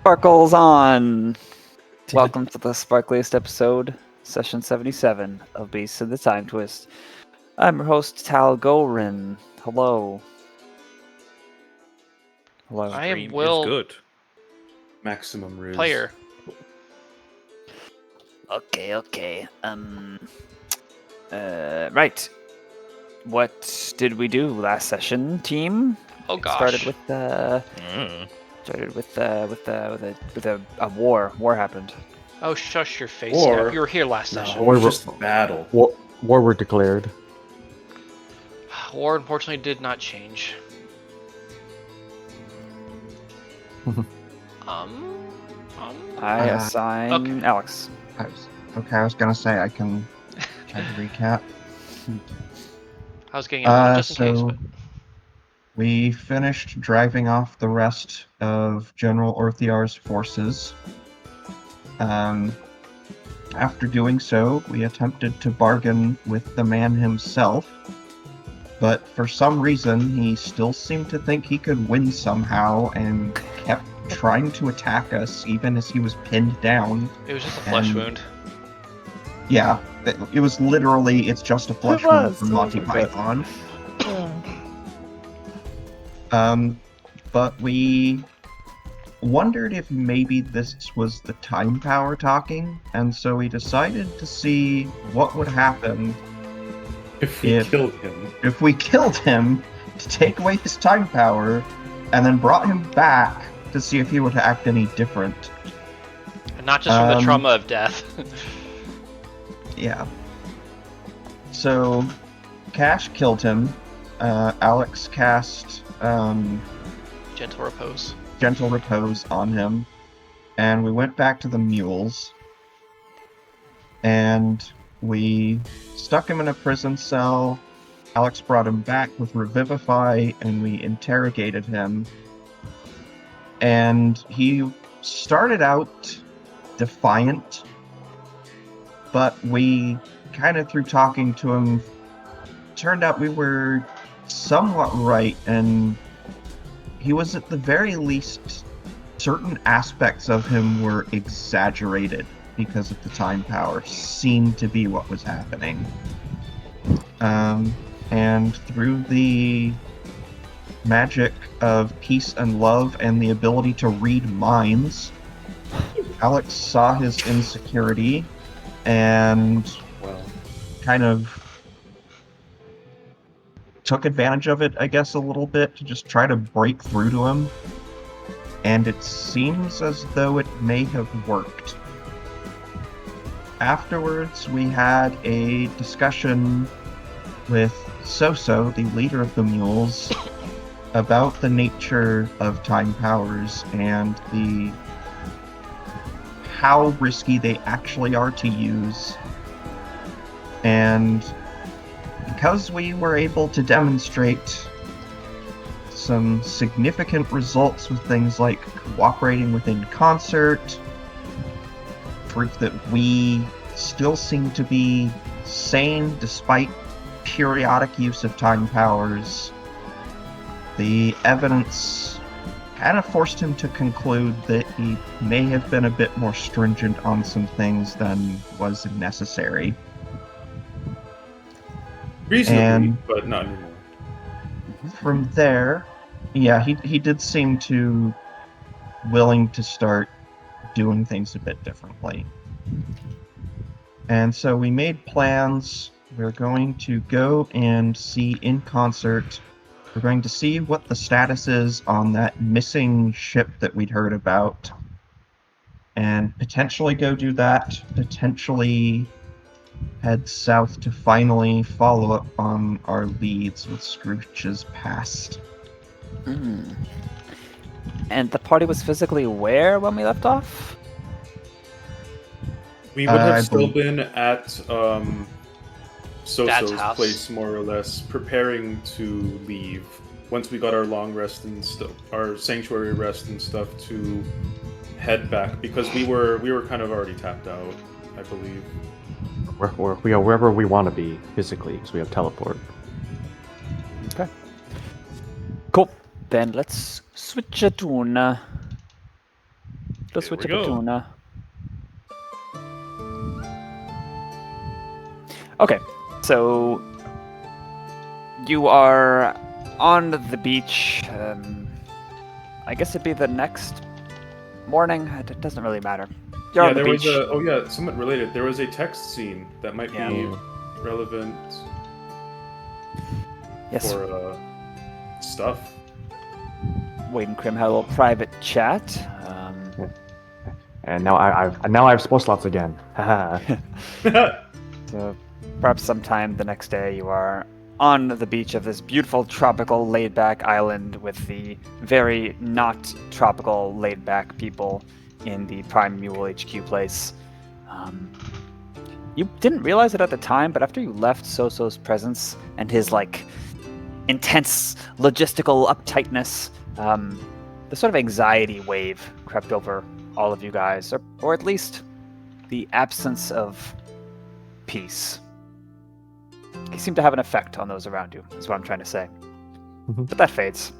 Sparkles on! Welcome to the sparkliest episode, session 77 of Beasts of the Timetwist. I'm your host, Tal Gorin. Hello. Hello. I am Stream Will. is good. Maximum riz. Player. Okay. Right. What did we do last session, team? Oh gosh. Started with a war. War happened. Oh, shush your face. Or- Scap. You were here last session. No, it was just a battle. War were declared. War unfortunately did not change. I assign Alex. I was gonna say I can try to recap. I was getting it just in case, but We finished driving off the rest of General Orthiar's forces. After doing so, we attempted to bargain with the man himself, but for some reason he still seemed to think he could win somehow and kept trying to attack us even as he was pinned down. it was just a flesh and- wound. Yeah, it was literally, it's just a flesh wound from Monty Python. But we wondered if maybe this was the time power talking, and so we decided to see what would happen If we killed him. if we killed him to take away his time power, and then brought him back to see if he would act any different. And not just from the trauma of death. Yeah. So, Cash killed him. Alex cast Gentle repose. Gentle Repose on him, and we went back to the mules, and we stuck him in a prison cell. Alex brought him back with Revivify, and we interrogated him, and he started out defiant, but we kind of, through talking to him, turned out we were somewhat right, and he was, at the very least, certain aspects of him were exaggerated because of the time power seemed to be what was happening. And through the magic of peace and love and the ability to read minds, Alex saw his insecurity and Well, kind of took advantage of it, I guess, a little bit to just try to break through to him. And it seems as though it may have worked. Afterwards, we had a discussion with Soso, the leader of the mules, about the nature of time powers and how risky they actually are to use. And because we were able to demonstrate some significant results with things like cooperating within concert, proof that we still seem to be sane despite periodic use of time powers, the evidence kind of forced him to conclude that he may have been a bit more stringent on some things than was necessary. reasonably, And- but not anymore. From there, yeah, he did seem to willing to start doing things a bit differently. And so we made plans. We're going to go and see in concert. We're going to see what the status is on that missing ship that we'd heard about, and potentially go do that, potentially head south to finally follow up on our leads with Scrooge's past. And the party was physically where when we left off? We would I have still believe- been at Dad's Soso's house. place, more or less, preparing to leave. Once we got our long rest and our sanctuary rest and stuff, to head back, because we were kind of already tapped out, I believe. We are wherever we want to be physically, because we have teleport. Okay. Cool. Then let's switch a tune. Just Here switch we up go. tuna. Okay, so you are on the beach. I guess it'd be the next morning. It doesn't really matter. You're Yeah, on the there beach. was somewhat related. There was a text scene that might Yeah. be relevant Yes. for stuff. Wade and Crim had a little private chat. And now I have sport slots again. Haha. So perhaps sometime the next day you are on the beach of this beautiful tropical laid-back island with the very not tropical laid-back people in the Prime Mule HQ place. You didn't realize it at the time, but after you left Soso's presence and his intense logistical uptightness, the sort of anxiety wave crept over all of you guys, or at least the absence of peace. He seemed to have an effect on those around you, is what I'm trying to say. But that fades.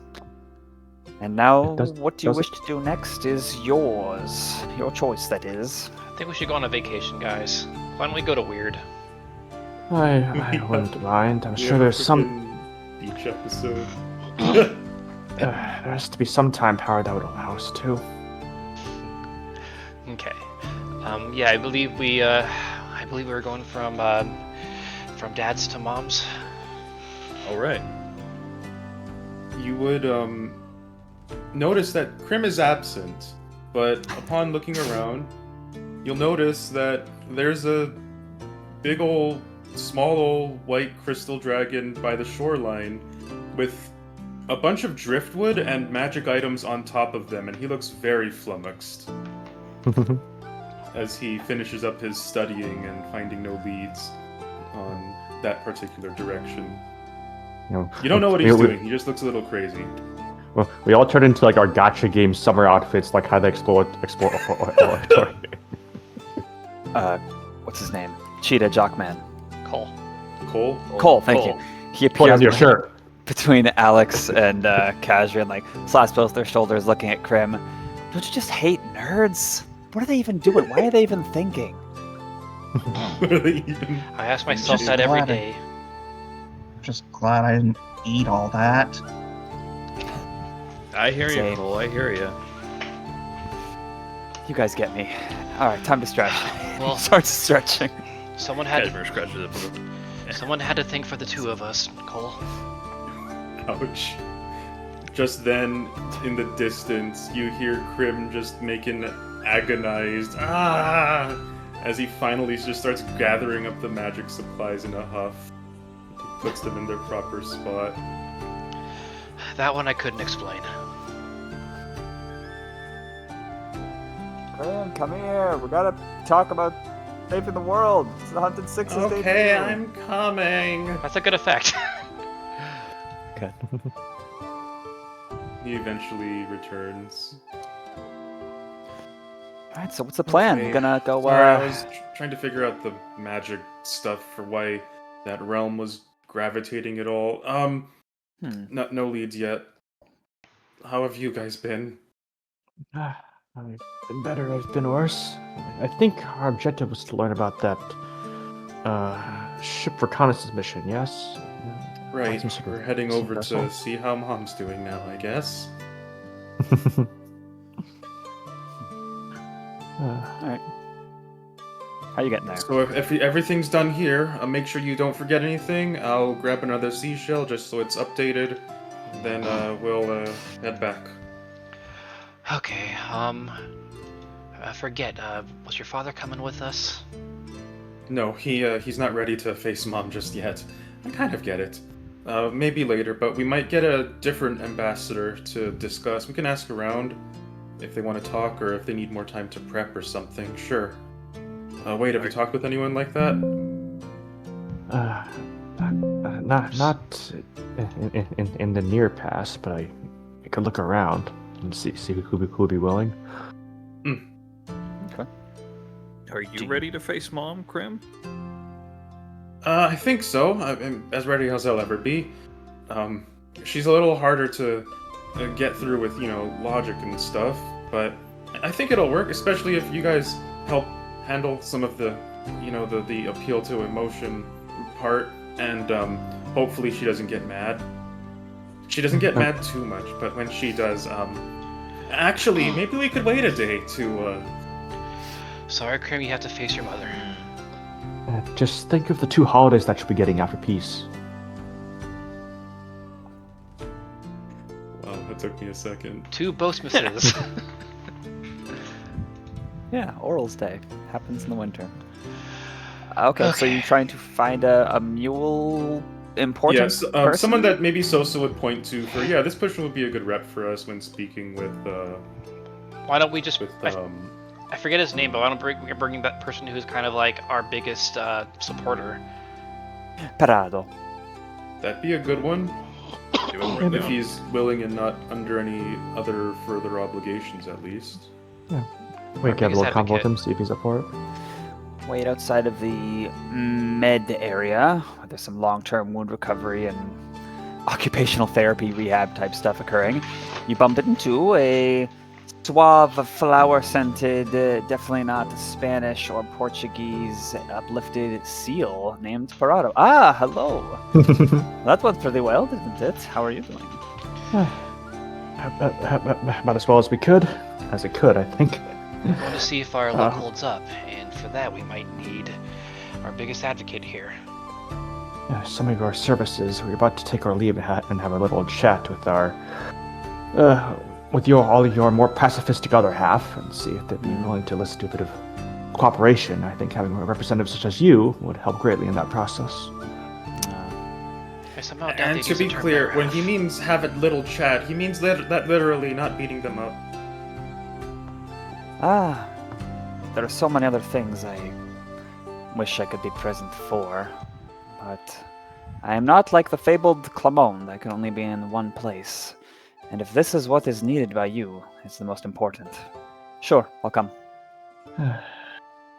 And now, what you wish to do next is yours. Your choice, that is. I think we should go on a vacation, guys. Why don't we go to Weird? I wouldn't mind. I'm sure there's some beach episode. there has to be some time power that would allow us to. Okay. Yeah, I believe we were going from dads to moms. All right. You would notice that Crim is absent, but upon looking around, you'll notice that there's a big ol' small old white crystal dragon by the shoreline with a bunch of driftwood and magic items on top of them, and he looks very flummoxed as he finishes up his studying and finding no leads on that particular direction. You don't know what he's doing, he just looks a little crazy. Well, we all turned into our gacha game summer outfits, like how they explore. What's his name? Cheetah Jockman. Cole. Cole, thank you. He Cole appears has your shirt. between Alex and Cashmere and slaps both their shoulders looking at Crim. Don't you just hate nerds? What are they even doing? Why are they even thinking? What are they even... I ask myself just that every glad day. I'm just glad I didn't eat all that. I hear Same. you, Cole. I hear you. You guys get me. All right, time to stretch. Well, Starts stretching. someone had Cashmere scratches it. someone had to think for the two of us, Cole. Ouch. Just then, in the distance, you hear Crim just making agonized as he finally just starts gathering up the magic supplies in a huff. He puts them in their proper spot. That one I couldn't explain. Crim, come here. We gotta talk about saving the world. It's the Hunted Six's debut. Okay, I'm coming. That's a good effect. Okay. He eventually returns. All right, so what's the plan? Okay. You gonna go? Sorry, I was trying to figure out the magic stuff for why that realm was gravitating at all. No leads yet. How have you guys been? I've been better, I've been worse. I think our objective was to learn about that ship reconnaissance mission, yes? Right, Some sort of- we're heading some over vessel? to see how Mom's doing now, I guess. How you getting there? So if everything's done here, make sure you don't forget anything. I'll grab another seashell just so it's updated. Then we'll head back. Okay, I forget, was your father coming with us? No, he's not ready to face Mom just yet. I kind of get it. Maybe later, but we might get a different ambassador to discuss. We can ask around if they want to talk or if they need more time to prep or something. Sure. Wait, have you talked with anyone like that? Not in the near past, but I could look around and see who would be willing. Okay. Are you ready to face Mom, Crim? I think so. I'm as ready as I'll ever be. She's a little harder to get through with, logic and stuff, but I think it'll work, especially if you guys help handle some of the, the appeal to emotion part, and hopefully she doesn't get mad. She doesn't get mad too much, but when she does, actually, maybe we could wait a day to. Sorry, Crim, you have to face your mother. Just think of the 2 holidays that you'll be getting after peace. Wow, that took me a second. 2 Boastmasses. Yeah, Oral's Day happens in the winter. Okay, so you're trying to find a mule important Yes, person? someone that maybe Sosa would point to for, this person would be a good rep for us when speaking with, Why don't we just... with, I forget his name, but why don't we bring that person who's kind of like our biggest supporter? Parado. that'd be a good one. If he's willing and not under any other further obligations, at least. We can have a little biggest convo with advocate. him, see if he's up for it. Wait outside of the med area, where there's some long-term wound recovery and occupational therapy rehab type stuff occurring. You bump into a suave, flower-scented, definitely not Spanish or Portuguese uplifted seal named Parado. Ah, hello. That went pretty well, didn't it? How are you doing? About as well as we could. As it could, I think. We want to see if our luck holds up, and for that we might need our biggest advocate here. Yeah, some of our services. We're about to take our leave and have a little chat with our, with all of your more pacifistic other half, and see if they'd be willing to listen to a bit of cooperation. I think having a representative such as you would help greatly in that process. I somehow doubt And they'd to use the be term clear, when paragraph. he means have a little chat, he means that literally, not beating them up. Ah, there are so many other things I wish I could be present for, but I am not like the fabled Clamone that can only be in one place. And if this is what is needed by you, it's the most important. Sure, I'll come.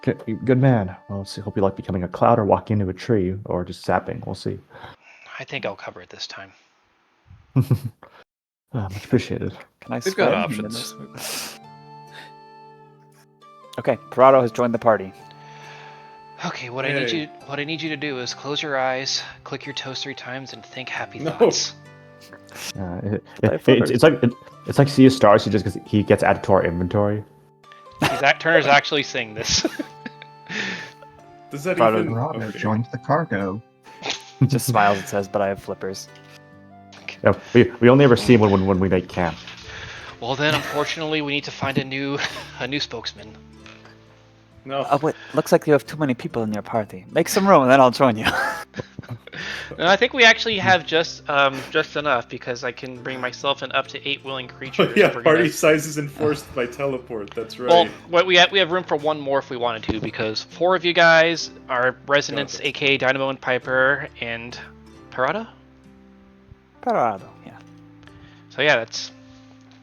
Good man. Well, let's see. Hope you like becoming a cloud or walking into a tree or just zapping. We'll see. I think I'll cover it this time. Much appreciated. Can I They've got swim in options. this? Okay, Parado has joined the party. Okay, what I need you to do is close your eyes, click your toes 3 times, and think happy No. thoughts. It's like Sea of Stars. He gets added to our inventory. Turner's actually saying this. Does that Parado- even... Rotor okay. joined the cargo. Just smiles and says, but I have flippers. Yeah, we only ever see him when we make camp. Well then, unfortunately, we need to find a new spokesman. No. Oh wait, looks like you have too many people in your party. Make some room and then I'll join you. No, I think we actually have just enough because I can bring myself and up to 8 willing creatures. Yeah, if we're party gonna- size is enforced by teleport, that's right. Well, we have room for 1 more if we wanted to because 4 of you guys are residents, Okay. aka Dynamo and Piper and Parada. Parado, yeah. So yeah,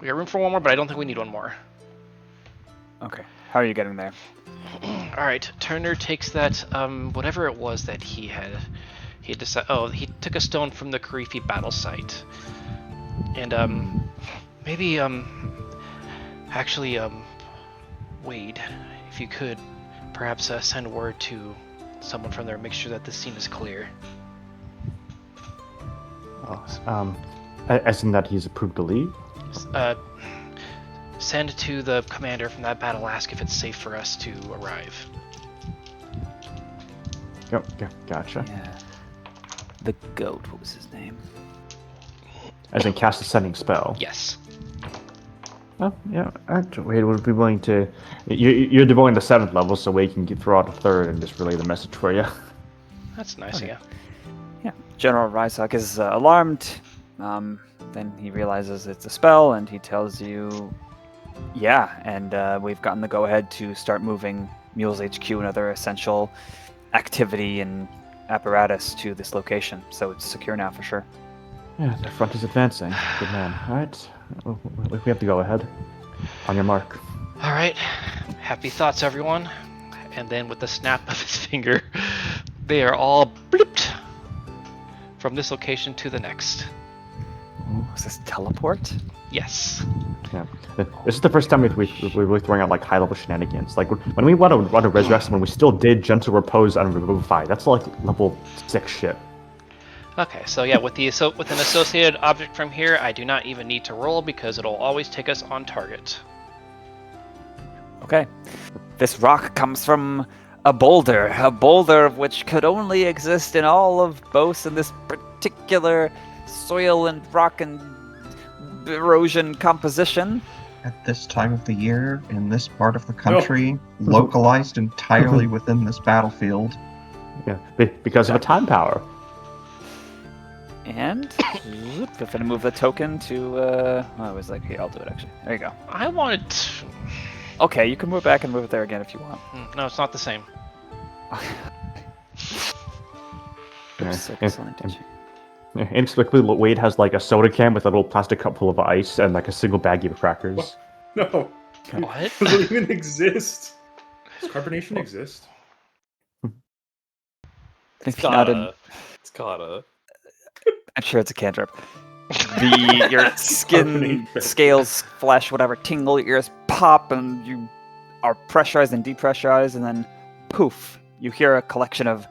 we got room for 1 more, but I don't think we need 1 more. Okay, how are you getting there? All right, Turner takes that whatever it was that he decided. Oh, he took a stone from the Karifi battle site, and maybe actually Wade, if you could, perhaps send word to someone from there, make sure that the scene is clear. As in that he's approved to leave. Send to the commander from that battle, ask if it's safe for us to arrive. Yep, gotcha. Yeah. The goat, what was his name? As in cast a sending spell. Yes. Oh, yeah. Actually, Wade would be willing to. You're devoting the 7th level, so Wade can throw out a 3rd and just relay the message for you. That's nice, Okay. yeah. Yeah, General Rysok is alarmed. Then he realizes it's a spell, and he tells you, yeah, and we've gotten the go-ahead to start moving Mules HQ and other essential activity and apparatus to this location, so it's secure now for sure. Yeah, the front is advancing. Good man. All right, we have to go ahead. On your mark. All right, happy thoughts, everyone. And then with the snap of his finger, they are all blooped from this location to the next. Was this teleport? Yes. Yeah. This is the first time we're really throwing out like high-level shenanigans. Like when we want to resurrect someone, we still did gentle repose and revivify. That's like level 6 shit. Okay, so yeah, with an associated object from here, I do not even need to roll because it'll always take us on target. Okay. This rock comes from a boulder which could only exist in all of Bos in this particular soil and rock and erosion composition. At this time of the year, in this part of the country, localized entirely within this battlefield. Yeah, because of a time power. And if I'm gonna move the token to I was like, here, I'll do it actually. There you go. I wanted. Okay, you can move it back and move it there again if you want. No, it's not the same. Inexplicably, Wade has like a soda can with a little plastic cup full of ice and like a single baggie of crackers. No. What? Does it even exist? Does carbonation exist? It's I'm sure it's a cantrip. Your skin, scales, flesh, whatever, tingle, your ears pop, and you are pressurized and depressurized, and then poof, you hear a collection of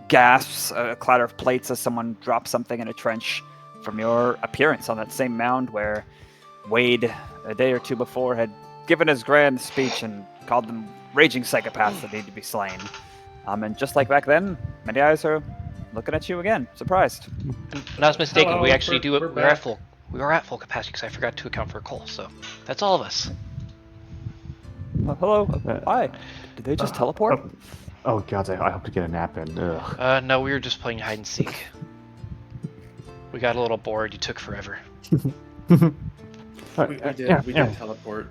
gasps, a clatter of plates as someone drops something in a trench from your appearance on that same mound where Wade, a day or two before, had given his grand speech and called them raging psychopaths that need to be slain. And just like back then, many eyes are looking at you again, surprised. And I was mistaken. Hello, we actually do it. we're We're at back. full. We were at full capacity because I forgot to account for Cole. So that's all of us. Hello, hi. Did they just teleport? Oh god, I hope to get a nap in. Ugh. No, we were just playing hide and seek. We got a little bored. You took forever. We did teleport.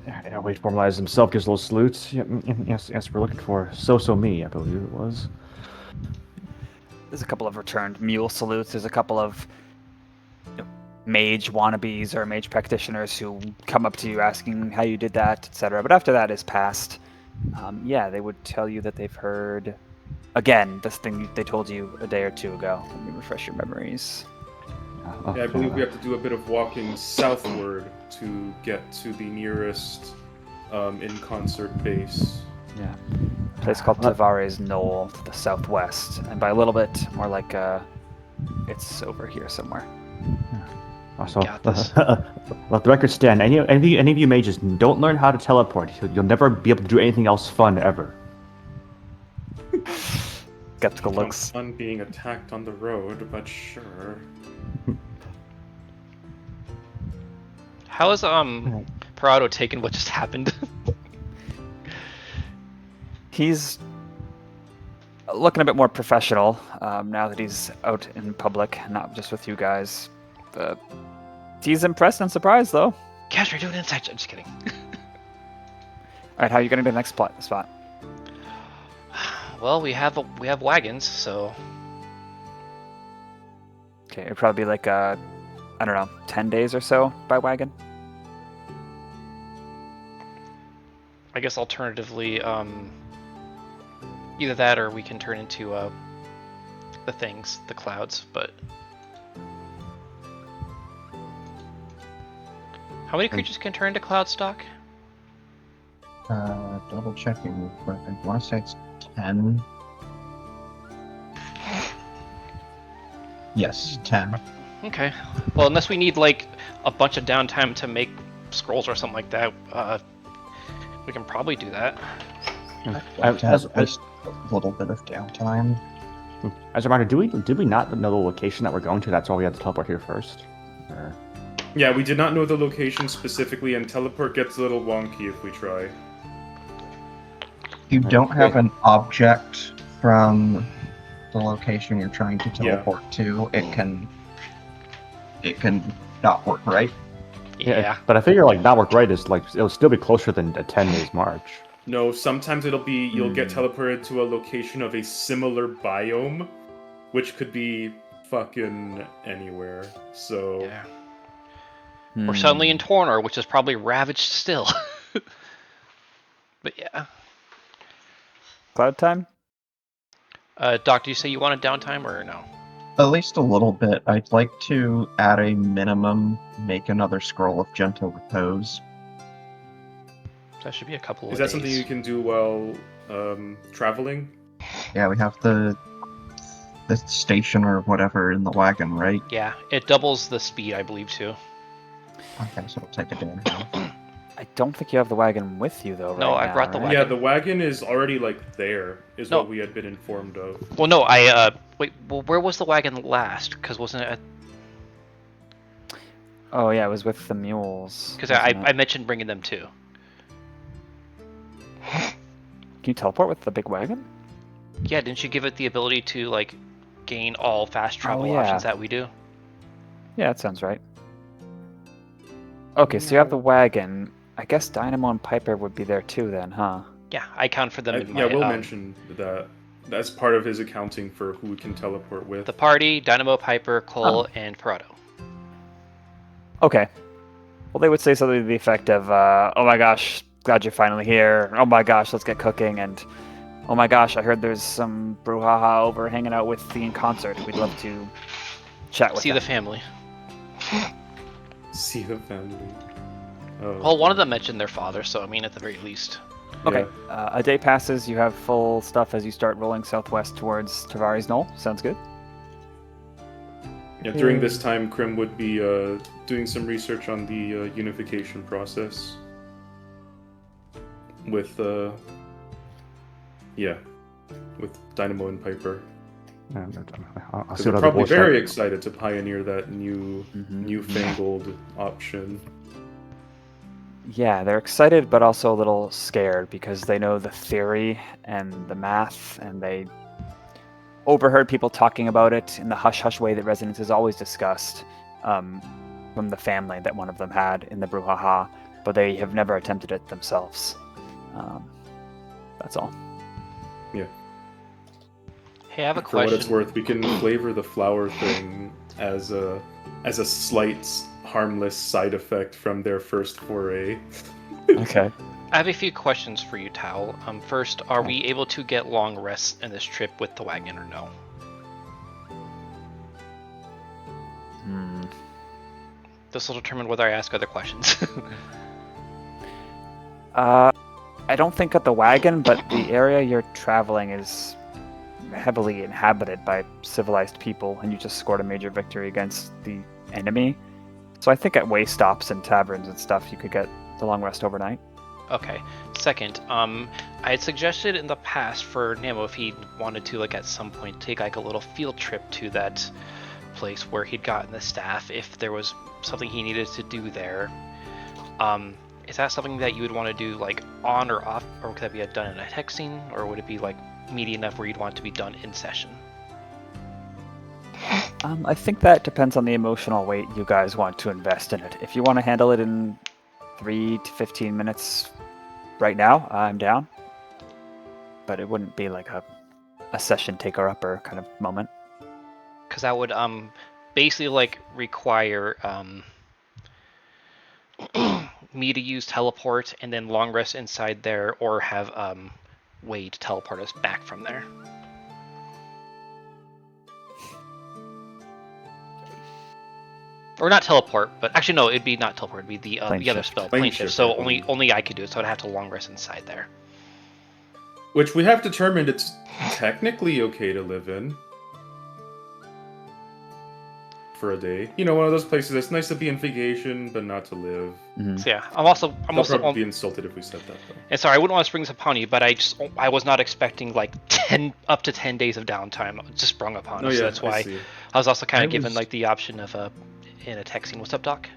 Yeah, Wade formalizes himself, gives a little salute. Yes, we're looking for me, I believe it was. There's a couple of returned mule salutes. There's a couple of mage wannabes or mage practitioners who come up to you asking how you did that, etc. But after that is past, they would tell you that they've heard, again, this thing they told you a day or two ago. Let me refresh your memories. Yeah, I believe we have to do a bit of walking southward to get to the nearest in-concert base. Yeah. A place called Tavares Knoll to the southwest. And by a little bit, more like it's over here somewhere. Also, Got this. let the record stand. Any of you mages, don't learn how to teleport. You'll never be able to do anything else fun ever. Skeptical Sounds looks. fun being attacked on the road, but sure. How is Parado taken what just happened? He's looking a bit more professional now that he's out in public, not just with you guys. He's impressed and surprised, though. Cashmere, do an insight. I'm just kidding. All right, how are you going to do the next spot? Well, we have wagons, so Okay, it'd probably be like 10 days or so by wagon. I guess alternatively, either that or we can turn into the clouds. But how many creatures can turn into cloud stock? Double checking real quick. I want to say it's 10. Yes, 10. Okay. Well, unless we need like a bunch of downtime to make scrolls or something like that, we can probably do that. Has at least a little bit of downtime. As a reminder, did we not know the location that we're going to? That's why we had to teleport here first. Or... Yeah, we did not know the location specifically, and teleport gets a little wonky if we try. You don't have an object from the location you're trying to teleport to. It can not work, right? Yeah. But I figure like not work right is like it'll still be closer than a 10 days march. No, sometimes it'll be you'll get teleported to a location of a similar biome, which could be fucking anywhere. So Yeah. We're suddenly in Tornor, which is probably ravaged still. But yeah. Cloud time? Doc, do you say you wanted downtime or no? At least a little bit. I'd like to, at a minimum, make another scroll of gentle repose. That should be a couple of Is that days. something you can do while traveling? Yeah, we have the station or whatever in the wagon, right? Yeah, it doubles the speed, I believe, too. Okay, so we'll take a day and a half. I don't think you have the wagon with you though. No, right I now, brought the right? wagon. Yeah, the wagon is already like there, is No. what we had been informed of. Well, no, wait, well, where was the wagon last? Because wasn't it at... Oh yeah, it was with the mules. Because wasn't I it? mentioned bringing them, too. Can you teleport with the big wagon? Yeah, didn't you give it the ability to, like, gain all fast travel yeah. options that we do? Yeah, that sounds right. Okay, so you have the wagon. I guess Dynamo and Piper would be there too then, huh? Yeah, I count for them in my... Yeah, Will mentioned that. That's part of his accounting for who we can teleport with. The party, Dynamo, Piper, Cole, and Parado. Okay. Well, they would say something to the effect of, oh my gosh, glad you're finally here. Oh my gosh, let's get cooking. And oh my gosh, I heard there's some brouhaha over hanging out with the in concert. We'd love to chat with See them. the family. See the family. Oh. Well, one of them mentioned their father, so I mean, at the very least. Okay, a day passes, you have full stuff as you start rolling southwest towards Tavari's Knoll. Sounds good. Yeah, during this time, Crim would be doing some research on the unification process with, with Dynamo and Piper. I'll Because see they're what other probably bullshit. very excited to pioneer that Mm-hmm. newfangled option. Yeah, they're excited but also a little scared because they know the theory and the math, and they overheard people talking about it in the hush-hush way that Resonance has always discussed from the family that one of them had in the brouhaha, but they have never attempted it themselves. That's all. Yeah. Hey, I have a For what question. it's worth, we can flavor the flower thing as a slight, harmless side effect from their first foray. Okay. I have a few questions for you, Tal. First, are we able to get long rests in this trip with the wagon or no? This will determine whether I ask other questions. I don't think at the wagon, but the area you're traveling is heavily inhabited by civilized people, and you just scored a major victory against the enemy. So I think at way stops and taverns and stuff, you could get the long rest overnight. Okay. Second, I had suggested in the past for Namo if he wanted to, like, at some point take like a little field trip to that place where he'd gotten the staff, if there was something he needed to do there. Is that something that you would want to do, like, on or off, or could that be done in a tech scene, or would it be like meaty enough where you'd want it to be done in session? I think that depends on the emotional weight you guys want to invest in it. If you want to handle it in 3 to 15 minutes right now, I'm down. But it wouldn't be like a session taker-upper kind of moment. Because that would basically like require me to use teleport and then long rest inside there, or have Wade teleport us back from there. Or not teleport, but actually no, it'd be not teleport. It'd be the other Plane spell, shift. Plane plane shift. shift, So yeah. only I could do it. So I'd have to long rest inside there. Which we have determined it's technically okay to live in. For a day. You know, one of those places that's nice to be in vacation, but not to live. So yeah, I'm also They'll probably be insulted if we said that, though. And sorry, I wouldn't want to spring this upon you, but I was not expecting like up to 10 days of downtime just sprung upon us. So that's why I was also kind of given like the option of in a tech scene. What's up, Doc?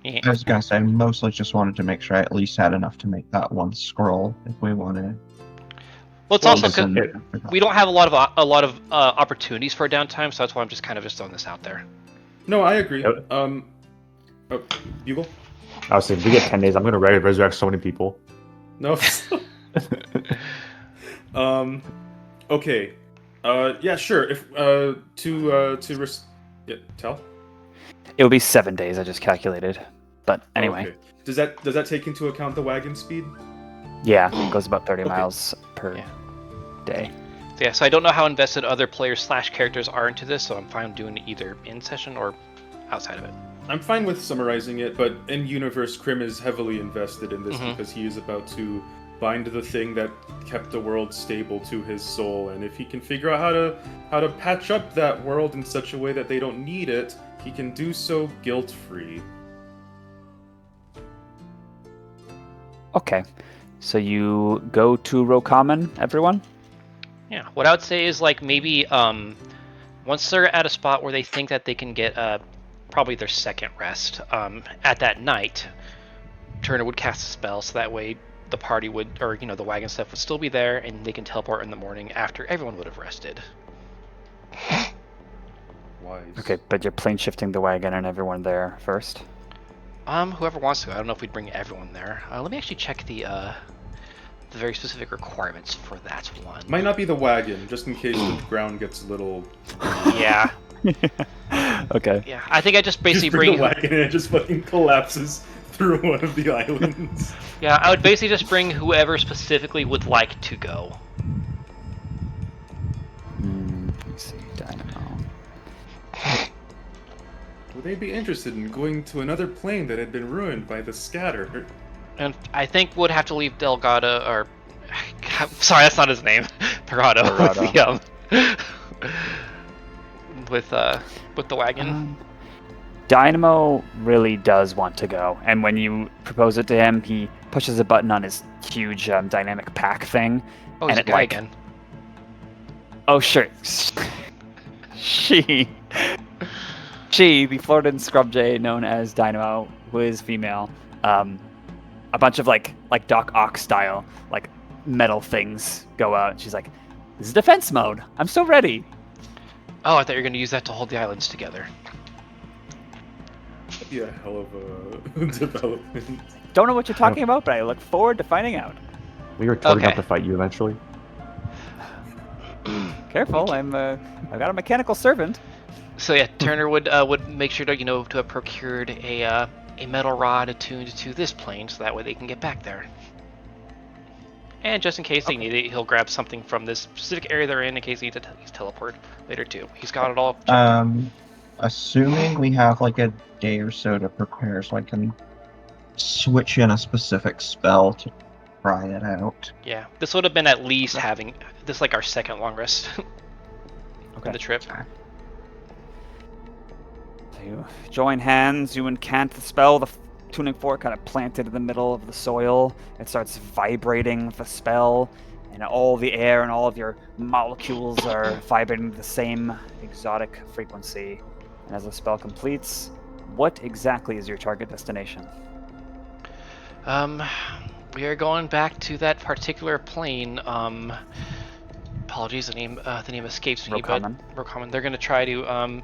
Yeah. I was gonna say, mostly just wanted to make sure I at least had enough to make that one scroll if we want to. Well, it's also because we don't have a lot of opportunities for downtime, so that's why I'm just kind of throwing this out there. No, I agree. Yep. Bugle? I was saying, if we get 10 days, I'm going to resurrect so many people. No. Okay. Yeah, sure. If yeah, tell. It would be 7 days, I just calculated. But anyway, Okay. Does that take into account the wagon speed? yeah, it goes about 30 Okay. miles per Yeah. day. Yeah, so I don't know how invested other players / characters are into this, so I'm fine doing it either in session or outside of it. I'm fine with summarizing it, but in universe, Crim is heavily invested in this because he is about to find the thing that kept the world stable to his soul, and if he can figure out how to patch up that world in such a way that they don't need it, he can do so guilt-free. Okay, so you go to Rokamen, everyone? Yeah, what I would say is like maybe once they're at a spot where they think that they can get probably their second rest at that night, Turner would cast a spell so that way the party would, or the wagon stuff would still be there and they can teleport in the morning after everyone would have rested. Wise. Okay, but you're plane shifting the wagon and everyone there first? Whoever wants to. I don't know if we'd bring everyone there. Let me actually check the very specific requirements for that one. Might not be the wagon, just in case the ground gets a little... Yeah. Okay. Yeah, I think I just basically just bring the wagon and it just fucking collapses through one of the islands. Yeah, I would basically just bring whoever specifically would like to go. Let me see, Dynamo. Would they be interested in going to another plane that had been ruined by the scatter? And I think would have to leave Delgado, or... Sorry, that's not his name. Parado. With the wagon. Dynamo really does want to go, and when you propose it to him, he pushes a button on his huge dynamic pack thing. Oh, he's and a guy again. Oh, sure. She, the Floridan scrub jay known as Dynamo, who is female, a bunch of like Doc Ock style, like metal things go out. And she's like, "This is defense mode. I'm so ready." Oh, I thought you were going to use that to hold the islands together. That'd be a hell of a development. Don't know what you're talking about, but I look forward to finding out. We were totally Okay. going to fight you eventually. Careful, I've got a mechanical servant. So yeah, Turner would make sure to to have procured a metal rod attuned to this plane, so that way they can get back there. And just in case they need it, he'll grab something from this specific area they're in case he's teleport later too. He's got it all. Assuming we have like a day or so to prepare, so I can switch in a specific spell to try it out. Yeah, this would have been at least having this like our second long rest Okay. in the trip. So you join hands, you incant the spell, the tuning fork kind of planted in the middle of the soil. It starts vibrating with the spell, and all the air and all of your molecules are vibrating to the same exotic frequency. And as the spell completes, what exactly is your target destination? We are going back to that particular plane. Apologies, the name escapes me. Rokamen. But Rokamen. They're gonna try to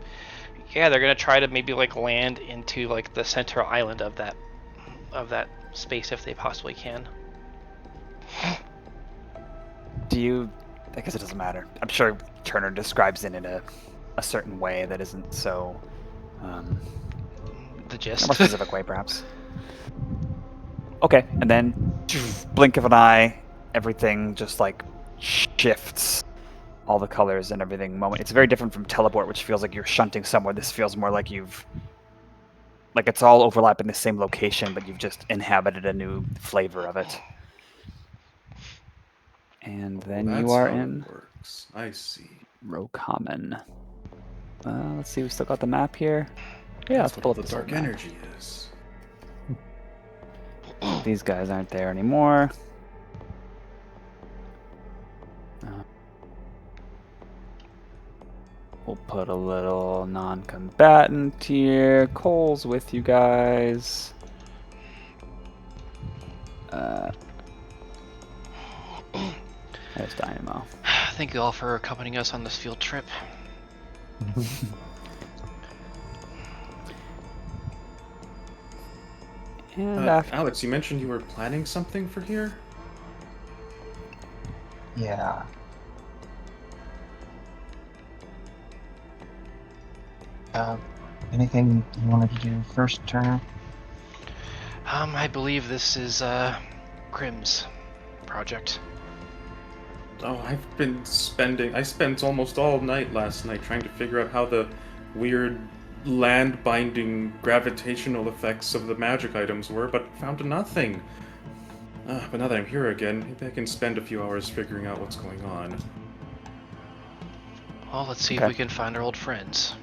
they're gonna try to maybe like land into like the center island of that space if they possibly can. I guess it doesn't matter. I'm sure Turner describes it in a certain way that isn't so The a gist. more specific way, perhaps. Okay, and then blink of an eye, everything just like shifts, all the colors and everything. It's very different from teleport, which feels like you're shunting somewhere. This feels more like it's all overlapping the same location, but you've just inhabited a new flavor of it. And then That's you are how in it works. I see. Rokamen. Let's see, we still got the map here. Yeah, let's That's pull up what the this dark map. energy is. These guys aren't there anymore. We'll put a little non-combatant here. Cole's with you guys. There's Dynamo. Thank you all for accompanying us on this field trip. And after Alex, you mentioned you were planning something for here? Yeah. Anything you wanted to do first, Turner? I believe this is Crim's project. Oh, I spent almost all night last night trying to figure out how the weird land-binding gravitational effects of the magic items were, but found nothing. But now that I'm here again, maybe I can spend a few hours figuring out what's going on. Well, let's see if Okay. we can find our old friends.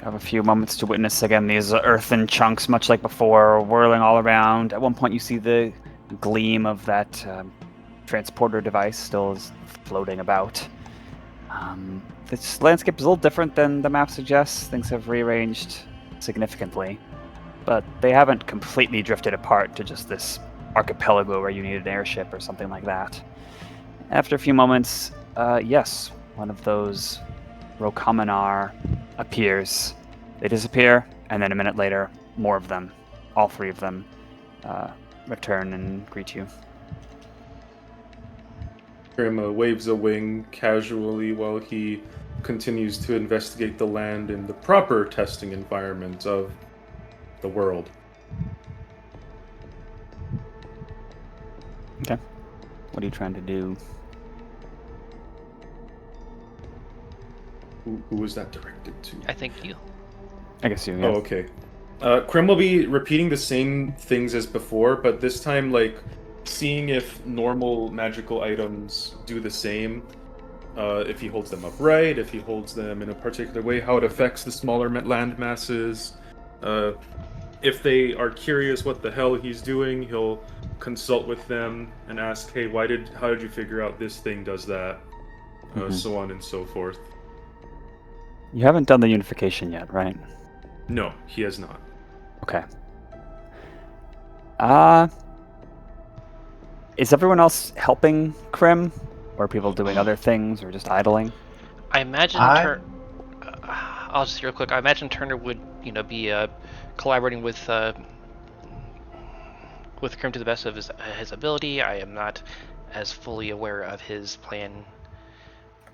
Have a few moments to witness again these earthen chunks, much like before, whirling all around. At one point, you see the gleam of that transporter device still is floating about. This landscape is a little different than the map suggests. Things have rearranged significantly, but they haven't completely drifted apart to just this archipelago where you need an airship or something like that. After a few moments, yes, one of those Rokaminar appears. They disappear, and then a minute later, more of them, all three of them, return and greet you. Crim waves a wing casually while he continues to investigate the land in the proper testing environment of the world. Okay. What are you trying to do? Who was that directed to? I think you. I guess you, yeah. Oh, okay. Crim will be repeating the same things as before, but this time, like, seeing if normal magical items do the same. If he holds them upright, if he holds them in a particular way, how it affects the smaller land masses. If they are curious what the hell he's doing, he'll consult with them and ask, hey, how did you figure out this thing does that? So on and so forth. You haven't done the unification yet, right? No, he has not. Okay. Is everyone else helping Crim? Or are people doing other things, or just idling? I imagine I'll just real quick. I imagine Turner would, be collaborating with Crim to the best of his ability. I am not as fully aware of his plan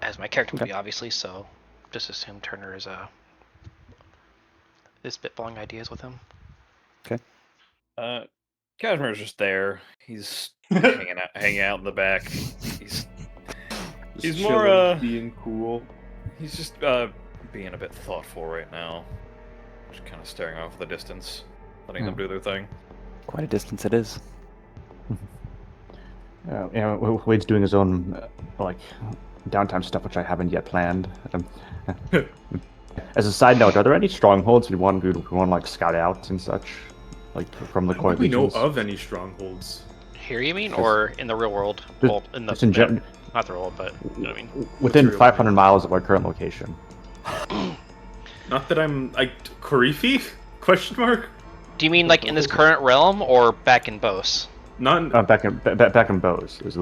as my character would be, obviously. So, just assume Turner is spitballing ideas with him. Okay. Cashmere's just there. He's hanging out in the back. He's more chilling, being cool. He's just being a bit thoughtful right now. Just kind of staring off the distance, letting them do their thing. Quite a distance it is. Wade's doing his own downtime stuff, which I haven't yet planned. As a side note, are there any strongholds we want to scout out and such, from the core We know legions? of any strongholds. Here, you mean, or in the real world? Well, in the Just in gen- not the real world, but you know what I mean. Within 500 miles of our current location. Not that I'm Karifi? Question mark? Do you mean in this current realm or back in Bose? Not Back in Bose. There's a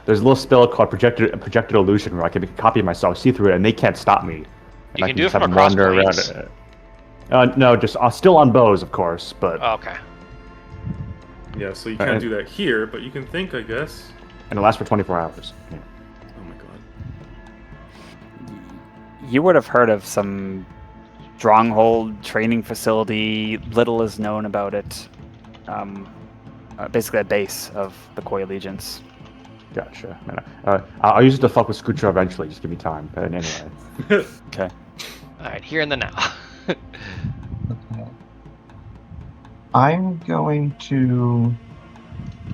little spell called projected illusion where I can make a copy of myself, see through it, and they can't stop me. And You I can do it just from have them across wander planes. around. No, just still on Bose, of course, but Oh, okay. Yeah, so you can't do that here, but you can think, I guess. and it lasts for 24 hours. Yeah. Oh my god. You would have heard of some stronghold training facility. Little is known about it. Basically a base of the Koi Allegiance. Gotcha. I'll use it to fuck with Scooter eventually. Just give me time. But anyway. Okay. All right, here and the now. Okay. I'm going to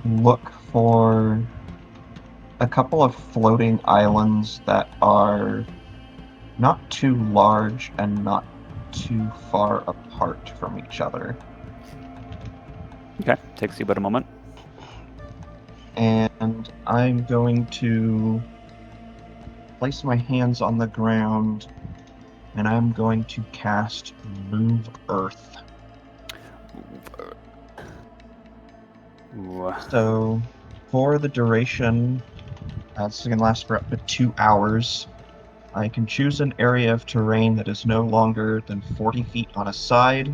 look for a couple of floating islands that are not too large and not too far apart from each other. Okay. Takes you about a moment. And I'm going to place my hands on the ground and I'm going to cast Move Earth. Ooh. So, for the duration, this is going to last for up to 2 hours. I can choose an area of terrain that is no longer than 40 feet on a side.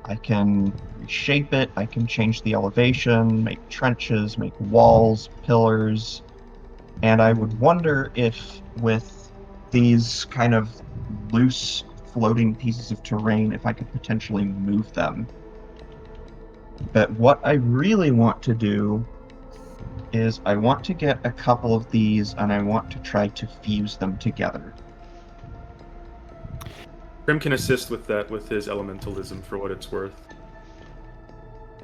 I can reshape it, I can change the elevation, make trenches, make walls, pillars, and I would wonder if with these kind of loose floating pieces of terrain, if I could potentially move them. But what I really want to do is I want to get a couple of these, and I want to try to fuse them together. Crim can assist with that with his elementalism for what it's worth.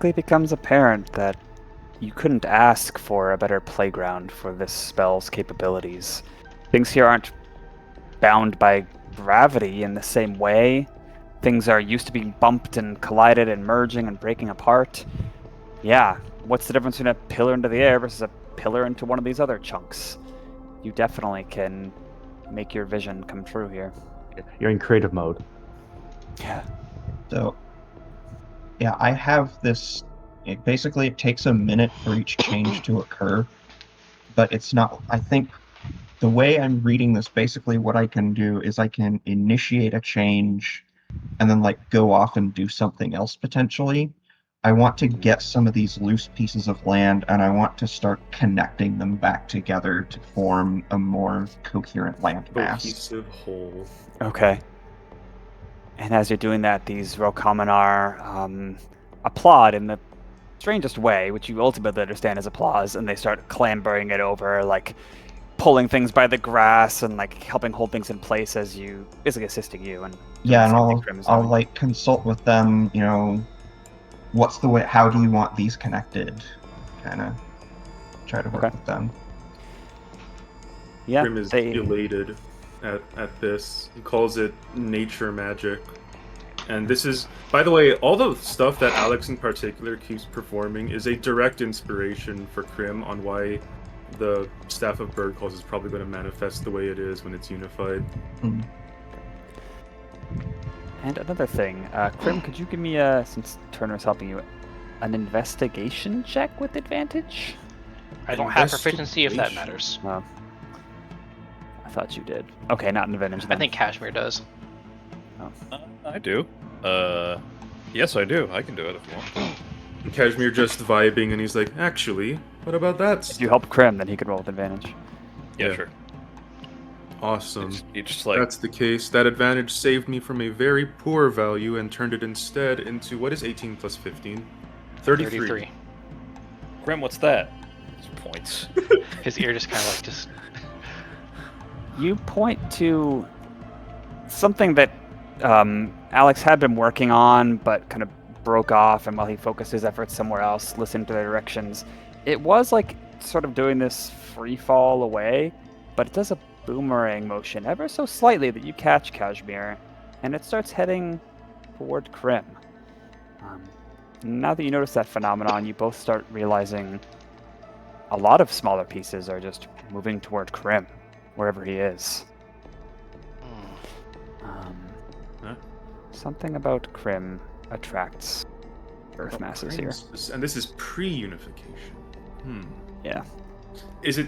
It becomes apparent that you couldn't ask for a better playground for this spell's capabilities. Things here aren't bound by gravity in the same way. Things are used to being bumped and collided and merging and breaking apart. Yeah, what's the difference between a pillar into the air versus a pillar into one of these other chunks? You definitely can make your vision come true here. You're in creative mode. Yeah. So, yeah, I have this. It takes a minute for each change to occur, but it's not. I think the way I'm reading this, basically, what I can do is I can initiate a change and then, like, go off and do something else potentially. I want to get some of these loose pieces of land, and I want to start connecting them back together to form a more coherent land mass. Cohesive whole. Okay. And as you're doing that, these Rokominar applaud in the strangest way, which you ultimately understand as applause, and they start clambering it over, like pulling things by the grass and like helping hold things in place as you, basically assisting you. And Yeah, and I'll doing. like consult with them, you know, what's the way, how do you want these connected? Kind of try to work with them. Yeah, Crim is elated at this. He calls it nature magic. And this is, by the way, all the stuff that Alex in particular keeps performing is a direct inspiration for Crim on why the Staff of Bird Calls is probably going to manifest the way it is when it's unified. Mm. And another thing, Crim, could you give me, since Turner's helping you, an investigation check with advantage? I don't have proficiency if that matters. Oh. I thought you did. Okay, not an advantage then. I think Cashmere does. I do. Yes, I do. I can do it if you want. Cashmere just vibing, and he's like, actually, what about that? If you help Crim, then he could roll with advantage. Yeah, sure. Awesome. You just like That's the case. That advantage saved me from a very poor value and turned it instead into, what is 18 plus 15? 33. Grim, what's that? It's points. His ear just kind of like just. You point to something that Alex had been working on, but kind of broke off, and while he focused his efforts somewhere else, listened to their directions, it was like sort of doing this free fall away, but it does a boomerang motion ever so slightly that you catch, Cashmere, and it starts heading toward Crim. Now that you notice that phenomenon, you both start realizing a lot of smaller pieces are just moving toward Crim, wherever he is. Something about Crim attracts Earth masses here. And this is pre-unification. Yeah. Is it...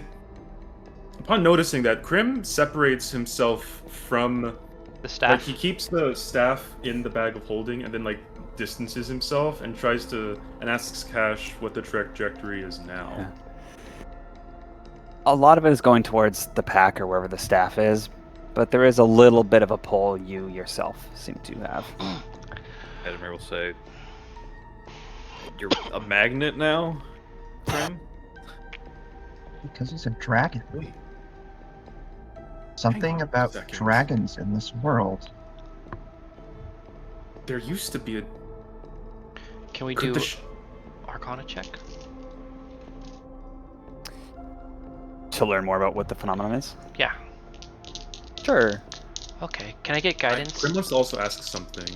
Upon noticing that, Crim separates himself from... The staff? Like, he keeps the staff in the bag of holding and then, like, distances himself and tries to... And asks Cash what the trajectory is now. Yeah. A lot of it is going towards the pack or wherever the staff is, but there is a little bit of a pull you yourself seem to have. Cashmere will say, "You're a magnet now, Crim?" Because he's a dragon. Wait. Something Hang on a about second. dragons in this world. There used to be a... Can we Could do the Arcana check? To learn more about what the phenomenon is? Yeah. Sure. Okay. Can I get guidance? Crim must also ask something.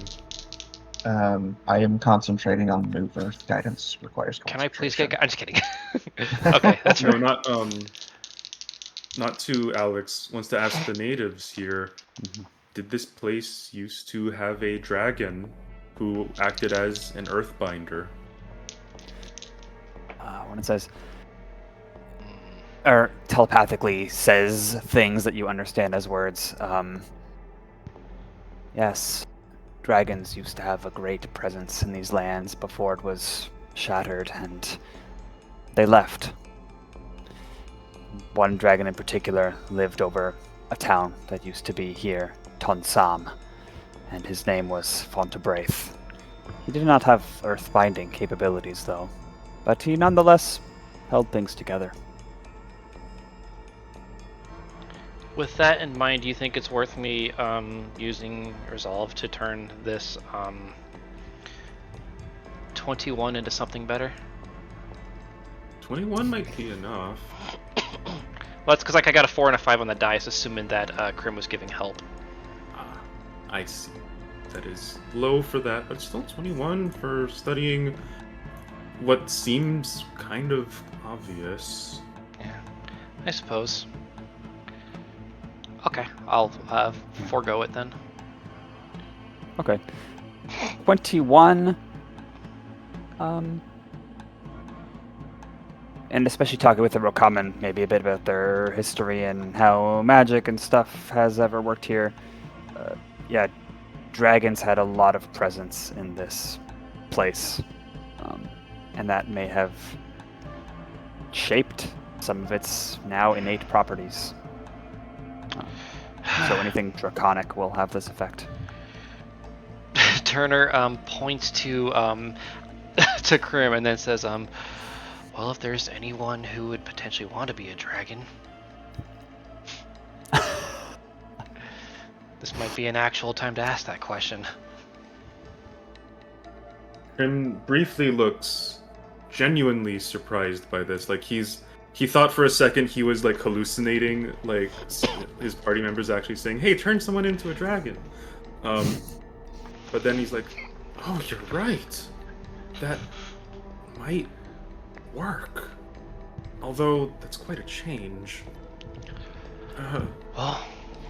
I am concentrating on move earth. Guidance requires Can I please concentration. get? I'm just kidding. Okay, that's No, right. not to Alex. Wants to ask the natives here. Mhm. Did this place used to have a dragon who acted as an earthbinder? When it says, or telepathically says things that you understand as words. Yes, dragons used to have a great presence in these lands before it was shattered, and they left. One dragon in particular lived over a town that used to be here, Tonsam, and his name was Fontabraith. He did not have earth-binding capabilities, though, but he nonetheless held things together. With that in mind, do you think it's worth me using Resolve to turn this 21 into something better? 21 might be enough. Well, that's because I got a 4 and a 5 on the dice, assuming that Crim was giving help. I see. That is low for that, but still 21 for studying what seems kind of obvious. Yeah, I suppose. Okay, I'll forego it then. Okay. 21. And especially talking with the Rokamen, maybe a bit about their history and how magic and stuff has ever worked here. Yeah, dragons had a lot of presence in this place. And that may have shaped some of its now innate properties. So anything draconic will have this effect. Turner points to Crim and then says, well, if there's anyone who would potentially want to be a dragon, this might be an actual time to ask that question. Crim briefly looks genuinely surprised by this. Like he thought for a second he was like hallucinating, like his party members actually saying, "Hey, turn someone into a dragon." But then he's like, "Oh, you're right. That might work. Although that's quite a change." Well,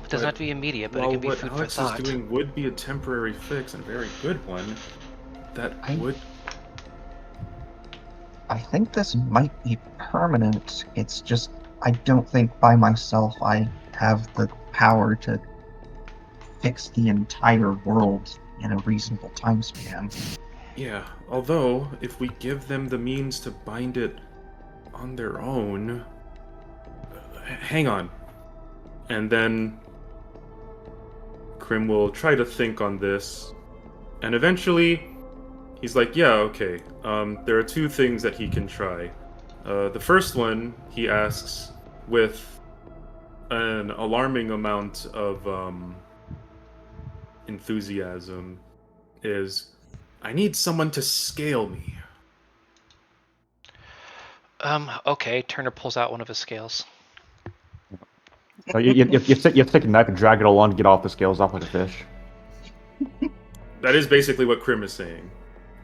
it doesn't have to be immediate, but it can be food for Alex thought. is doing would be a temporary fix, and a very good one. That would. I think this might be permanent. It's just, I don't think by myself I have the power to fix the entire world in a reasonable time span. Yeah, although, if we give them the means to bind it on their own... hang on. And then... Crim will try to think on this, and eventually, he's like, yeah, okay, there are two things that he can try. The first one, he asks, with an alarming amount of enthusiasm, is... I need someone to scale me. Okay, Turner pulls out one of his scales. So you have to take a knife and drag it along to get off the scales off like a fish. That is basically what Crim is saying.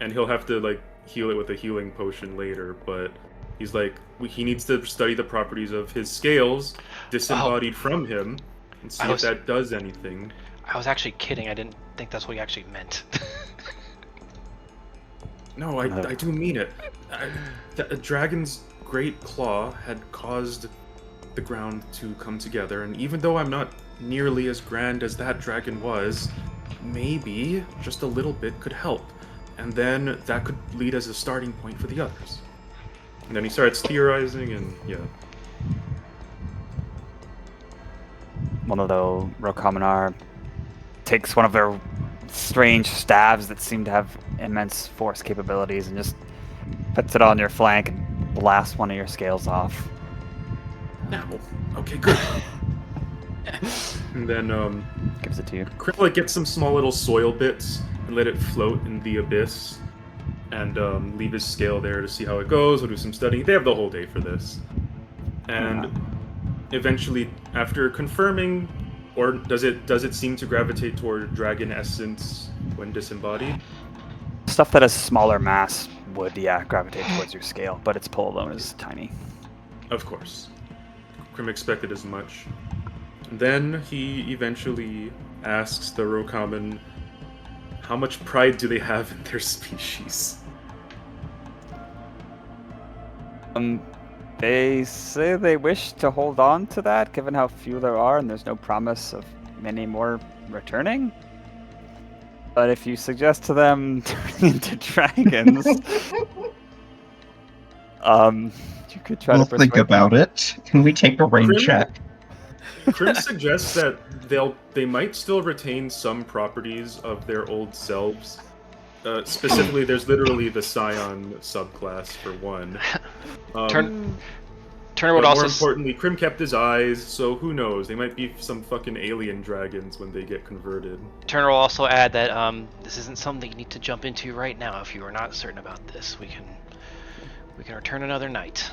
And he'll have to, like, heal it with a healing potion later, but he's like, he needs to study the properties of his scales, disembodied from him, and see if that does anything. I was actually kidding, I didn't think that's what he actually meant. No, I do mean it. A dragon's great claw had caused the ground to come together, and even though I'm not nearly as grand as that dragon was, maybe just a little bit could help. And then that could lead as a starting point for the others. And then he starts theorizing, and yeah. One of the Rokamenar takes one of their strange staves that seem to have immense force capabilities and just puts it on your flank and blasts one of your scales off. Now, okay, good. And then Gives it to you. Crim like gets some small little soil bits and let it float in the abyss, and leave his scale there to see how it goes. We'll do some studying. They have the whole day for this, and eventually, after confirming, or does it seem to gravitate toward dragon essence when disembodied? Stuff that has smaller mass would, gravitate towards your scale, but its pull alone is tiny. Of course. Crim expected as much. Then he eventually asks the Rokamen, how much pride do they have in their species? They say they wish to hold on to that, given how few there are, and there's no promise of many more returning. But if you suggest to them turning into dragons, you could try We'll to persuade think about it. Can we take a rain Crim- check? Crim suggests that they might still retain some properties of their old selves, specifically, there's literally the Scion subclass for one. Turner would but also. more importantly, Crim kept his eyes, so who knows? They might be some fucking alien dragons when they get converted. Turner will also add that this isn't something you need to jump into right now. If you are not certain about this, we can return another night.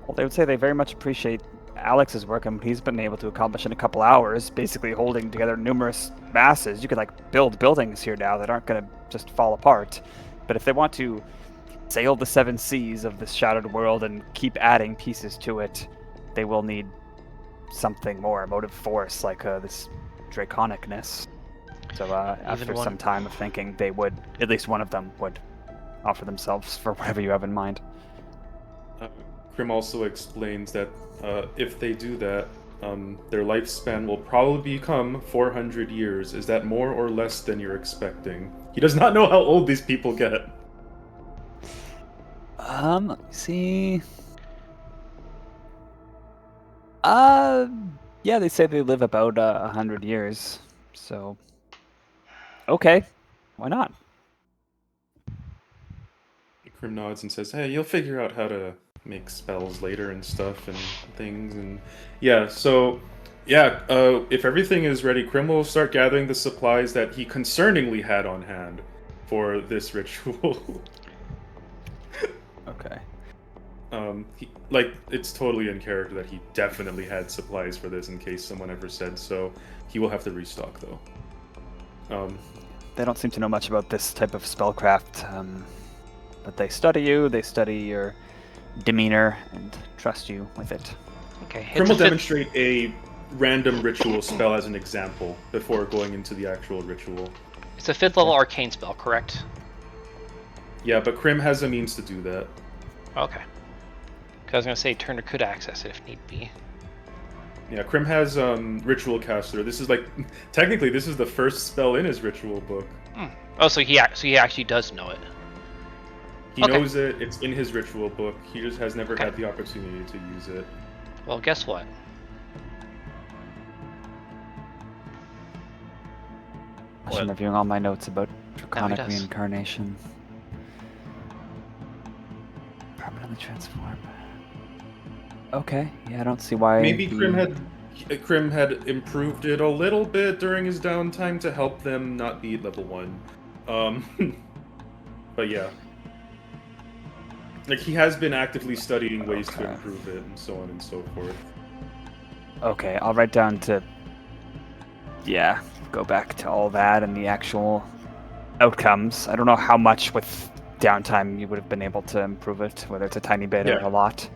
Well, they would say they very much appreciate Alex's work and what he's been able to accomplish in a couple hours, basically holding together numerous masses. You could like build buildings here now that aren't going to just fall apart. But if they want to sail the 7 seas of this shattered world and keep adding pieces to it, they will need something more, motive force, like this draconicness. So after some time of thinking, they would, at least one of them would offer themselves for whatever you have in mind. Crim also explains that if they do that, their lifespan will probably become 400 years. Is that more or less than you're expecting? He does not know how old these people get. Let me see. Yeah, they say they live about 100 years. So, okay, why not? Crim nods and says, "Hey, you'll figure out how to make spells later and stuff and things." And yeah, so yeah, if everything is ready, Crim will start gathering the supplies that he concerningly had on hand for this ritual. Okay. It's totally in character that he definitely had supplies for this in case someone ever said so. He will have to restock though. They don't seem to know much about this type of spellcraft, but they study you, they study your demeanor, and trust you with it. Okay. Crim will demonstrate a random ritual spell as an example before going into the actual ritual. It's a 5th level arcane spell, correct? Yeah, but Crim has a means to do that. Okay. Because I was going to say Turner could access it if need be. Yeah, Crim has Ritual Caster. This is technically this is the first spell in his ritual book. Oh, so he actually does know it. He knows it. It's in his ritual book. He just has never had the opportunity to use it. Well, guess what? I'm reviewing all my notes about Now draconic he does. reincarnation. Permanently transform. Okay, yeah, I don't see why. Maybe Crim had improved it a little bit during his downtime to help them not be level 1. But yeah. He has been actively studying ways to improve it and so on and so forth. Okay, I'll write down to... Yeah, go back to all that and the actual outcomes. I don't know how much with downtime you would have been able to improve it, whether it's a tiny bit or a lot.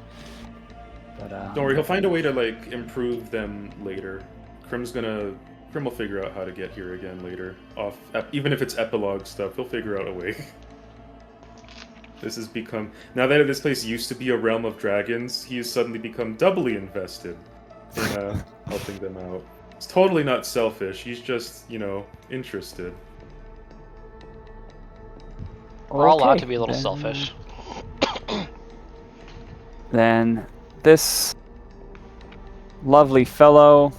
But, don't worry, he'll find a way to improve them later. Crim will figure out how to get here again later. Even if it's epilogue stuff, he'll figure out a way. This has become... Now that this place used to be a realm of dragons, he has suddenly become doubly invested in helping them out. It's totally not selfish, he's just, interested. We're all allowed to be a little selfish. Then this lovely fellow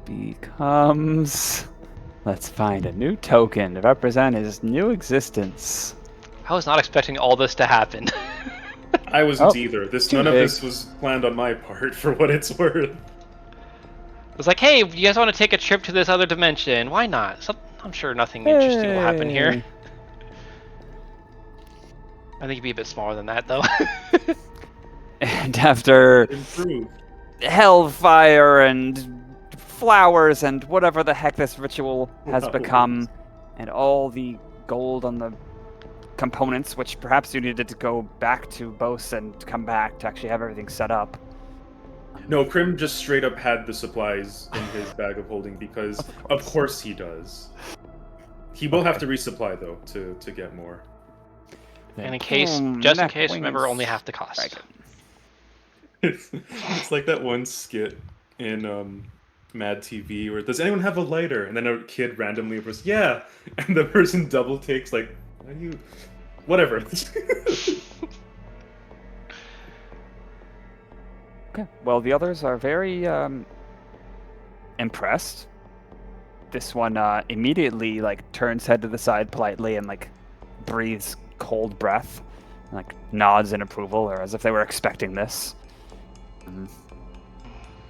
becomes... Let's find a new token to represent his new existence. I was not expecting all this to happen. I wasn't either. None of big. this was planned on my part, for what it's worth. It's like, hey, you guys want to take a trip to this other dimension? Why not? I'm sure nothing interesting will happen here. I think it'd be a bit smaller than that, though. And after Improved. hellfire and flowers and whatever the heck this ritual has become, and all the gold on the components, which perhaps you needed to go back to Bose and come back to actually have everything set up. No, Crim just straight up had the supplies in his bag of holding because, of course he does. He will have to resupply though to get more. And in case, just in case, remember only half the cost. It's like that one skit in Mad TV where does anyone have a lighter? And then a kid randomly goes, yeah, and the person double takes like, why are you, whatever. Okay. Well, the others are very impressed. this one immediately like turns head to the side politely and like breathes cold breath, and, like nods in approval or as if they were expecting this,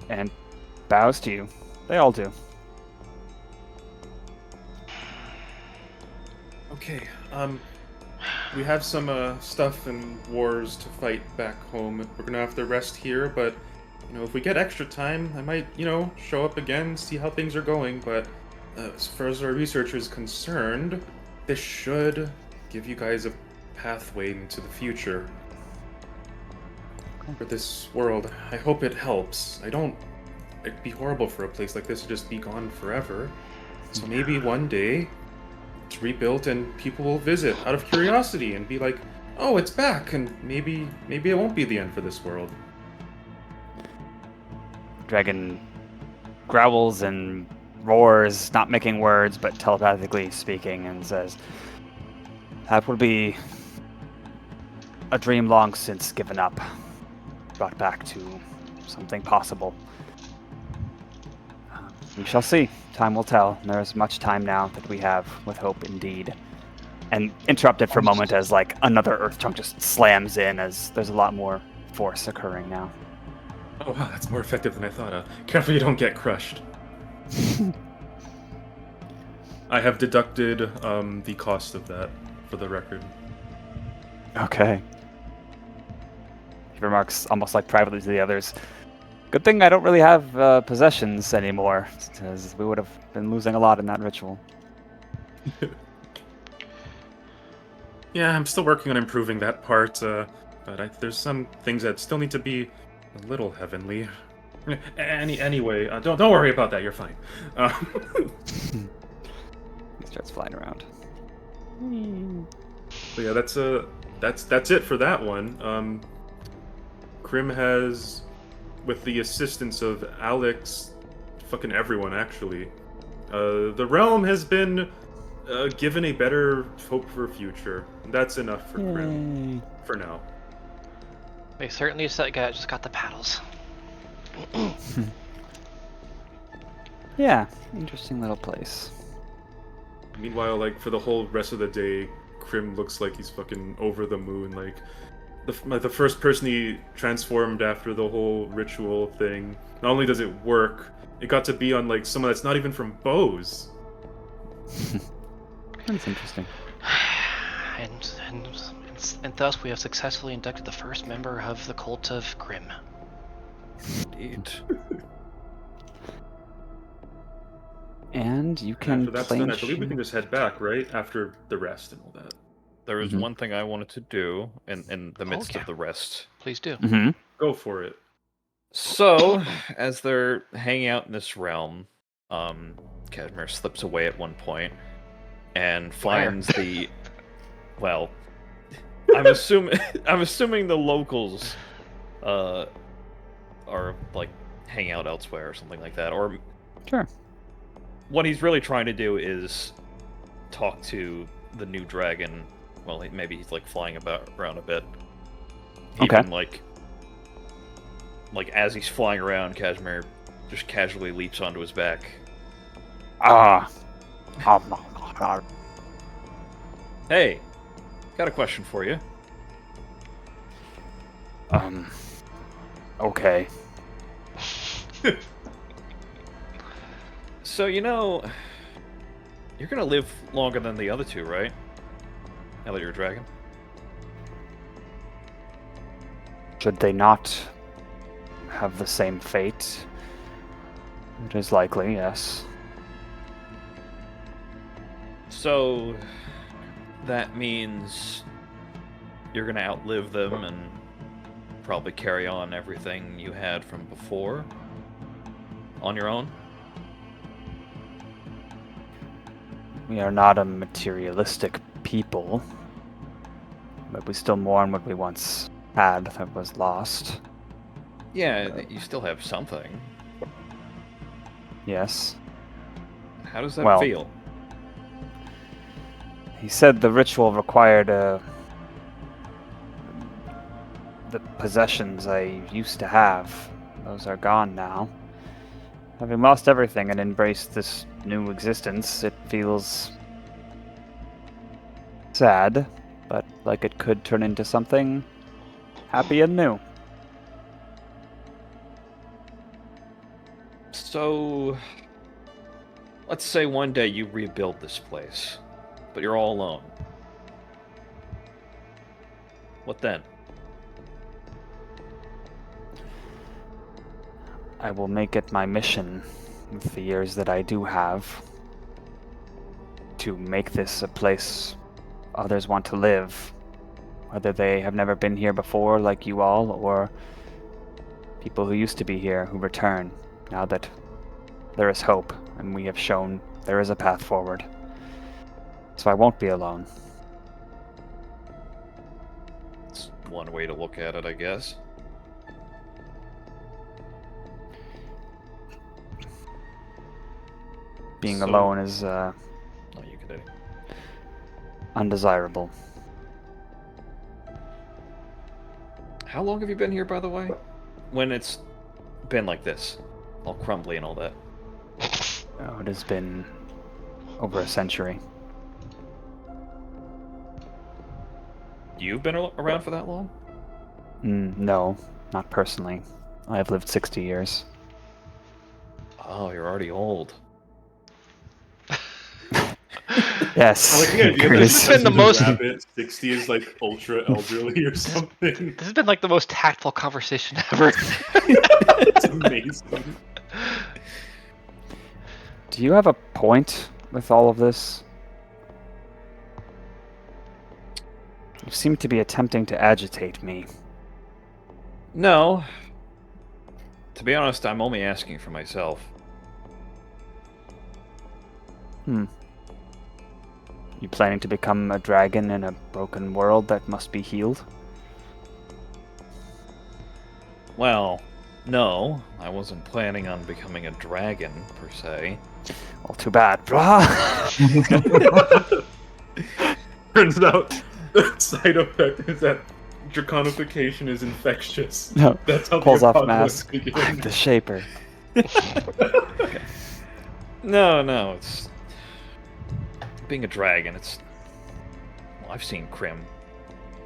and bows to you. They all do. Okay, we have some stuff and wars to fight back home. We're gonna have to rest here, but if we get extra time, I might, show up again, see how things are going. But as far as our research is concerned, this should give you guys a pathway into the future for this world. I hope it helps. It'd be horrible for a place like this to just be gone forever. So maybe one day it's rebuilt and people will visit out of curiosity and be like, oh, it's back, and maybe it won't be the end for this world. Dragon growls and roars, not making words but telepathically speaking, and says, "That will be a dream long since given up, brought back to something possible. We shall see. Time will tell. There is much time now that we have, with hope indeed." And interrupted for a moment as like another earth chunk just slams in, as there's a lot more force occurring now. Oh wow, that's more effective than I thought. Careful you don't get crushed. I have deducted the cost of that, for the record. Okay. He remarks almost like privately to the others, "Good thing I don't really have possessions anymore, because we would have been losing a lot in that ritual." Yeah, I'm still working on improving that part, but there's some things that still need to be a little heavenly. Anyway, don't worry about that. You're fine. He starts flying around. So yeah, that's it for that one. Crim has, with the assistance of Alex, fucking everyone actually, the realm has been given a better hope for a future. That's enough for Crim for now. They certainly just got the paddles. Yeah, interesting little place. Meanwhile, like, for the whole rest of the day, Crim looks like he's fucking over the moon. Like, the first person he transformed after the whole ritual thing, not only does it work, it got to be on, like, someone that's not even from Bose. That's interesting. And thus we have successfully inducted the first member of the cult of Crim. Indeed. And you can After that's claim done, I believe we can just head back, right? After the rest and all that. There is one thing I wanted to do in the midst yeah. of the rest. Please do. Mm-hmm. Go for it. So, as they're hanging out in this realm, Cashmere slips away at one point and finds the. Well, I'm assuming the locals are like hang out elsewhere or something like that, or Sure. what he's really trying to do is talk to the new dragon. Well, maybe he's like flying around a bit. Okay. Even like as he's flying around, Cashmere just casually leaps onto his back. Hey, got a question for you. Okay. So, you're gonna live longer than the other two, right? Now that you're a dragon? Should they not have the same fate? It is likely, yes. So, that means you're gonna outlive them and probably carry on everything you had from before on your own? We are not a materialistic people, but we still mourn what we once had that was lost. Yeah, you still have something. Yes. How does that Well, feel? He said the ritual required the possessions I used to have. Those are gone now. Having lost everything and embraced this new existence. It feels sad, but like it could turn into something happy and new. So, let's say one day you rebuild this place, but you're all alone. What then? I will make it my mission, with the years that I do have, to make this a place others want to live, whether they have never been here before like you all, or people who used to be here who return, now that there is hope, and we have shown there is a path forward. So I won't be alone. It's one way to look at it, I guess. Being So- alone is Oh, you could. undesirable. How long have you been here, by the way? When it's been like this, all crumbly and all that. Oh, it has been over a century. You've been around for that long? No, not personally. I have lived 60 years. Oh, you're already old. Yes. I like the idea that Chris. This has been the most- rabbit 60 is like ultra elderly or something. This has been like the most tactful conversation ever. It's amazing. Do you have a point with all of this? You seem to be attempting to agitate me. No. To be honest, I'm only asking for myself. You planning to become a dragon in a broken world that must be healed? Well, no. I wasn't planning on becoming a dragon, per se. Well, too bad. Turns out the side effect is that draconification is infectious. No, That's how pulls the off apocalypse mask. begins. I'm the Shaper. No, it's... Being a dragon, it's... Well, I've seen Crim.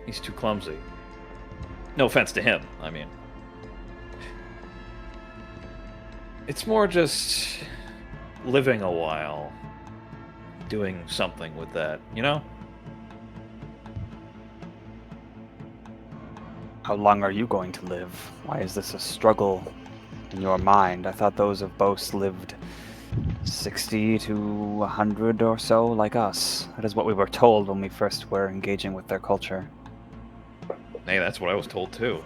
He's too clumsy. No offense to him, I mean. It's more just... living a while. Doing something with that, you know? How long are you going to live? Why is this a struggle in your mind? I thought those of Bos lived 60 to 100 or so like us. That is what we were told when we first were engaging with their culture. Hey, that's what I was told too.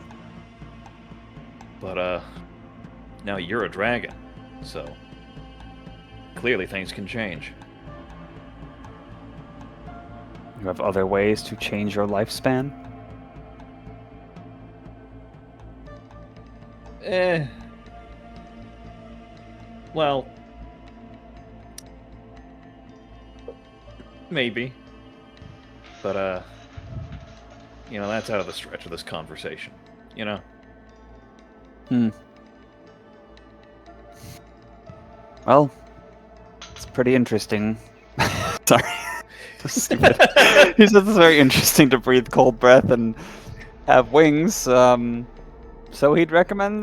But, now you're a dragon, so... Clearly things can change. You have other ways to change your lifespan? Well... Maybe. But, you know, that's out of the stretch of this conversation. You know? Well, it's pretty interesting. Sorry. Stupid. He says it's very interesting to breathe cold breath and have wings. So he'd recommend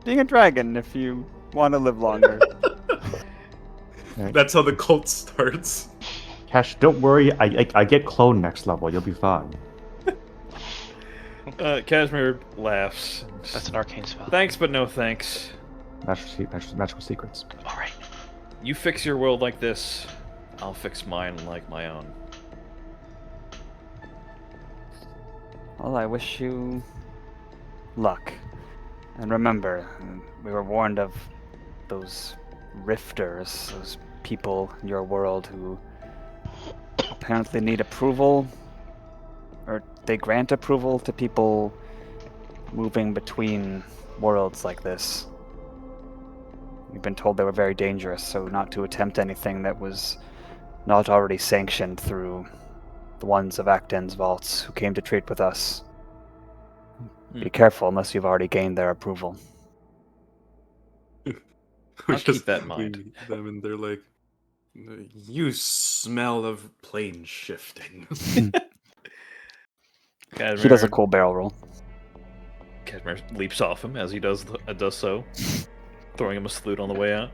being a dragon if you want to live longer. That's how the cult starts. Cash, don't worry. I get clone next level. You'll be fine. Cashmere laughs. That's an arcane spell. Thanks, but no thanks. Magical secrets. All right. You fix your world like this, I'll fix mine like my own. Well, I wish you luck. And remember, we were warned of those rifters, those people in your world who apparently need approval, or they grant approval to people moving between worlds like this. We've been told they were very dangerous, so not to attempt anything that was not already sanctioned through the ones of Acton's vaults who came to trade with us. Be careful unless you've already gained their approval. I'll Just keep that in we mind. meet them and they're like, "You smell of plane shifting." He does a cool barrel roll. Cashmere leaps off him as he does so, throwing him a salute on the way out.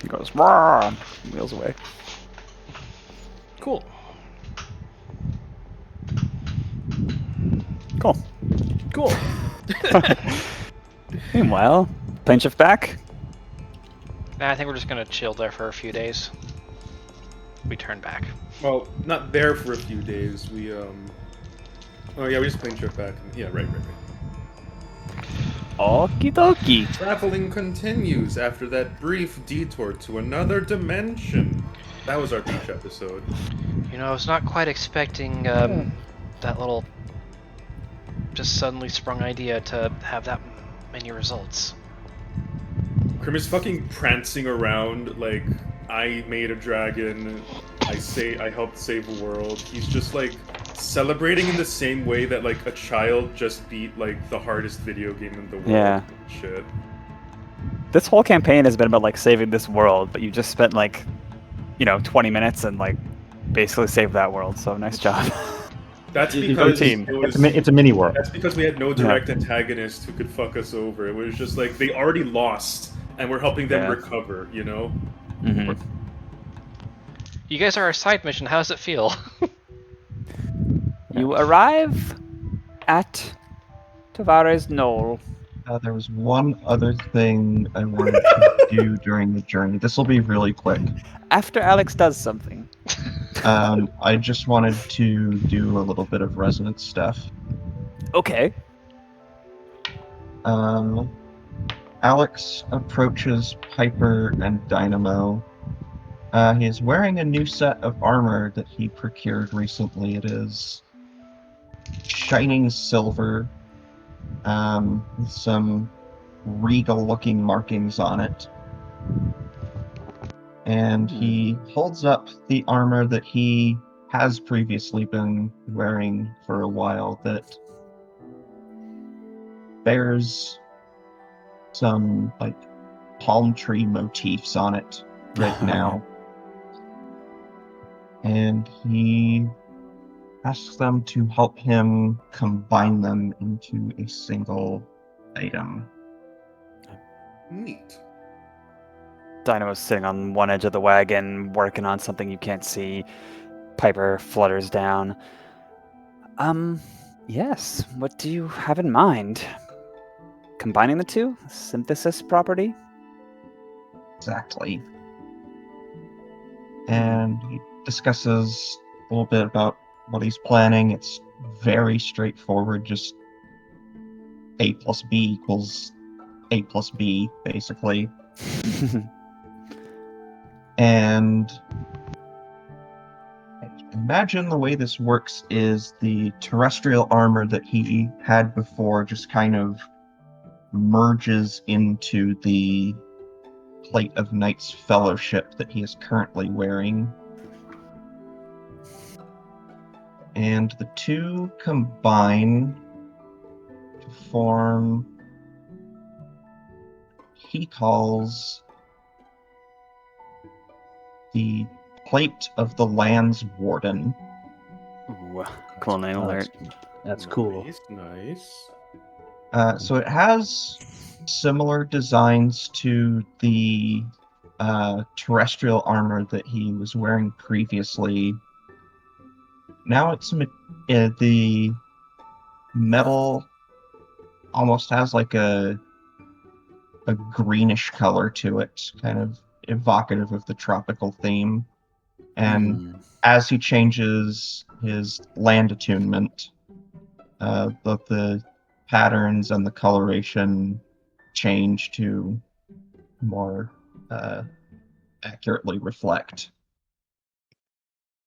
He goes, "Rah!" and wheels away. Cool. Cool. Meanwhile, plane shift back. Nah, I think we're just gonna chill there for a few days. We turn back. Well, not there for a few days. We oh yeah, we just plane trip back. Yeah, right. Okie dokie. Traveling continues after that brief detour to another dimension. That was our beach episode. You know, I was not quite expecting that little just suddenly sprung idea to have that many results. Crim is fucking prancing around like, I made a dragon, I helped save the world. He's just like celebrating in the same way that like a child just beat like the hardest video game in the world. Yeah. Shit. This whole campaign has been about like saving this world, but you just spent like, 20 minutes and like basically saved that world. So nice job. That's You because go team. It's a mini world. That's because we had no direct antagonist who could fuck us over. It was just like they already lost, and we're helping them recover. Mm-hmm. You guys are a side mission. How does it feel? You arrive at Tavares Knoll. There was one other thing I wanted to do during the journey. This will be really quick. After Alex does something. I just wanted to do a little bit of resonance stuff. Okay. Alex approaches Piper and Dynamo. He is wearing a new set of armor that he procured recently. It is shining silver, with some regal-looking markings on it. And he holds up the armor that he has previously been wearing for a while that bears some, like, palm tree motifs on it right now. And he asks them to help him combine them into a single item. Neat. Dynamo's sitting on one edge of the wagon, working on something you can't see. Piper flutters down. Yes. What do you have in mind? Combining the two? Synthesis property? Exactly. And he discusses a little bit about what he's planning. It's very straightforward, just A plus B equals A plus B, basically. And imagine the way this works is the terrestrial armor that he had before just kind of merges into the plate of Knights Fellowship that he is currently wearing. And the two combine to form, he calls the Plate of the Land's Warden. Ooh, cool name alert. That's cool. Nice. So it has similar designs to the terrestrial armor that he was wearing previously. Now it's the metal almost has like a greenish color to it, kind of evocative of the tropical theme. And as he changes his land attunement, both the patterns and the coloration change to more accurately reflect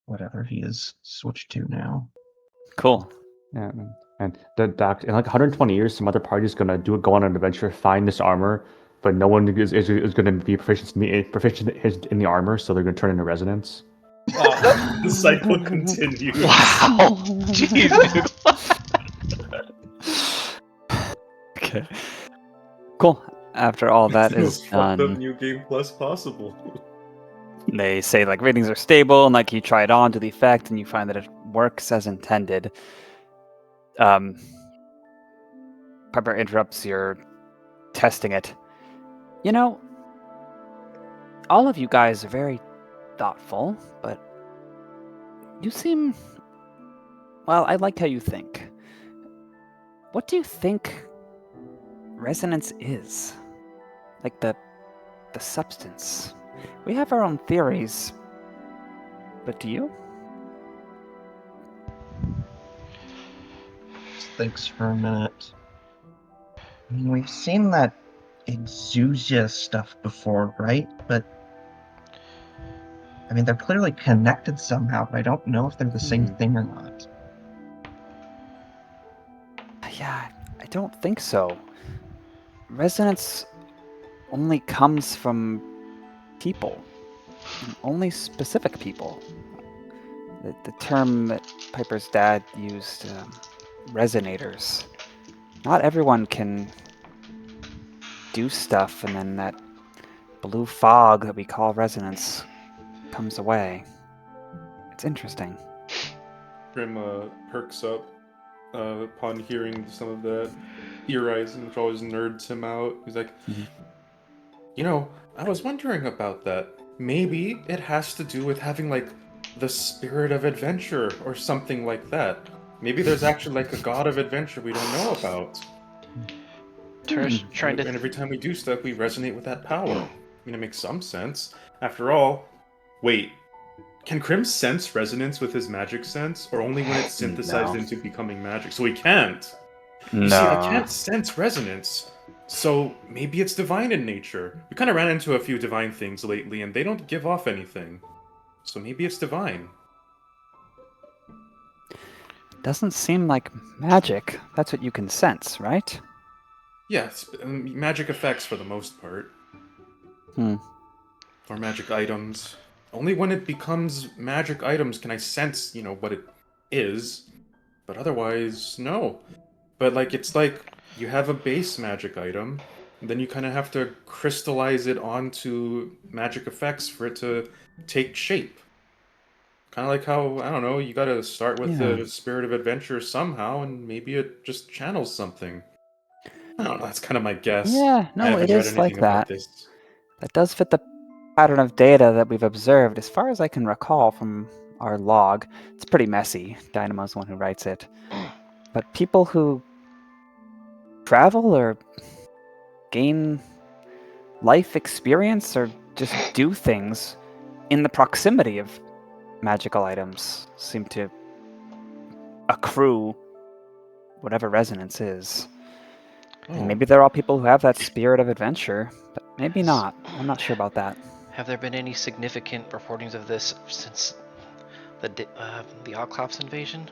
whatever he is switched to now. Cool. Yeah, and the doc in like 120 years, some other party's gonna go on an adventure, find this armor, but no one is going to be proficient in the armor, so they're going to turn into resonance. Oh, the cycle continues. Wow. Jeez, dude. Okay. Cool. After all that It's the is most fucked up done, new game plus possible. they say like ratings are stable, and like you try it on to the effect, and you find that it works as intended. Piper interrupts your testing it. You know, all of you guys are very thoughtful, but you seem... Well, I like how you think. What do you think resonance is? Like the substance. We have our own theories, but do you? Thinks for a minute. I mean, we've seen that exousia stuff before, right? But I mean, they're clearly connected somehow, but I don't know if they're the same thing or not. Yeah, I don't think so. Resonance only comes from people, and only specific people. The term that Piper's dad used, resonators. Not everyone can do stuff, and then that blue fog that we call resonance comes away. It's interesting. Crim perks up upon hearing some of that theorizing, which always nerds him out. He's like, you know, I was wondering about that. Maybe it has to do with having, like, the spirit of adventure or something like that. Maybe there's actually, like, a god of adventure we don't know about. Trying to... And every time we do stuff, we resonate with that power. I mean, it makes some sense. After all, wait, can Crim sense resonance with his magic sense, or only when it's synthesized No. into becoming magic? So he can't. No. You see, I can't sense resonance, so maybe it's divine in nature. We kind of ran into a few divine things lately, and they don't give off anything. So maybe it's divine. Doesn't seem like magic. That's what you can sense, right? Yes, magic effects for the most part. Or magic items. Only when it becomes magic items can I sense, you know, what it is. But otherwise, no. But, like, it's like you have a base magic item, and then you kind of have to crystallize it onto magic effects for it to take shape. Kind of like how, I don't know, you gotta start with the spirit of adventure somehow, and maybe it just channels something. I don't know, that's kind of my guess. Yeah, I no, haven't it read is like anything about that. this. That does fit the pattern of data that we've observed, as far as I can recall from our log. It's pretty messy. Dynamo's the one who writes it. But people who travel or gain life experience or just do things in the proximity of magical items seem to accrue whatever resonance is. And maybe they're all people who have that spirit of adventure, but maybe not. I'm not sure about that. Have there been any significant reportings of this since the Outclassed invasion?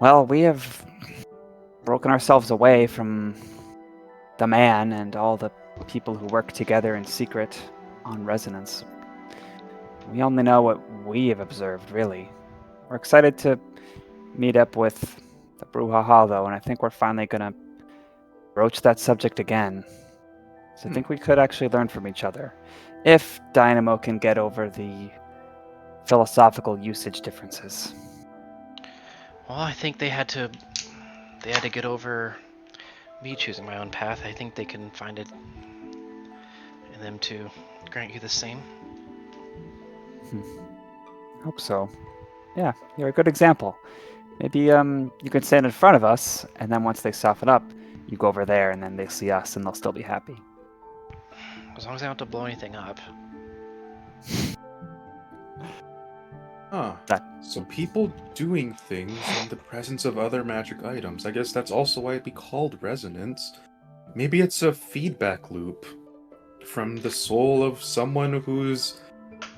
Well, we have broken ourselves away from the man and all the people who work together in secret on resonance. We only know what we have observed, really. We're excited to meet up with the brouhaha, though, and I think we're finally going to broach that subject again. So I think we could actually learn from each other, if Dynamo can get over the philosophical usage differences. Well, I think they had to get over me choosing my own path. I think they can find it in them to grant you the same. Hope so. Yeah, you're a good example. Maybe you can stand in front of us, and then once they soften up, you go over there, and then they see us, and they'll still be happy. As long as I don't have to blow anything up. So people doing things in the presence of other magic items. I guess that's also why it'd be called resonance. Maybe it's a feedback loop from the soul of someone who's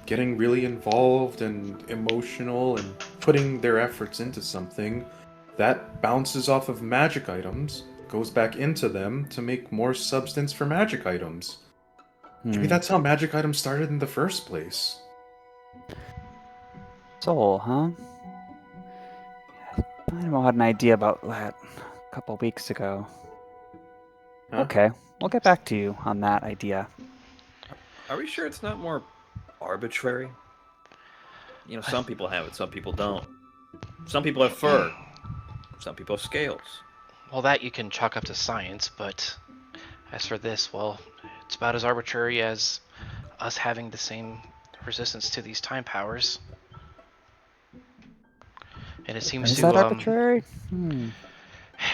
getting really involved and emotional and putting their efforts into something. That bounces off of magic items, goes back into them to make more substance for magic items. Maybe that's how magic items started in the first place. Soul, huh? I don't know, had an idea about that. couple weeks ago. Huh? Okay, we'll get back to you on that idea. Are we sure it's not more arbitrary? You know, some people have it, some people don't. Some people have fur. Some people have scales. Well, that you can chalk up to science, but as for this, well, it's about as arbitrary as us having the same resistance to these time powers. And it seems Is to that arbitrary? and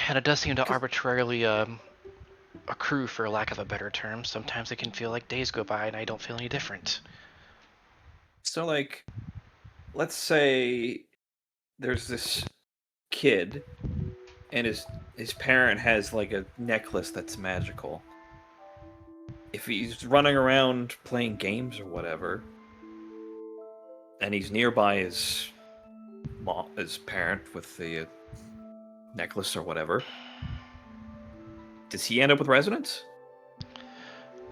it does seem to arbitrarily accrue, for lack of a better term. Sometimes it can feel like days go by and I don't feel any different. So, like, let's say there's this kid, and his parent has like a necklace that's magical. If he's running around playing games or whatever, and he's nearby his parent with the necklace or whatever, does he end up with resonance?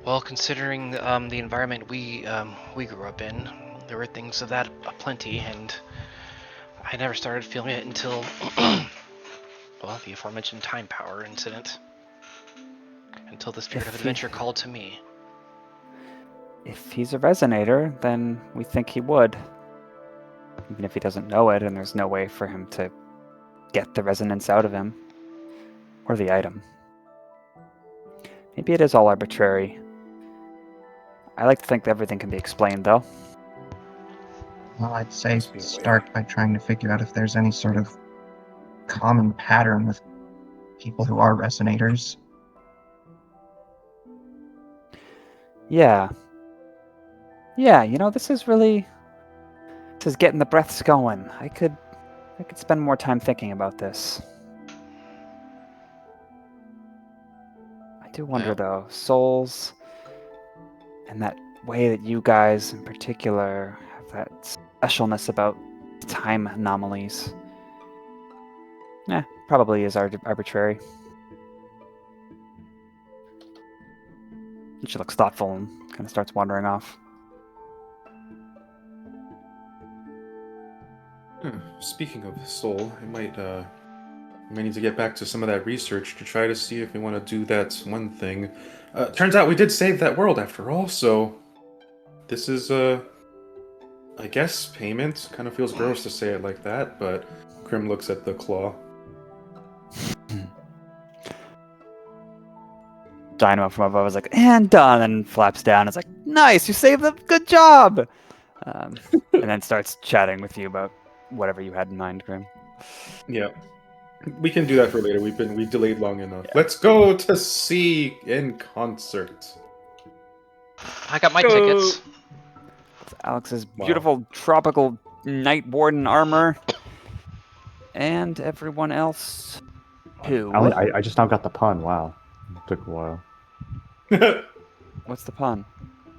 Well, considering the environment we grew up in, there were things of that aplenty, and I never started feeling it until, well, the aforementioned time power incident. Until the spirit of adventure called to me. If he's a resonator, then we think he would. Even if he doesn't know it, and there's no way for him to get the resonance out of him. Or the item. Maybe it is all arbitrary. I like to think that everything can be explained, though. Well, I'd say Must be a way. start by trying to figure out if there's any sort of common pattern with people who are resonators. Yeah. Yeah, you know, this is getting the breaths going. I could spend more time thinking about this. I do wonder, Yeah. though, souls, and that way that you guys in particular have that specialness about time anomalies. Probably is arbitrary. She looks thoughtful and kind of starts wandering off. Speaking of soul, I might need to get back to some of that research to try to see if we want to do that one thing. Turns out we did save that world after all, so this is I guess payment. Kind of feels gross to say it like that, but Crim looks at the claw. Dynamo from above is like, and done, and flaps down. It's like, nice, you saved them, good job! And then starts chatting with you about whatever you had in mind, Crim. Yeah. We can do that for later. We delayed long enough. Let's go to see in concert. I got my Go. tickets. It's Alex's Wow. beautiful tropical night warden armor. And everyone else who... I just now got the pun. Wow, it took a while. What's the pun?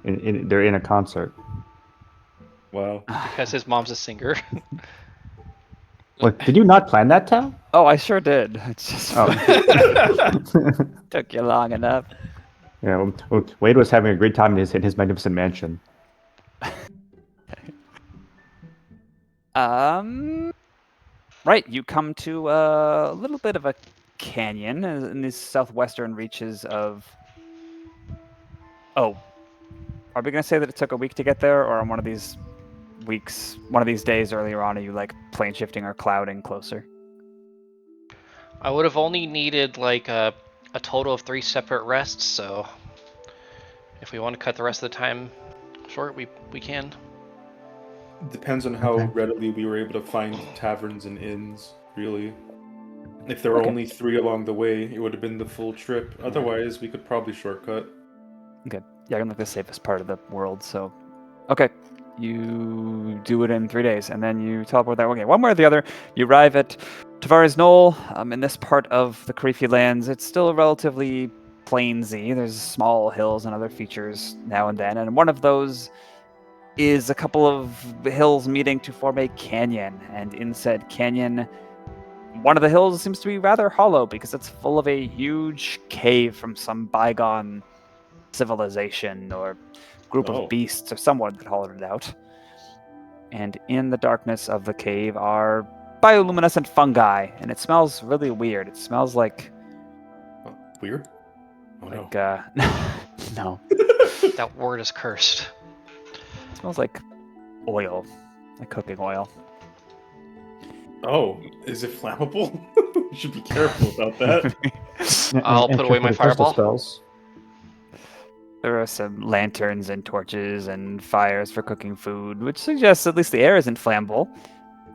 They're in a concert. Wow. Because his mom's a singer. What, did you not plan that, Tal? Oh, I sure did. It's just Oh. took you long enough. Yeah, well, Wade was having a great time in his magnificent mansion. Right, you come to a little bit of a canyon in the southwestern reaches of... Oh, are we going to say that it took a week to get there, or on one of these days earlier on, are you like plane shifting or clouding closer? I would have only needed like a total of 3 separate rests, so if we want to cut the rest of the time short, we can. Depends on how Okay. readily we were able to find taverns and inns, really. If there were Okay. only 3 along the way, it would have been the full trip. Otherwise, we could probably shortcut. Okay, yeah, I'm like the safest part of the world, so... Okay, you do it in 3 days, and then you teleport that way. Okay, one way or the other, you arrive at Tavares Knoll. In this part of the Creefy Lands, it's still relatively plainsy. There's small hills and other features now and then, and one of those is a couple of hills meeting to form a canyon, and in said canyon, one of the hills seems to be rather hollow because it's full of a huge cave from some bygone civilization or group Oh. of beasts or someone that hollowed it out. And in the darkness of the cave are bioluminescent fungi, and it smells really weird. It smells like Oh, weird. Oh no. no. That word is cursed. It smells like oil, like cooking oil. Oh, is it flammable? You should be careful about that. I'll put away my crystal fireball. spells. There are some lanterns and torches and fires for cooking food, which suggests at least the air isn't flammable.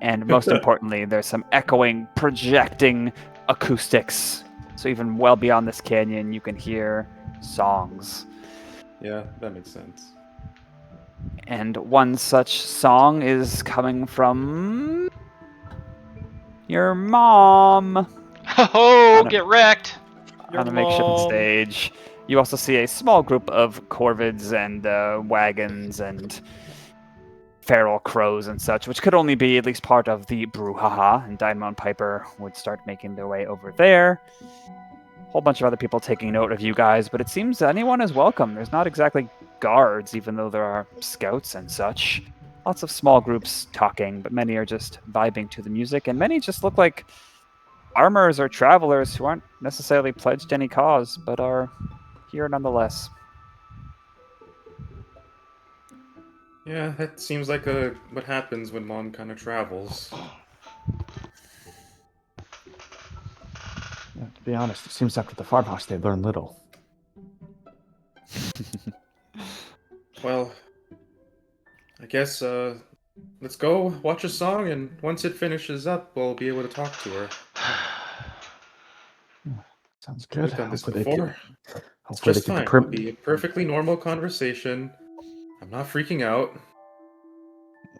And most importantly, there's some echoing, projecting acoustics. So even well beyond this canyon, you can hear songs. Yeah, that makes sense. And one such song is coming from your mom Oh, get wrecked! on a makeshift stage. You also see a small group of corvids and wagons and feral crows and such, which could only be at least part of the brouhaha, and Dynamo and Piper would start making their way over there. A whole bunch of other people taking note of you guys, but it seems anyone is welcome. There's not exactly guards, even though there are scouts and such. Lots of small groups talking, but many are just vibing to the music, and many just look like farmers or travelers who aren't necessarily pledged to any cause, but are here nonetheless. Yeah, that seems like what happens when Mom kind of travels. Yeah, to be honest, it seems after the farmhouse they learn little. Well, I guess let's go watch a song, and once it finishes up, we'll be able to talk to her. Sounds good. We've done this Hopefully they keep- before. It's hopefully they just keep the fine. prim- It'll be a perfectly normal conversation. I'm not freaking out.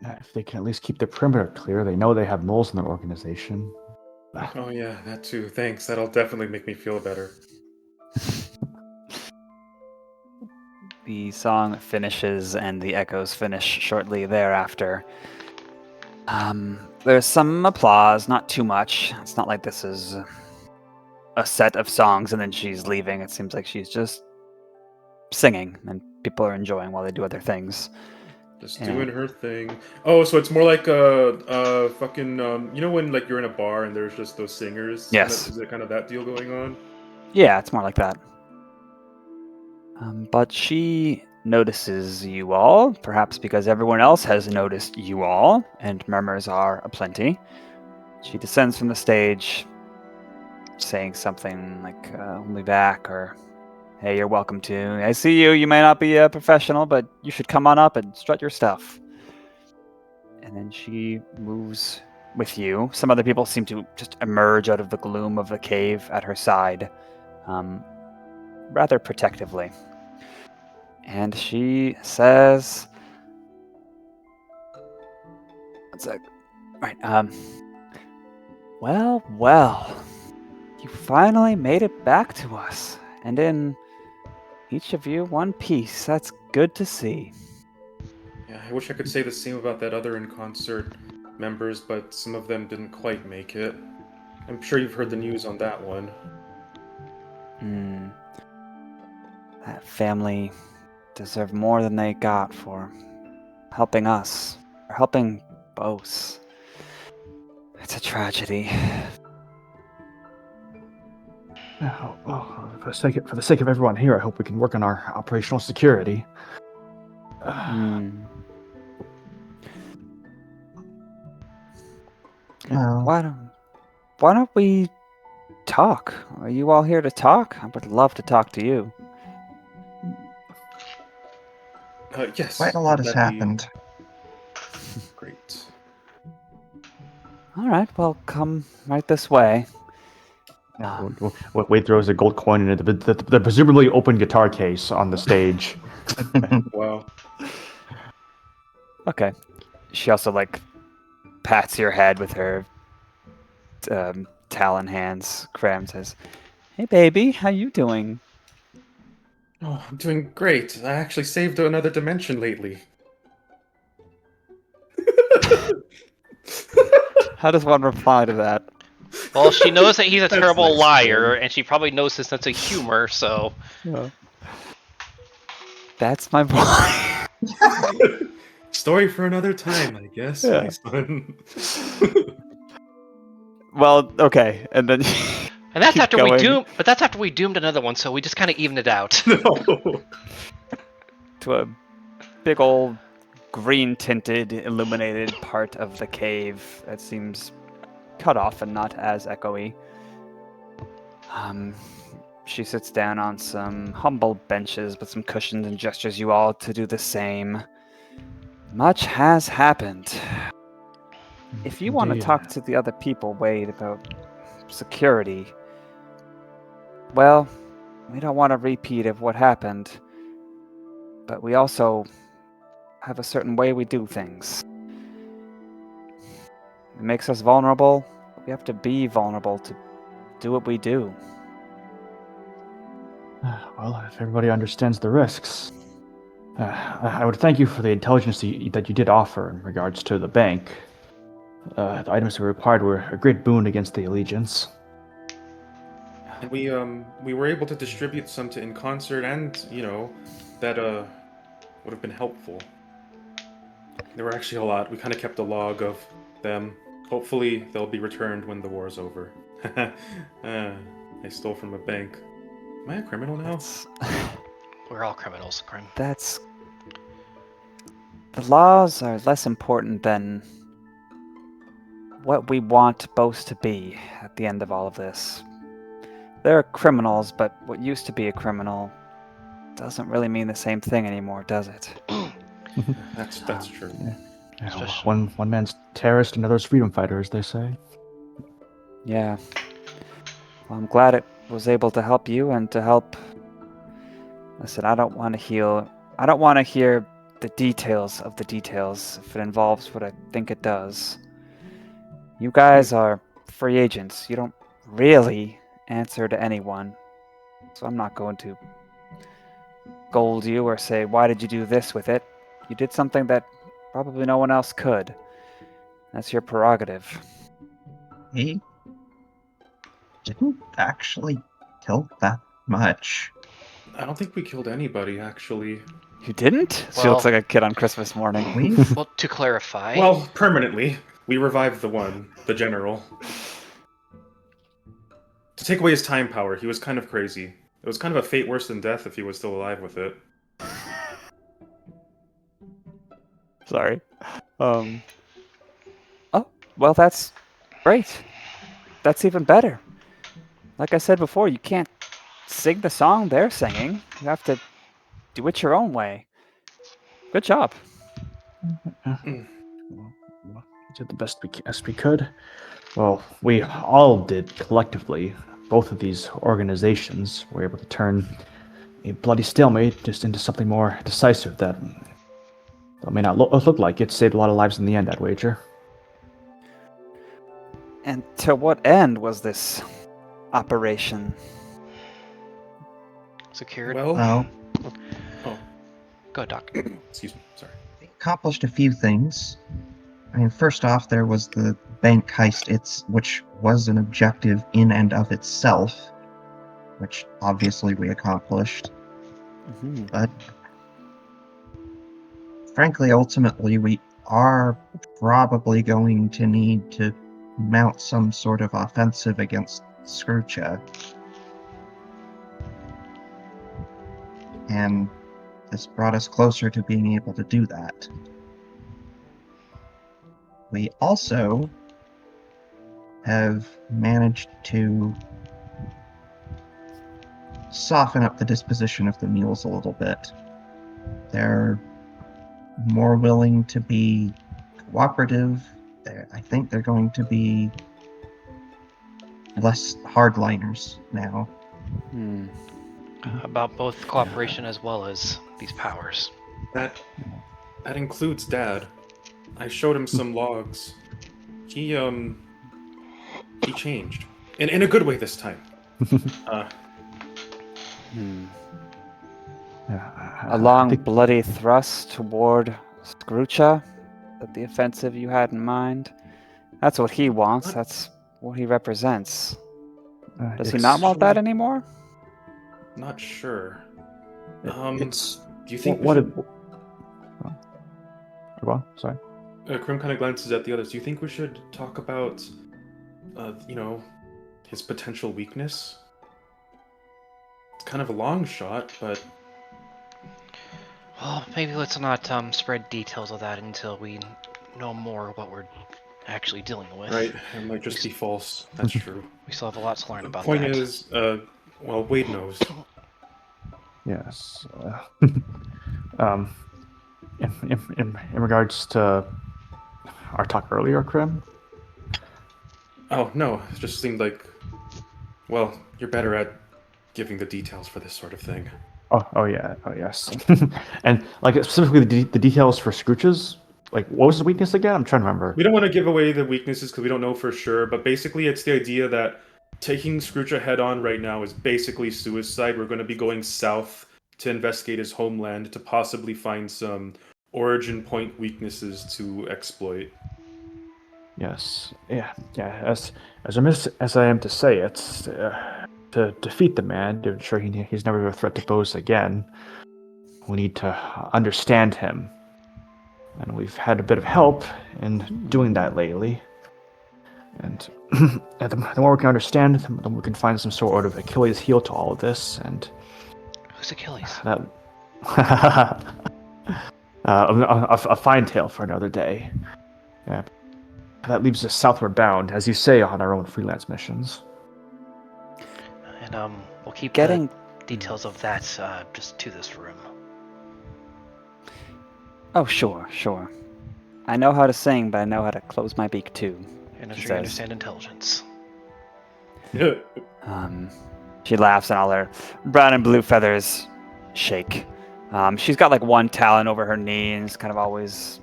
Yeah, if they can at least keep the perimeter clear, they know they have moles in their organization. Oh yeah, that too. Thanks. That'll definitely make me feel better. The song finishes and the echoes finish shortly thereafter. There's some applause, not too much. It's not like this is a set of songs and then she's leaving. It seems like she's just singing and people are enjoying while they do other things. Just Yeah. doing her thing. Oh, so it's more like a fucking you know when like you're in a bar and there's just those singers? Yes. Is it kind of that deal going on? Yeah, it's more like that. But she notices you all, perhaps because everyone else has noticed you all, and murmurs are aplenty. She descends from the stage, saying something like, "We'll be back," or, "Hey, you're welcome to. I see you. You may not be a professional, but you should come on up and strut your stuff." And then she moves with you. Some other people seem to just emerge out of the gloom of the cave at her side, rather protectively. And she says, one sec. Right, well, you finally made it back to us, and in each of you one piece. That's good to see. Yeah, I wish I could say the same about that other in concert members, but some of them didn't quite make it. I'm sure you've heard the news on that one. That family deserved more than they got for helping us, or helping Bose. It's a tragedy. Well, for the sake of everyone here, I hope we can work on our operational security. Well, Why don't we talk? Are you all here to talk? I would love to talk to you. Yes. quite a lot has that'd be happened. Great. All right, well, come right this way. Wade throws a gold coin into the presumably open guitar case on the stage. Wow. Okay. She also pats your head with her talon hands. Cram says, "Hey, baby, how you doing?" Oh, I'm doing great. I actually saved another dimension lately. How does one reply to that? Well, she knows that he's a That's terrible nice, liar, man. and she probably knows his sense of humor, so... That's my boy. Story for another time, I guess. Yeah. My son. Well, okay, and then And that's keep after going. we doomed. But that's after we doomed another one, so we just kind of evened it out. No. to a big old green-tinted, illuminated part of the cave that seems cut off and not as echoey. She sits down on some humble benches with some cushions and gestures you all to do the same. Much has happened. If you want to Indeed. talk to the other people, Wade, about security, well, we don't want a repeat of what happened, but we also have a certain way we do things. It makes us vulnerable. We have to be vulnerable to do what we do. Well, if everybody understands the risks, I would thank you for the intelligence that you did offer in regards to the bank. The items we required were a great boon against the Allegiance. And we were able to distribute some to In Concert, and that would have been helpful. There were actually a lot. We kind of kept a log of them. Hopefully, they'll be returned when the war's over. I stole from a bank. Am I a criminal now? We're all criminals, Crim. That's... The laws are less important than what we want both to be at the end of all of this. They're criminals, but what used to be a criminal doesn't really mean the same thing anymore, does it? That's true. Yeah, one man's terrorist, another's freedom fighter, as they say. Yeah. Well, I'm glad it was able to help you and to help... Listen, I don't want to hear the details of the details if it involves what I think it does. You guys are free agents. You don't really answer to anyone. So I'm not going to scold you or say, why did you do this with it? You did something that probably no one else could. That's your prerogative. He didn't actually kill that much. I don't think we killed anybody, actually. You didn't? She Well- looks like a kid on Christmas morning. We've Well, to clarify, Well, permanently. We revived the general. To take away his time power, he was kind of crazy. It was kind of a fate worse than death if he was still alive with it. Sorry. Oh, well, that's great. That's even better. Like I said before, you can't sing the song they're singing. You have to do it your own way. Good job. We did the best we could. Well, we all did collectively. Both of these organizations were able to turn a bloody stalemate just into something more decisive that may not look like it saved a lot of lives in the end, I'd wager. And to what end was this operation? secured. Well, well, Go, Doc. excuse me, sorry. accomplished a few things. I mean, first off, there was the bank heist, which was an objective in and of itself, which obviously we accomplished. Mm-hmm. But frankly, ultimately, we are probably going to need to mount some sort of offensive against Skrucha. And this brought us closer to being able to do that. We also have managed to soften up the disposition of the mules a little bit. They're more willing to be cooperative. I think they're going to be less hardliners now. Hmm. About both cooperation as well as these powers. That includes Dad. I showed him some logs. He changed. In a good way this time. A long, bloody thrust toward Skrucha? That the offensive you had in mind? That's what he wants. What? That's what he represents. Does he not want that anymore? Not sure. It's Do you think what? we should... Well, sorry. Crim kind of glances at the others. Do you think we should talk about his potential weakness. It's kind of a long shot, but Well, maybe let's not spread details of that until we know more what we're actually dealing with. right, it might just be false. That's true. We still have a lot to learn The about point that. is, Wade knows. Yes. In regards to our talk earlier, Crim? Oh, no, it just seemed like, well, you're better at giving the details for this sort of thing. Oh yeah. Oh yes. And like specifically the details for Scrooge's. Like, what was his weakness again? I'm trying to remember. We don't want to give away the weaknesses because we don't know for sure, but basically it's the idea that taking Scrooge head on right now is basically suicide. We're going to be going south to investigate his homeland to possibly find some origin point weaknesses to exploit. Yes. Yeah. As I am to say, it's to defeat the man, to ensure he's never a threat to foes again. We need to understand him, and we've had a bit of help in doing that lately. And the more we can understand, the more we can find some sort of Achilles heel to all of this. And Who's Achilles? that a fine tale for another day. Yeah. That leaves us southward bound, as you say, on our own freelance missions. And we'll keep Getting the details of that just to this room. Oh, sure. I know how to sing, but I know how to close my beak too. And I'm She sure you says. understand intelligence. She laughs and all her brown and blue feathers shake. She's got like one talon over her knee and is kind of always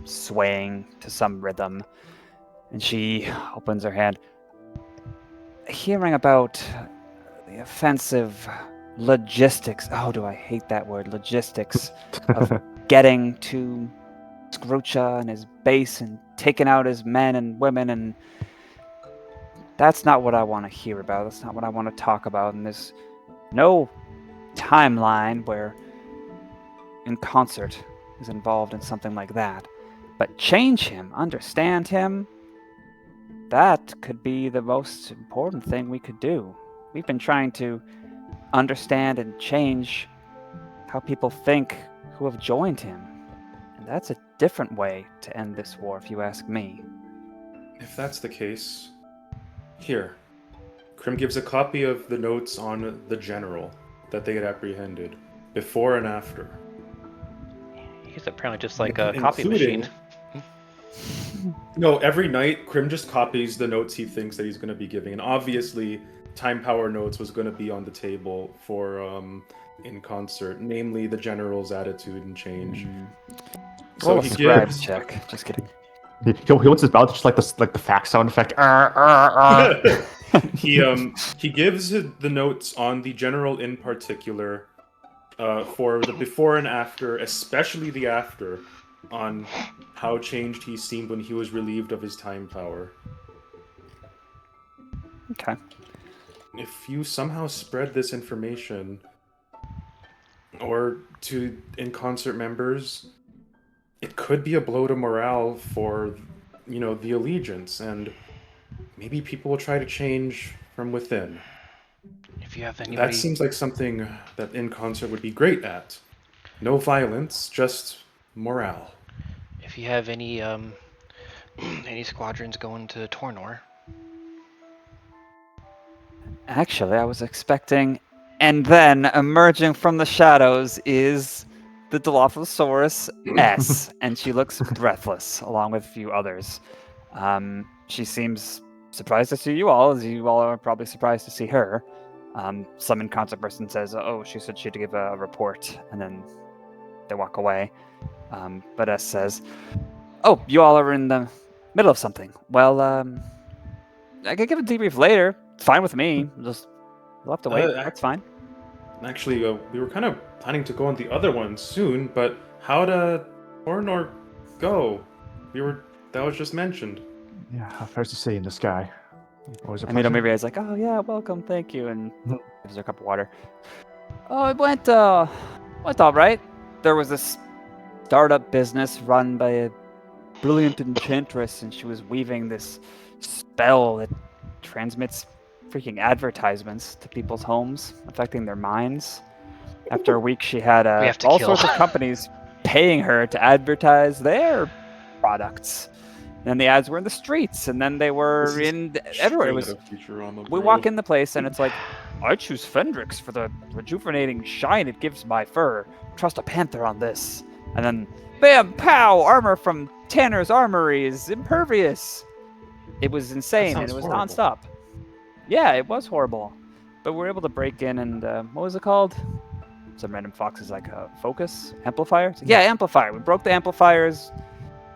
swaying to some rhythm. And she opens her hand. Hearing about the offensive logistics. Oh, do I hate that word, logistics, of getting to Scroocha and his base and taking out his men and women, and that's not what I want to hear about. That's not what I want to talk about. And there's no timeline where In Concert is involved in something like that. But change him, understand him, that could be the most important thing we could do. We've been trying to understand and change how people think who have joined him. And that's a different way to end this war, if you ask me. If that's the case, here. Crim gives a copy of the notes on the general that they had apprehended, before and after. He's apparently just like a copy Including- machine. No, every night, Crim just copies the notes he thinks that he's going to be giving. And obviously, Time Power Notes was going to be on the table for In Concert, namely the general's attitude and change. So he scribes gives... check. Just kidding. He wants his mouth just like the fax sound effect. He gives the notes on the general in particular for the before and after, especially the after, on how changed he seemed when he was relieved of his time power. Okay. If you somehow spread this information or to In Concert members, it could be a blow to morale for, the allegiance, and maybe people will try to change from within. If you have anybody... That seems like something that In Concert would be great at. No violence, just morale. If you have any squadrons going to Tornor. Actually, I was expecting... And then, emerging from the shadows is the Dilophosaurus S, and she looks breathless, along with a few others. She seems surprised to see you all, as you all are probably surprised to see her. Some In Concert person says, oh, she said she had to give a report, and then they walk away. But S says, oh, you all are in the middle of something. Well, I could give a debrief later. It's fine with me. We'll have to wait. That's fine. Actually, we were kind of planning to go on the other one soon, but how to Tornor go? That was just mentioned. Yeah, first to see in the sky. Always a And Mido pleasure. Miri's like, oh yeah, welcome, thank you, and gives her a cup of water. Oh, it went all right. There was this startup business run by a brilliant enchantress, and she was weaving this spell that transmits freaking advertisements to people's homes, affecting their minds. After a week, she had We have to all kill. sorts of companies paying her to advertise their products. And the ads were in the streets, and then they were in everywhere. It was. We walk in the place, and it's like, I choose Fendrix for the rejuvenating shine it gives my fur. Trust a panther on this. And then, bam, pow! Armor from Tanner's Armory is impervious. It was insane, and it was horrible. nonstop. Yeah, it was horrible. But we were able to break in, and what was it called? Some random fox is like a focus amplifier. It's like, yeah, amplifier. We broke the amplifiers,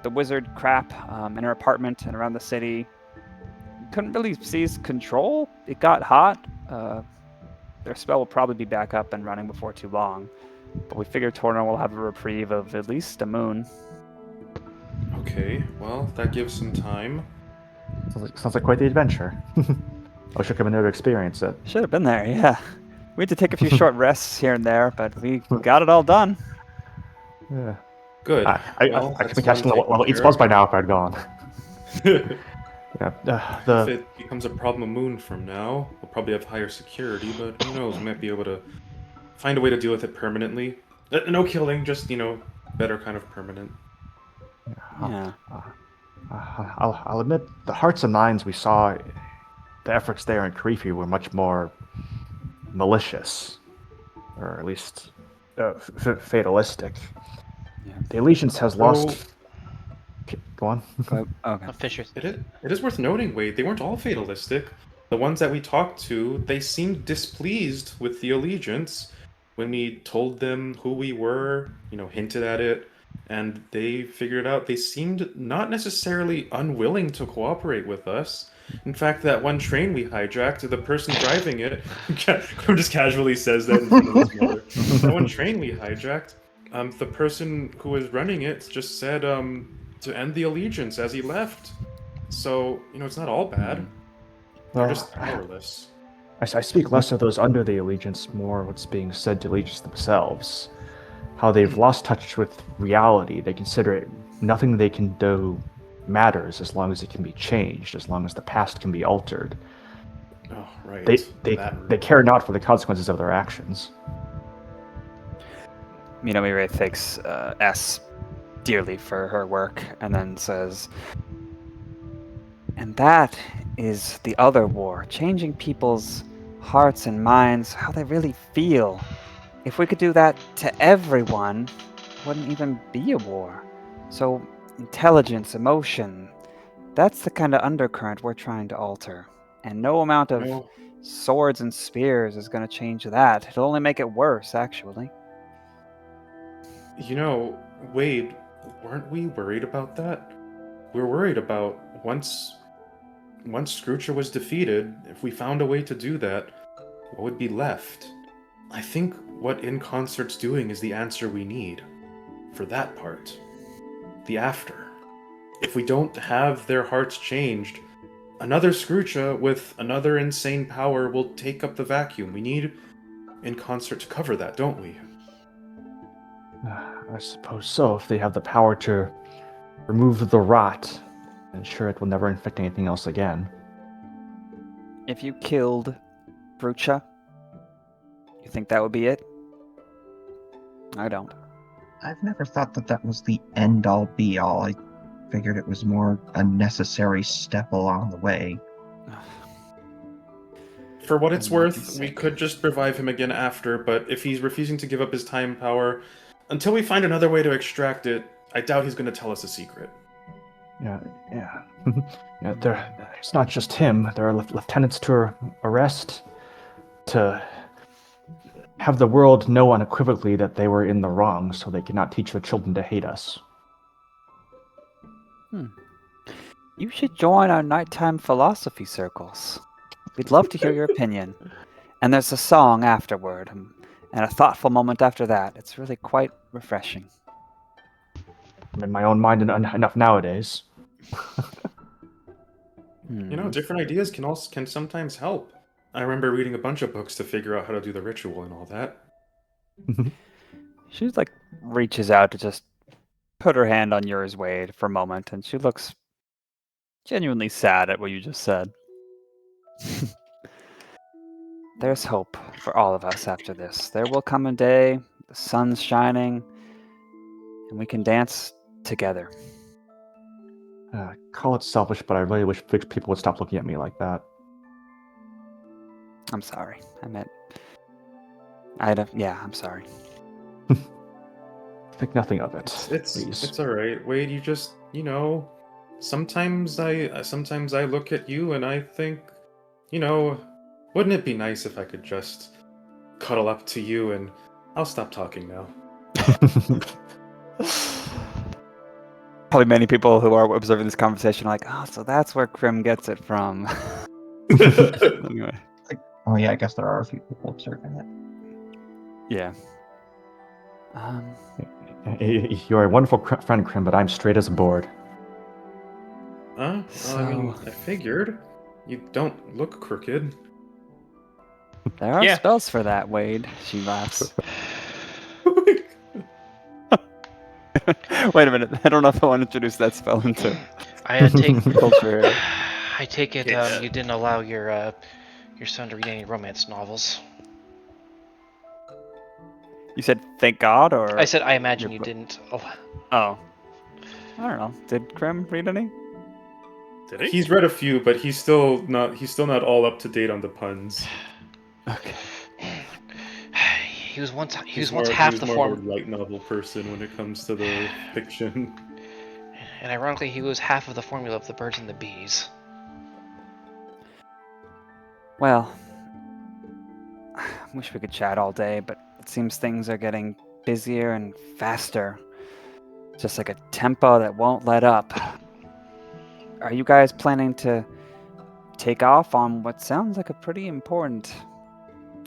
the wizard crap in her apartment and around the city. Couldn't really seize control. It got hot. Their spell will probably be back up and running before too long. But we figure Torno will have a reprieve of at least a moon. Okay, well, that gives some time. Sounds like quite the adventure. I wish I could have been there to experience it. Should have been there, yeah. We had to take a few short rests here and there, but we got it all done. Yeah. Good. I Well, could that's be catching one level 8 taken spells by care now if I'd gone. of. Yeah. If it becomes a problem of moon from now, we'll probably have higher security, but who knows, we might be able to find a way to deal with it permanently. No killing, just, better kind of permanent. Yeah. I'll admit, the hearts and minds we saw, the efforts there in Creepy were much more malicious, or at least fatalistic. Yeah. The Allegiance has lost. Go on. Okay. Fishers. It is worth noting, Wade, they weren't all fatalistic. The ones that we talked to, they seemed displeased with the Allegiance when we told them who we were, hinted at it, and they figured it out. They seemed not necessarily unwilling to cooperate with us. In fact, that one train we hijacked, the person driving it, just casually says that in front of his mother. That one train we hijacked, the person who was running it just said to end the Allegiance as he left. So, it's not all bad. They're Well, just powerless. I speak less of those under the Allegiance, more what's being said to Allegiance themselves. How they've lost touch with reality. They consider it nothing they can do matters as long as it can be changed, as long as the past can be altered. Oh, right. They care not for the consequences of their actions. Minomire thanks S dearly for her work and then says, and that is the other war, changing people's hearts and minds, how they really feel. If we could do that to everyone, it wouldn't even be a war. So, intelligence, emotion, that's the kind of undercurrent we're trying to alter. And no amount of swords and spears is going to change that. It'll only make it worse, actually. Wade, weren't we worried about that? We were worried about once Scroocher was defeated, if we found a way to do that, what would be left? I think what In Concert's doing is the answer we need for that part. The after. If we don't have their hearts changed, another Scroocha with another insane power will take up the vacuum. We need In Concert to cover that, don't we? I suppose so, if they have the power to remove the rot, ensure it will never infect anything else again. If you killed Brucha, you think that would be it? I don't. I've never thought that was the end-all be-all. I figured it was more a necessary step along the way. For what it's worth, we could just revive him again after, but if he's refusing to give up his time power, until we find another way to extract it, I doubt he's going to tell us a secret. Yeah. It's not just him. There are lieutenants to arrest, to have the world know unequivocally that they were in the wrong, so they cannot teach their children to hate us. You should join our nighttime philosophy circles. We'd love to hear your opinion. And there's a song afterward, and a thoughtful moment after that. It's really quite refreshing. I'm in my own mind enough nowadays. Different ideas can sometimes help. I remember reading a bunch of books to figure out how to do the ritual and all that. She reaches out to just put her hand on yours, Wade, for a moment, and she looks genuinely sad at what you just said. There's hope for all of us after this. There will come a day, the sun's shining, and we can dance together. Call it selfish, but I really wish people would stop looking at me like that. I'm sorry. I'm sorry. Think nothing of it. Please. It's all right, Wade. You just, sometimes I look at you and I think, wouldn't it be nice if I could just cuddle up to you? And I'll stop talking now. Probably many people who are observing this conversation are like, oh, so that's where Crim gets it from. Anyway. Oh yeah, I guess there are a few people observing it. Yeah. You're a wonderful friend, Crim, but I'm straight as a board. Huh? So- I figured. You don't look crooked. There are Yeah. spells for that, Wade. She laughs. Wait a minute. I don't know if I want to introduce that spell into I take culture here. I take it Yeah. you didn't allow your son to read any romance novels. You said thank God, or I said I imagine Your you didn't. Oh, oh, I don't know. Did Crim read any? Did he? He's read a few, but he's still not all up to date on the puns. Okay. he was once He's half the more form, of a light novel person when it comes to the fiction. and ironically, he was half of the formula of the birds and the bees. Well, I wish we could chat all day, but it seems things are getting busier and faster. Just like a tempo that won't let up. Are you guys planning to take off on what sounds like a pretty important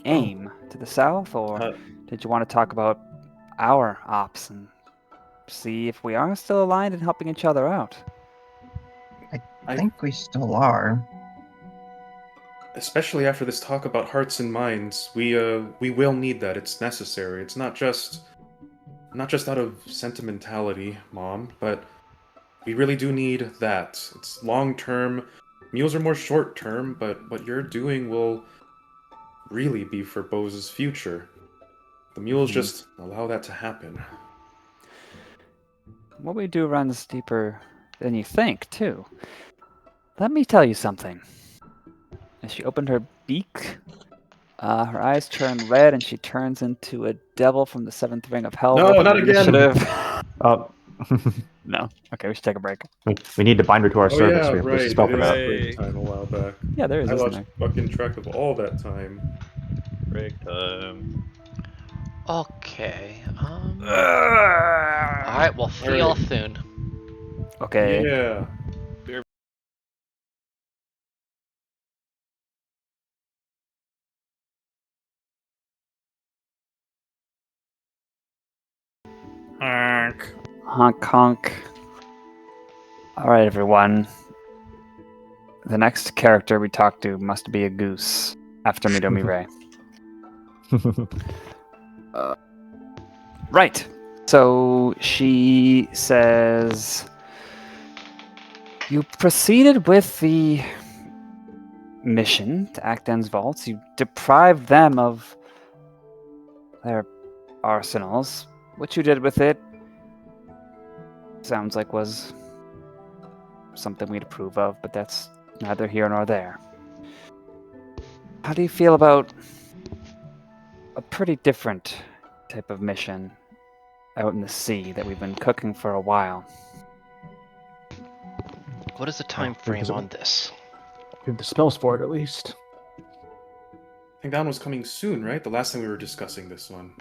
aim to the south, or Uh, did you want to talk about our ops and see if we are still aligned and helping each other out? I think we still are. Especially after this talk about hearts and minds, we will need that. It's necessary. It's not just out of sentimentality, Mom, but we really do need that. It's long term. Mules are more short term, but what you're doing will really be for Bose's future. The mules just allow that to happen. What we do runs deeper than you think, too. Let me tell you something. As she opened her beak, her eyes turn red and she turns into a devil from the seventh ring of hell. No, with not an again. initiative. No. Okay, we should take a break. we need to bind her to our Oh service. yeah, We have right. a spell for It is that. Right. break time a while back. Yeah, there is, I isn't lost there? fucking track of all that time. Break time. Okay. All right. Well, see y'all Alright. soon. Okay. Yeah. Honk honk. Alright, everyone. The next character we talk to must be a goose after Midomi Ray. Right. So she says, you proceeded with the mission to Actan's vaults. You deprived them of their arsenals. What you did with it sounds like was something we'd approve of, but that's neither here nor there. How do you feel about a pretty different type of mission out in the sea that we've been cooking for a while? What is the time frame because it- on this? We have the spells for it, at least. I think that one was coming soon, right? The last time we were discussing this one.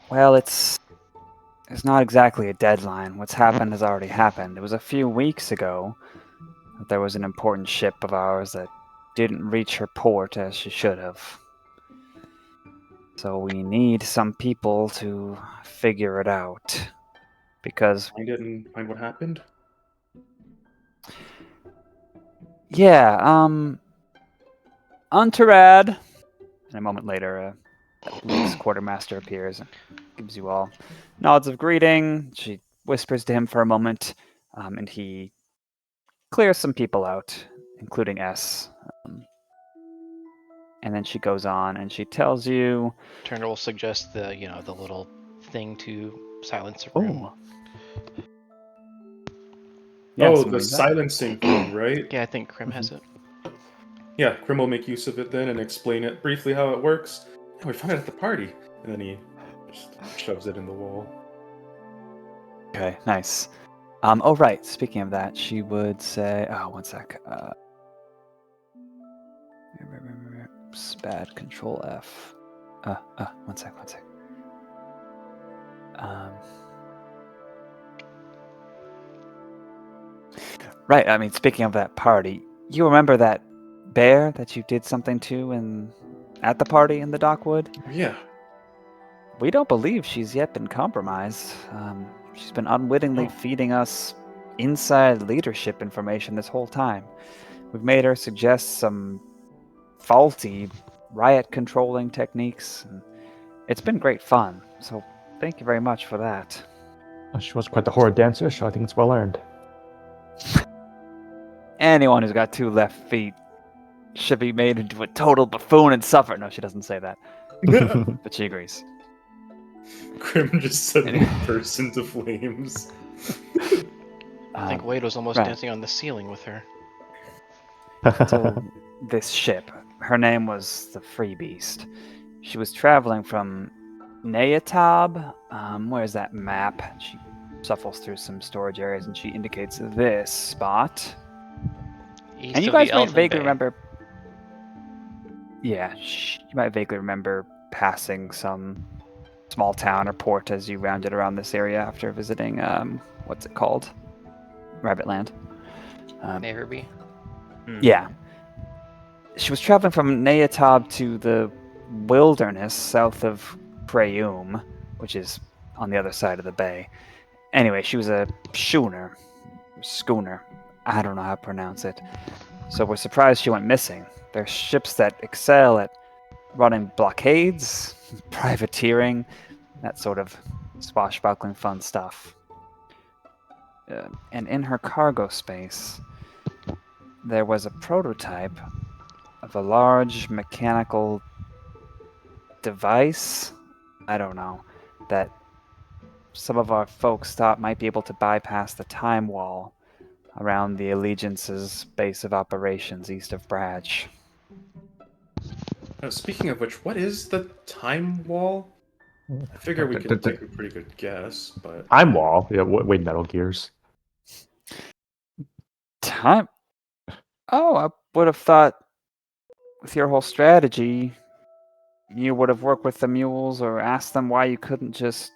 Well, it's not exactly a deadline. What's happened has already happened. It was a few weeks ago that there was an important ship of ours that didn't reach her port as she should have. So we need some people to figure it out. Because, Find it and find what happened? yeah, Unterad. And a moment later, Luke's quartermaster appears and gives you all nods of greeting. She whispers to him for a moment, and he clears some people out, including S. And then she goes on and she tells you, Turner will suggest the little thing to silence the room. "Oh, yeah, oh, some the reason." silencing thing, right? Yeah, I think Crim has it. Yeah, Crim will make use of it then and explain it briefly how it works. Yeah, we found it at the party. And then he just shoves it in the wall. Okay, nice. Oh, right. Speaking of that, she would say, oh, one sec. Bad, Control F. One sec. Right, I mean, speaking of that party, you remember that bear that you did something to at the party in the Dockwood? Yeah. We don't believe she's yet been compromised. She's been unwittingly Oh. feeding us inside leadership information this whole time. We've made her suggest some faulty riot controlling techniques. And it's been great fun, so thank you very much for that. She was quite the horror dancer, so I think it's well earned. Anyone who's got 2 left feet should be made into a total buffoon and suffer. No, she doesn't say that, but she agrees. Crim just suddenly bursts into flames. I think Wade was almost right. dancing on the ceiling with her. So this ship, her name was the Free Beast. She was traveling from Nayatab. Where's that map? She shuffles through some storage areas and she indicates this spot. East And you of guys the might Elfin vaguely Bay. remember. Yeah, you might vaguely remember passing some small town or port as you rounded around this area after visiting, what's it called? Rabbitland. Nairobi. Yeah. She was traveling from Nayatab to the wilderness south of Prayum, which is on the other side of the bay. Anyway, she was a schooner. I don't know how to pronounce it. So we're surprised she went missing. There's ships that excel at running blockades, privateering, that sort of swashbuckling fun stuff. And in her cargo space, there was a prototype of a large mechanical device, I don't know, that some of our folks thought might be able to bypass the time wall around the Allegiance's base of operations east of Bradge. Speaking of which, what is the time wall? I figure we can take a pretty good guess, but... Time wall? Yeah, Wade Metal Gears. Time? Oh, I would have thought with your whole strategy, you would have worked with the mules or asked them why you couldn't just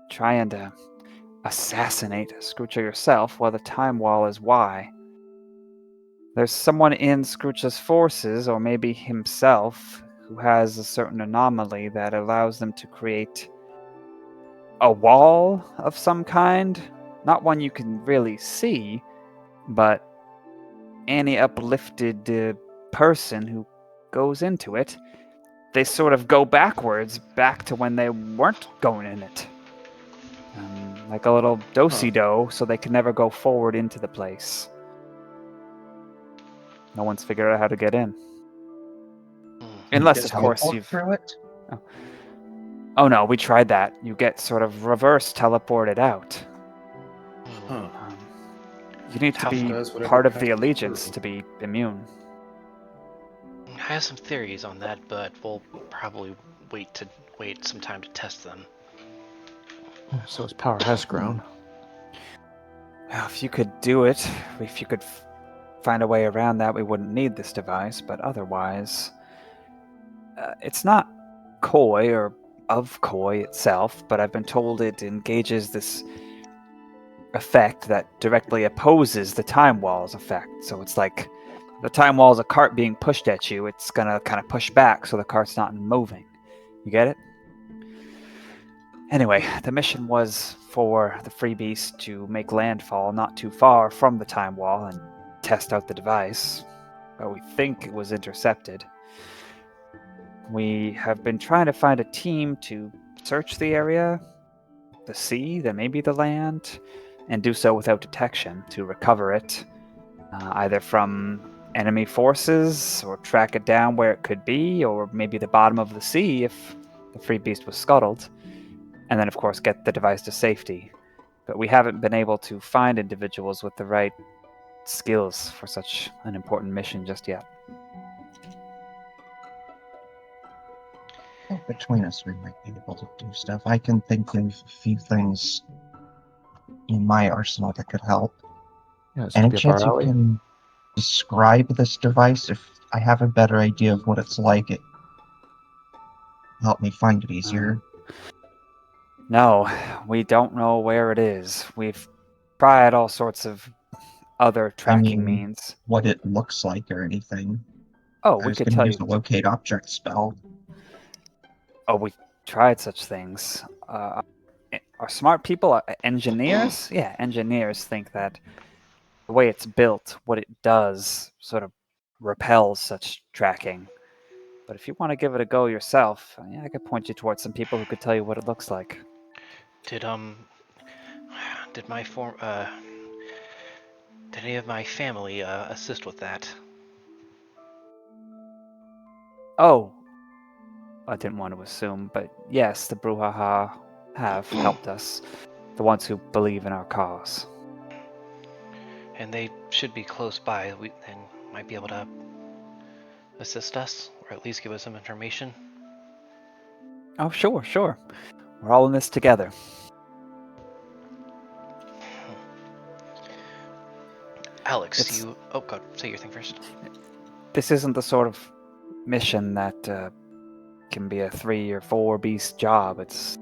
try and assassinate Scroocha yourself, while the time wall is why. There's someone in Scroocha's forces, or maybe himself, who has a certain anomaly that allows them to create a wall of some kind. Not one you can really see, but any uplifted person who goes into it, they sort of go backwards, back to when they weren't going in it. Like a little do-si-do, so they can never go forward into the place. No one's figured out how to get in. Unless, of course, Teleport you've... through it. Oh no, we tried that. You get sort of reverse teleported out. Huh. You need to How be does whatever part of the passes Allegiance through. to be immune. I have some theories on that, but we'll probably wait some time to test them. So his power has grown. Well, if you could do it, if you could find a way around that, we wouldn't need this device, but otherwise... it's not Koi or of Koi itself, but I've been told it engages this effect that directly opposes the time wall's effect. So it's like the time wall is a cart being pushed at you. It's gonna kind of push back so the cart's not moving. You get it? Anyway, the mission was for the Free Beast to make landfall not too far from the time wall and test out the device, but we think it was intercepted. We have been trying to find a team to search the area, the sea, then maybe the land, and do so without detection to recover it, either from enemy forces, or track it down where it could be, or maybe the bottom of the sea if the free beast was scuttled, and then of course get the device to safety. But we haven't been able to find individuals with the right skills for such an important mission just yet. I think between us, we might be able to do stuff. I can think of a few things in my arsenal that could help. Yeah, this Any could be up chance our you alley. can describe this device? If I have a better idea of what it's like, it help me find it easier. No, we don't know where it is. We've tried all sorts of other tracking mean, means. What it looks like or anything. Oh, I we was could going to tell use you. the locate object spell. Oh, we tried such things. Are smart people engineers? Yeah, engineers think that the way it's built, what it does, sort of repels such tracking. But if you want to give it a go yourself, yeah, I could point you towards some people who could tell you what it looks like. Did any of my family assist with that? Oh, I didn't want to assume, but yes, the Brouhaha have helped us. The ones who believe in our cause. And they should be close by, and might be able to assist us, or at least give us some information. Oh, sure. We're all in this together. Alex, Oh, God, say your thing first. This isn't the sort of mission that can be a 3 or 4 beast job. There's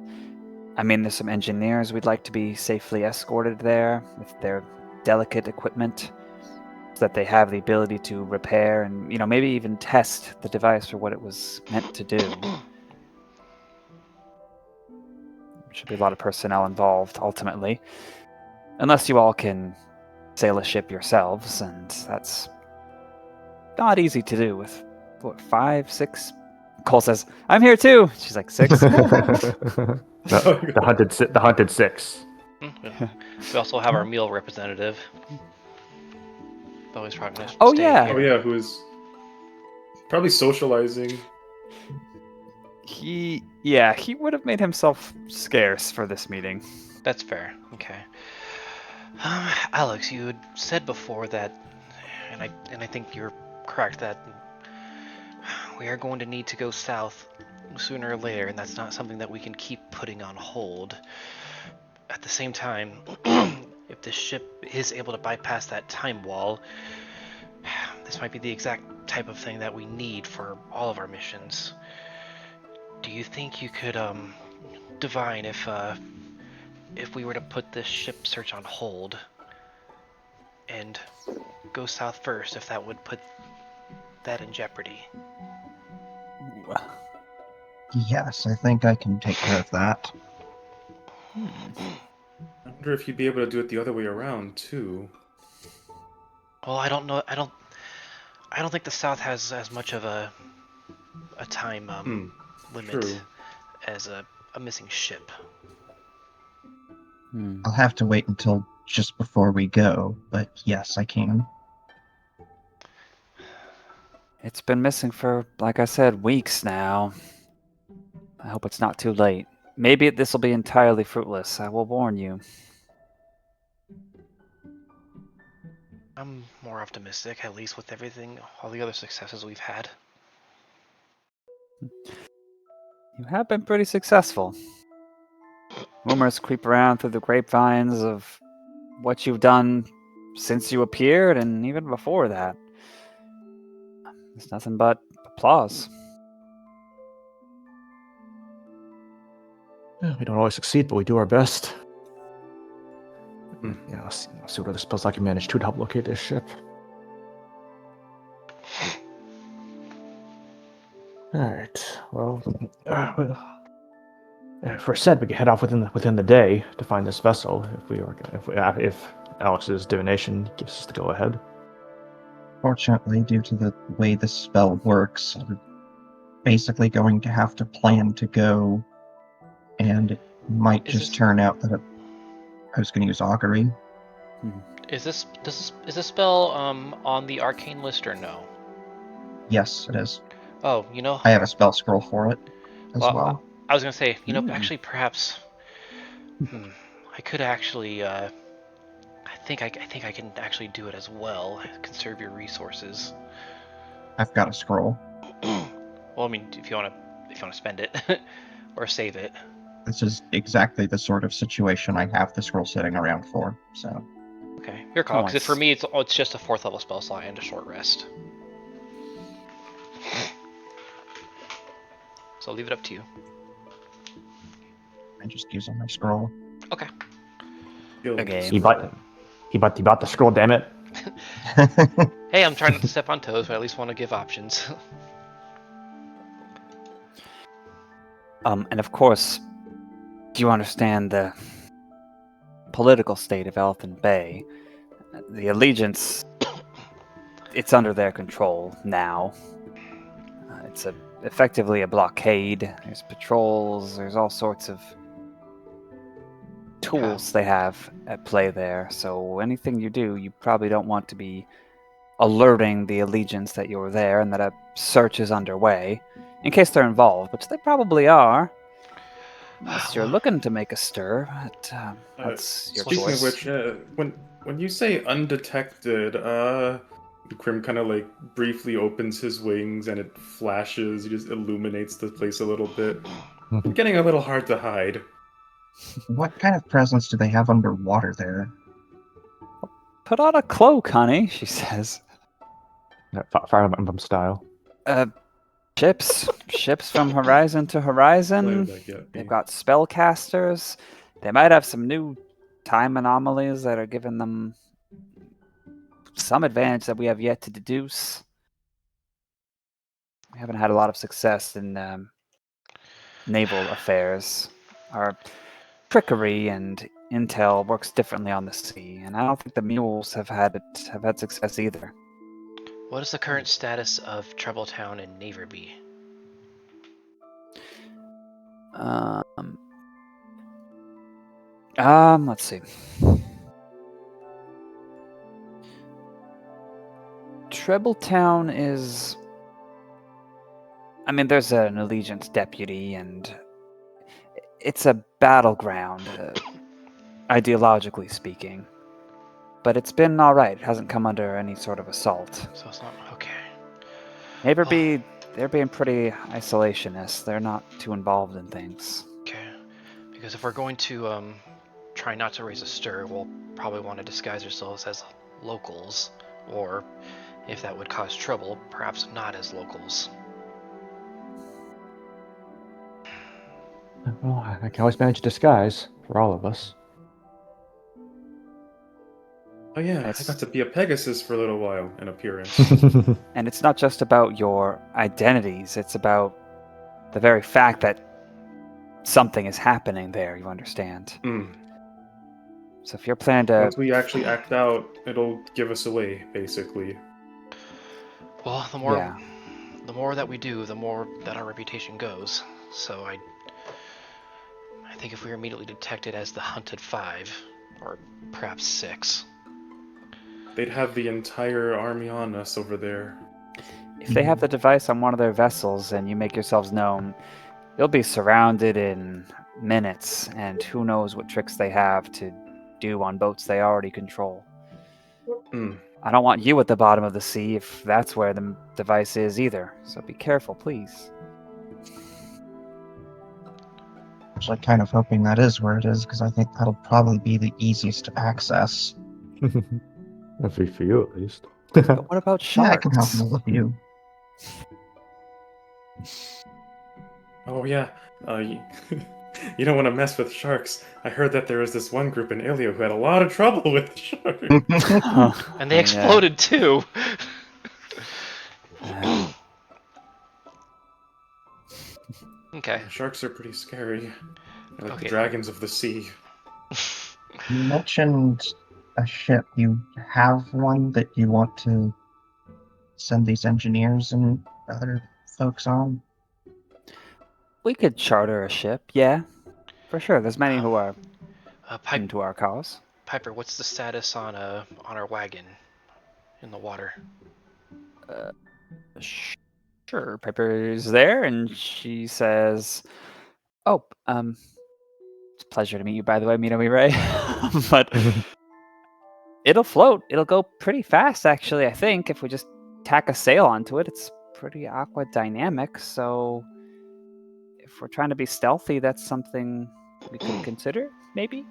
some engineers we'd like to be safely escorted there with their delicate equipment, so that they have the ability to repair and, maybe even test the device for what it was meant to do. Should be a lot of personnel involved, ultimately. Unless you all can sail a ship yourselves, and that's not easy to do with, 5, 6? Cole says, I'm here too! She's like, 6? the hunted six. We also have our meal representative. Always probably gonna Oh, stay yeah. here. Oh yeah, who is probably socializing. He would have made himself scarce for this meeting. That's fair. Okay. Alex, you had said before that, and I think you're correct, that we are going to need to go south sooner or later, and that's not something that we can keep putting on hold. At the same time, if this ship is able to bypass that time wall, this might be the exact type of thing that we need for all of our missions. Do you think you could divine if we were to put this ship search on hold and go south first, if that would put that in jeopardy? Yes, I think I can take care of that. I wonder if you'd be able to do it the other way around too. Well, I don't know. I don't think the south has as much of a time limit True. as a missing ship. I'll have to wait until just before we go, but yes, I can. It's been missing for, like I said, weeks now. I hope it's not too late. Maybe this will be entirely fruitless. I will warn you. I'm more optimistic, at least with all the other successes we've had. You have been pretty successful. Rumors creep around through the grapevines of what you've done since you appeared, and even before that. It's nothing but applause. Yeah, we don't always succeed, but we do our best. Hmm. Yeah, I'll see what other spells I can manage to help locate this ship. Alright, well, for said, we can head off within the day to find this vessel if Alex's divination gives us the go ahead. Fortunately, due to the way this spell works, I'm basically going to have to plan to go, and it might Is just this- turn out that I was going to use augury. Is this spell on the arcane list or no? Yes, it is. Oh, you know. I have a spell scroll for it as well. I was gonna say, you know, actually, perhaps. I could actually. I think I can actually do it as well. Conserve your resources. I've got a scroll. Well, I mean, if you wanna spend it or save it. This is exactly the sort of situation I have the scroll sitting around for. So. Okay, your call. Because for me, it's just a 4th level spell slot and a short rest. So I'll leave it up to you. I'm just using my scroll. Okay. Okay. He bought the scroll, damn it. Hey, I'm trying not to step on toes, but I at least want to give options. And of course, do you understand the political state of Elfin Bay? The Allegiance, it's under their control now. It's effectively a blockade. There's patrols, there's all sorts of tools they have at play there. So anything you do, you probably don't want to be alerting the Allegiance that you're there and that a search is underway, in case they're involved, which they probably are. Unless you're looking to make a stir, but that's your Speaking choice. of which, when you say undetected, Crim kind of like briefly opens his wings and it flashes. He just illuminates the place a little bit. It's getting a little hard to hide. What kind of presence do they have underwater there? Put on a cloak, honey, she says. Fire Emblem style. Ships from horizon to horizon. They've got spellcasters. They might have some new time anomalies that are giving them some advantage that we have yet to deduce. We haven't had a lot of success in naval affairs. Our trickery and intel works differently on the sea, and I don't think the mules have had success either. What is the current status of Troubletown and Naverby? Let's see. Troubletown is... I mean, there's an Allegiance deputy, and it's a battleground, ideologically speaking. But it's been alright. It hasn't come under any sort of assault. So it's not... Okay. Naverby, they're being pretty isolationist. They're not too involved in things. Okay. Because if we're going to try not to raise a stir, we'll probably want to disguise ourselves as locals. Or, if that would cause trouble, perhaps not as locals. Well, I can always manage a disguise for all of us. Oh yeah, I got to be a Pegasus for a little while in appearance. And it's not just about your identities, it's about the very fact that something is happening there, you understand? So if you're planning to... Once we actually act out, it'll give us away, basically. Well, the more that we do, the more that our reputation goes. So I think if we were immediately detected as the Hunted 5, or perhaps 6... They'd have the entire army on us over there. If they have the device on one of their vessels and you make yourselves known, you'll be surrounded in minutes, and who knows what tricks they have to do on boats they already control. I don't want you at the bottom of the sea if that's where the device is either, so be careful, please. Actually, kind of hoping that is where it is, because I think that'll probably be the easiest to access. For you, at least. But what about sharks? Yeah, I can help you with you. Oh yeah, you don't want to mess with sharks. I heard that there was this one group in Ilio who had a lot of trouble with sharks. And they exploded too. Okay. Sharks are pretty scary. They're like the dragons of the sea. You mentioned a ship. You have one that you want to send these engineers and other folks on? We could charter a ship, yeah. For sure, there's many who are into our cause. Piper, what's the status on our wagon in the water? Sure, Piper's there, and she says, "Oh, it's a pleasure to meet you, by the way, Minami Ray." But it'll float. It'll go pretty fast, actually. I think if we just tack a sail onto it, it's pretty aqua dynamic. So if we're trying to be stealthy, that's something we could consider, maybe.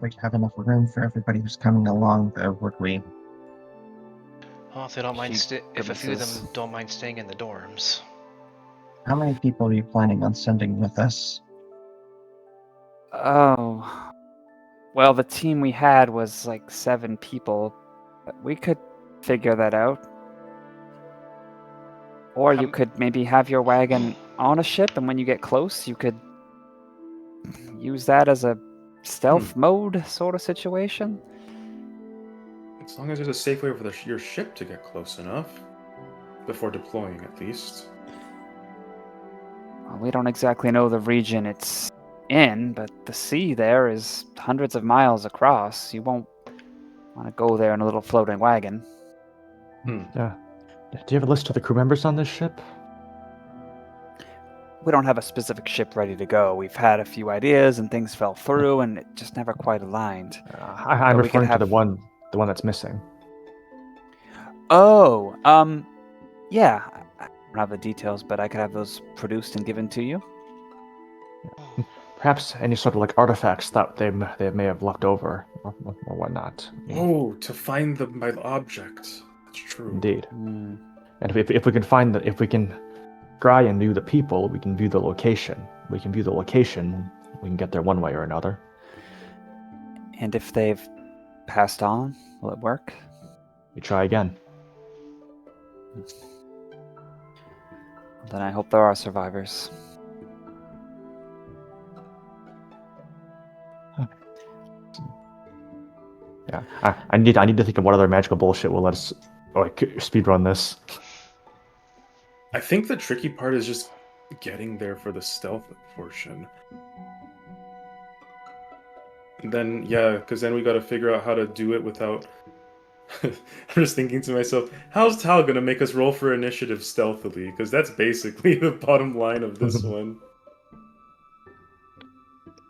We'd have enough room for everybody who's coming along, though, would we? Well, if they don't mind, if a few of them grimaces. don't mind staying in the dorms. How many people are you planning on sending with us? Oh, well, the team we had was like 7 people. But we could figure that out. Or you could maybe have your wagon on a ship, and when you get close, you could use that as a stealth mode sort of situation. As long as there's a safe way for your ship to get close enough. Before deploying, at least. Well, we don't exactly know the region it's in, but the sea there is hundreds of miles across. You won't want to go there in a little floating wagon. Yeah. Do you have a list of the crew members on this ship? We don't have a specific ship ready to go. We've had a few ideas and things fell through, and it just never quite aligned. I'm But we could referring to have- the one that's missing. Oh, yeah. I don't have the details, but I could have those produced and given to you. Perhaps any sort of like artifacts that they may have left over or whatnot. Oh, to find my object. That's true. Indeed. And if we can find if we can try and view the people, we can view the location. We can view the location. We can get there one way or another. And if they've passed on, will it work? We try again. Then I hope there are survivors. Yeah, I need to think of what other magical bullshit will let us like speedrun this. I think the tricky part is just getting there for the stealth portion. And then, yeah, because then we got to figure out how to do it without... I'm just thinking to myself, how's Tal going to make us roll for initiative stealthily? Because that's basically the bottom line of this one.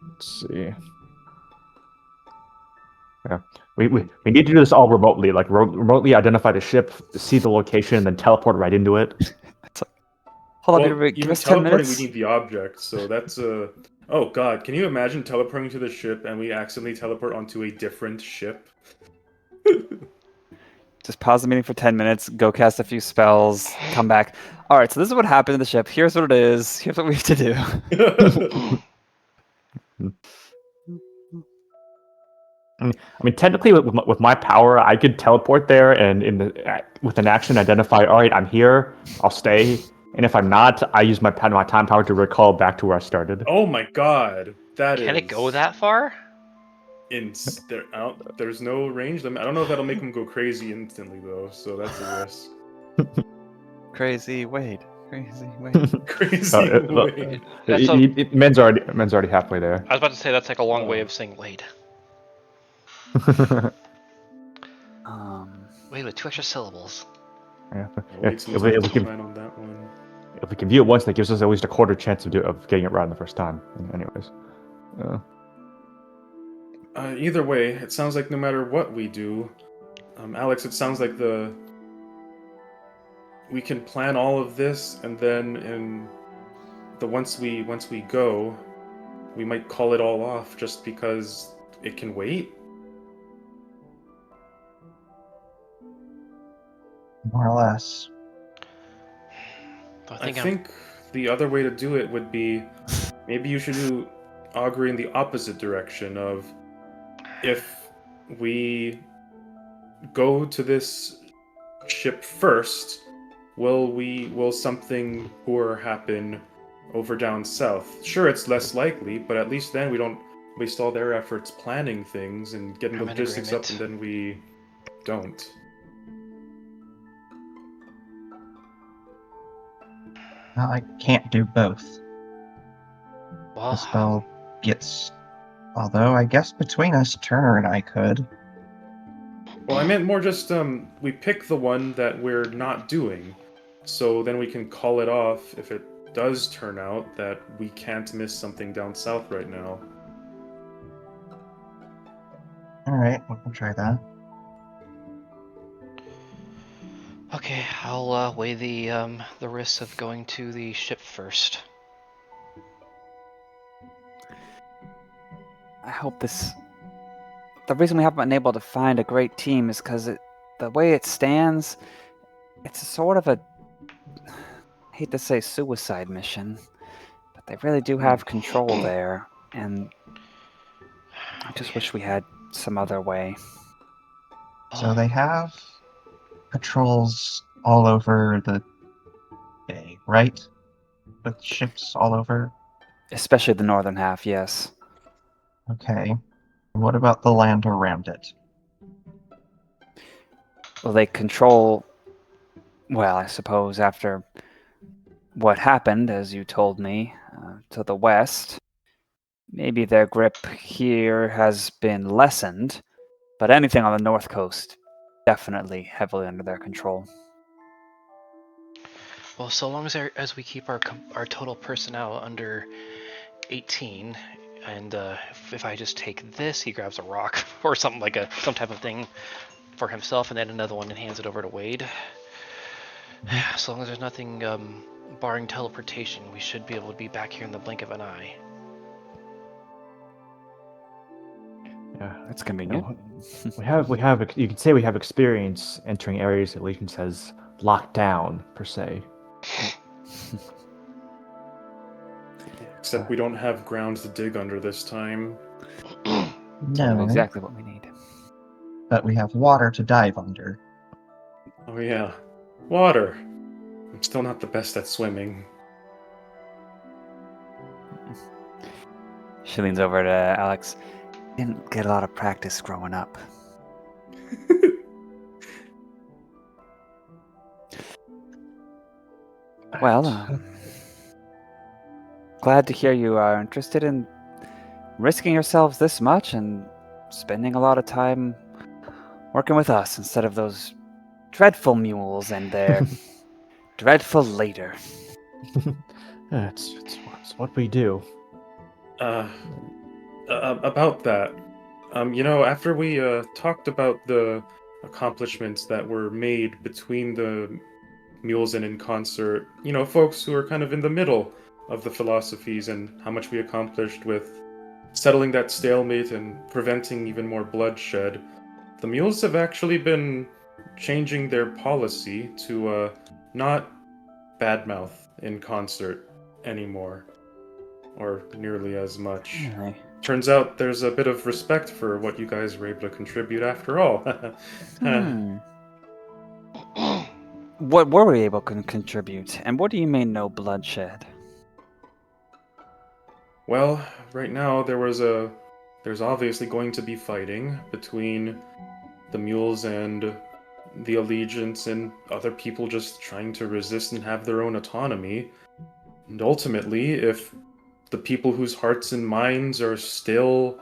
Let's see. Yeah, we need to do this all remotely, like remotely identify the ship, see the location, and then teleport right into it. Hold Well, on, give even us 10 teleporting, minutes. we need the object, so that's Oh god, can you imagine teleporting to the ship and we accidentally teleport onto a different ship? Just pause the meeting for 10 minutes, go cast a few spells, come back. All right, so this is what happened to the ship. Here's what it is. Here's what we have to do. I mean, technically, with my power, I could teleport there and with an action identify. All right, I'm here. I'll stay. And if I'm not, I use my time power to recall back to where I started. Oh my god, Can it go that far? There's no range limit. I don't know if that'll make them go crazy instantly though, so that's a risk. Crazy Wade. Crazy Wade. Crazy. Wade. Men's already halfway there. I was about to say that's like a long way of saying Wade. Wade with 2 extra syllables. Yeah. Wait, If we on that one. if we can view it once, that gives us at least a quarter chance of getting it right on the first time. Anyways. Either way, it sounds like no matter what we do, Alex, it sounds like we can plan all of this, and then once we go, we might call it all off just because it can wait. More or less. I I think the other way to do it would be maybe you should do augury in the opposite direction of if we go to this ship first, will something poor happen over down south? Sure, it's less likely, but at least then we don't waste all their efforts planning things and getting the I'm in logistics up, agreement. and then we don't. I can't do both. The Well, spell gets Although I guess between us, Turner and I could. Well, I meant more just we pick the one that we're not doing, so then we can call it off if it does turn out that we can't miss something down south right now. Alright, we can try that. Okay, I'll weigh the risks of going to the ship first. I hope this. The reason we haven't been able to find a great team is because the way it stands, it's a sort of a. I hate to say suicide mission, but they really do have control there, and I just wish we had some other way. So they have patrols all over the bay, right? With ships all over? Especially the northern half, yes. Okay. What about the land around it? Well, they control. Well, I suppose after what happened, as you told me, to the west, maybe their grip here has been lessened, but anything on the north coast, definitely heavily under their control. Well, so long as we keep our total personnel under 18, and if I just take this, he grabs a rock or something like some type of thing for himself, and then another one and hands it over to Wade. So long as there's nothing barring teleportation, we should be able to be back here in the blink of an eye. Yeah, That's convenient. we have. You could say we have experience entering areas that Allegiance has locked down, per se. Except we don't have ground to dig under this time. No, Exactly what we need. but we have water to dive under. Oh yeah, water. I'm still not the best at swimming. She leans over to Alex. Didn't get a lot of practice growing up. Well, glad to hear you are interested in risking yourselves this much and spending a lot of time working with us instead of those dreadful mules and their dreadful later. Yeah, it's what we do. About that, after we talked about the accomplishments that were made between the mules and in concert, folks who are kind of in the middle of the philosophies and how much we accomplished with settling that stalemate and preventing even more bloodshed, the mules have actually been changing their policy to not badmouth in concert anymore, or nearly as much. Really? Turns out there's a bit of respect for what you guys were able to contribute after all. What were we able to contribute, and what do you mean no bloodshed? Well, right now there's obviously going to be fighting between the mules and the Allegiance and other people just trying to resist and have their own autonomy. And ultimately, if the people whose hearts and minds are still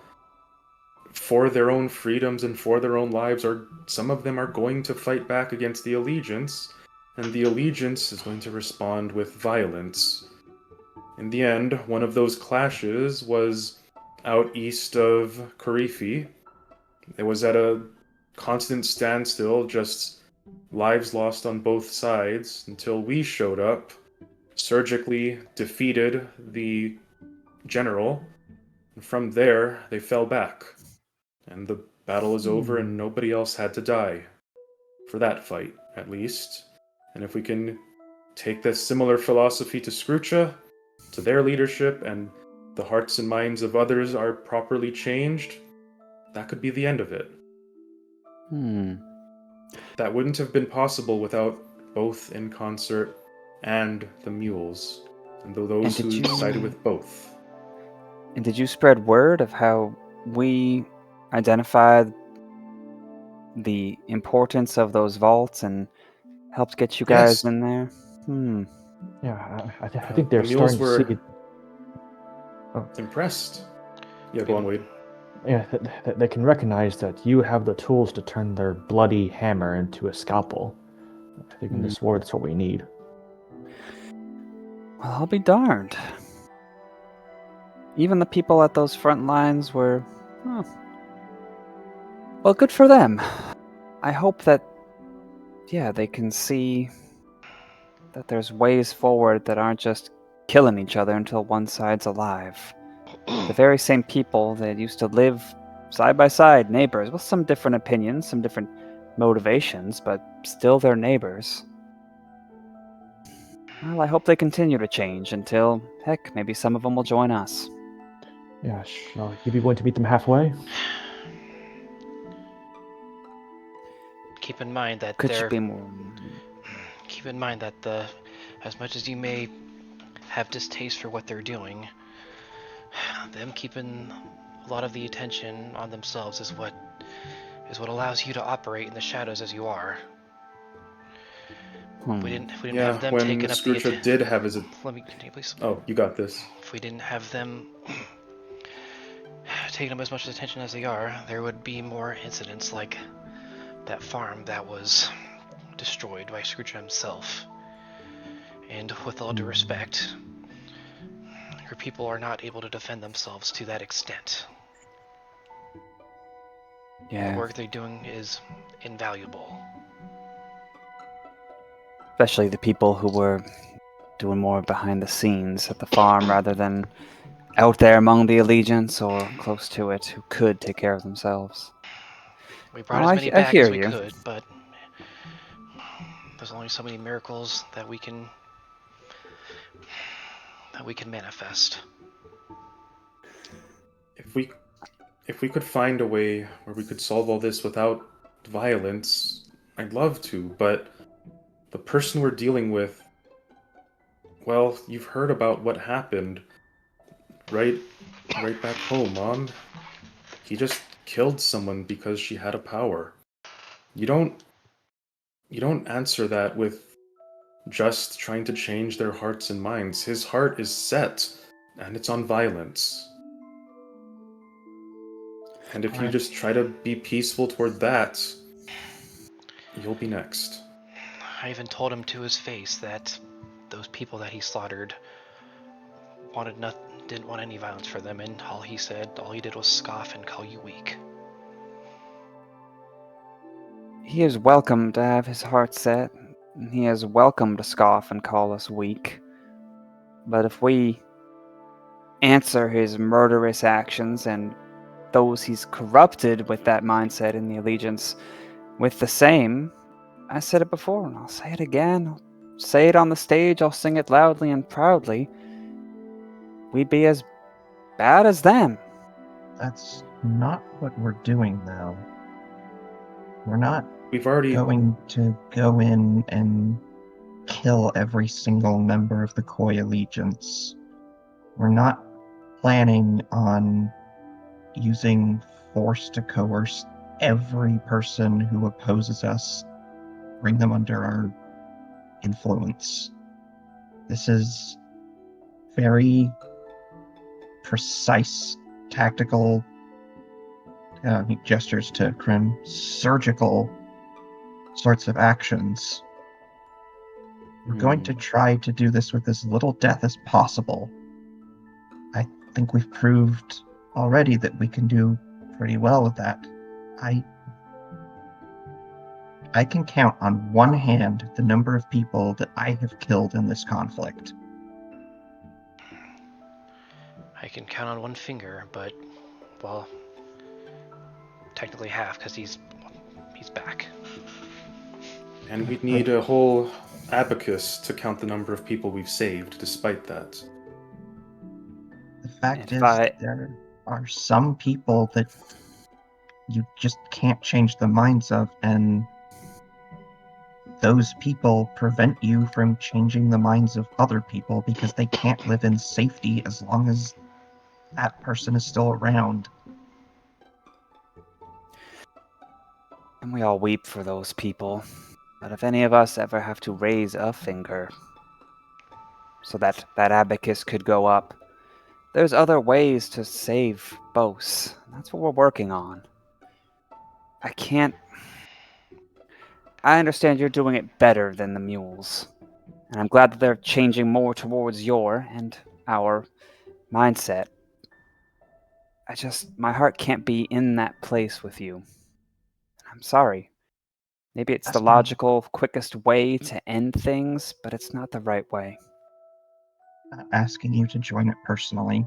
for their own freedoms and for their own lives, or some of them are going to fight back against the Allegiance, and the Allegiance is going to respond with violence. In the end, one of those clashes was out east of Karifi. It was at a constant standstill, just lives lost on both sides, until we showed up, surgically defeated the general, and from there they fell back. And the battle is over and nobody else had to die. For that fight, at least. And if we can take this similar philosophy to Skrucha, to their leadership, and the hearts and minds of others are properly changed, that could be the end of it. That wouldn't have been possible without both in concert and the mules, and those who sided with both. And did you spread word of how we identified the importance of those vaults and helped get you guys in there? Yeah, I think they're the mules starting to see. were impressed. Yeah, go on, Wade. Yeah, they can recognize that you have the tools to turn their bloody hammer into a scalpel. I think in this war, that's what we need. Well, I'll be darned. Even the people at those front lines were... Well, good for them. I hope that, they can see that there's ways forward that aren't just killing each other until one side's alive. The very same people that used to live side by side, neighbors, with some different opinions, some different motivations, but still they're neighbors. Well, I hope they continue to change until, heck, maybe some of them will join us. Yeah, sure. You'd be willing to meet them halfway? Keep in mind that Could you be more... Keep in mind that as much as you may have distaste for what they're doing, them keeping a lot of the attention on themselves is what allows you to operate in the shadows as you are. If we didn't have them when taking up Scrooge did have his... Let me continue, please. Oh, you got this. If we didn't have them taking up as much attention as they are, there would be more incidents like that farm that was destroyed by Scrooge himself. And with all due respect, your people are not able to defend themselves to that extent. Yeah. The work they're doing is invaluable. Especially the people who were doing more behind the scenes at the farm rather than out there among the allegiance or close to it, who could take care of themselves. We brought as many back as we could, but there's only so many miracles that we can manifest. If we could find a way where we could solve all this without violence, I'd love to, but the person we're dealing with, well, you've heard about what happened right back home, Mom. He just killed someone because she had a power. You don't answer that with just trying to change their hearts and minds. His heart is set, and it's on violence. And if you just try to be peaceful toward that, you'll be next. I even told him to his face that those people that he slaughtered didn't want any violence for them, and all he did was scoff and call you weak. He is welcome to have his heart set, and he is welcome to scoff and call us weak. But if we answer his murderous actions and those he's corrupted with that mindset in the allegiance with the same, I said it before and I'll say it again, I'll say it on the stage, I'll sing it loudly and proudly, we'd be as bad as them. That's not what we're doing, though. We're not We've already going to go in and kill every single member of the Koi Allegiance. We're not planning on using force to coerce every person who opposes us, bring them under our influence. This is very precise, tactical, he gestures to Crim, surgical sorts of actions. We're going to try to do this with as little death as possible. I think we've proved already that we can do pretty well with that. I can count on one hand the number of people that I have killed in this conflict. I can count on one finger, but, well, technically half, because he's back. And we'd need a whole abacus to count the number of people we've saved, despite that. The fact is, there are some people that you just can't change the minds of, and those people prevent you from changing the minds of other people because they can't live in safety as long as that person is still around. And we all weep for those people. But if any of us ever have to raise a finger so that abacus could go up, there's other ways to save Bose. That's what we're working on. I can't... I understand you're doing it better than the mules. And I'm glad that they're changing more towards your and our mindset. My heart can't be in that place with you. I'm sorry. Maybe it's the Bastion. logical, quickest way to end things, but it's not the right way. Asking you to join it personally.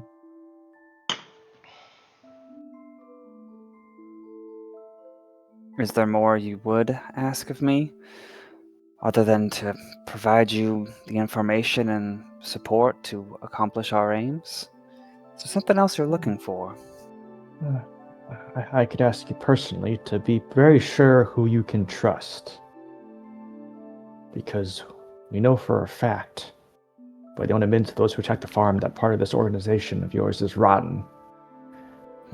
Is there more you would ask of me? Other than to provide you the information and support to accomplish our aims? Is there something else you're looking for? I could ask you personally to be very sure who you can trust. Because we know for a fact, by the own admittance of those who attacked the farm, that part of this organization of yours is rotten.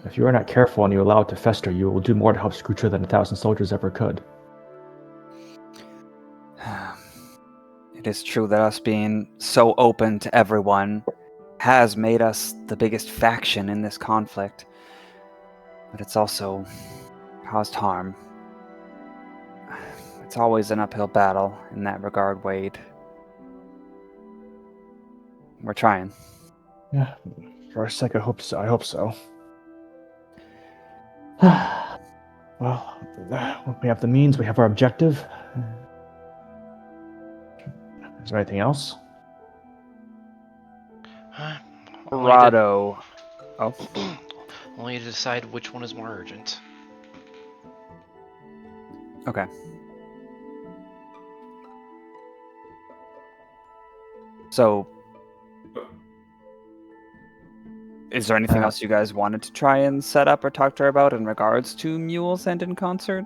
If you are not careful and you allow it to fester, you will do more to help Scooter than 1,000 soldiers ever could. It is true that us being so open to everyone has made us the biggest faction in this conflict. But it's also caused harm. It's always an uphill battle in that regard, Wade. We're trying. Yeah, for a sec, I hope so. Well, we have the means, we have our objective. Is there anything else? Rado. Oh. Only to decide which one is more urgent. Okay. So, is there anything else you guys wanted to try and set up or talk to her about in regards to Mules and in concert?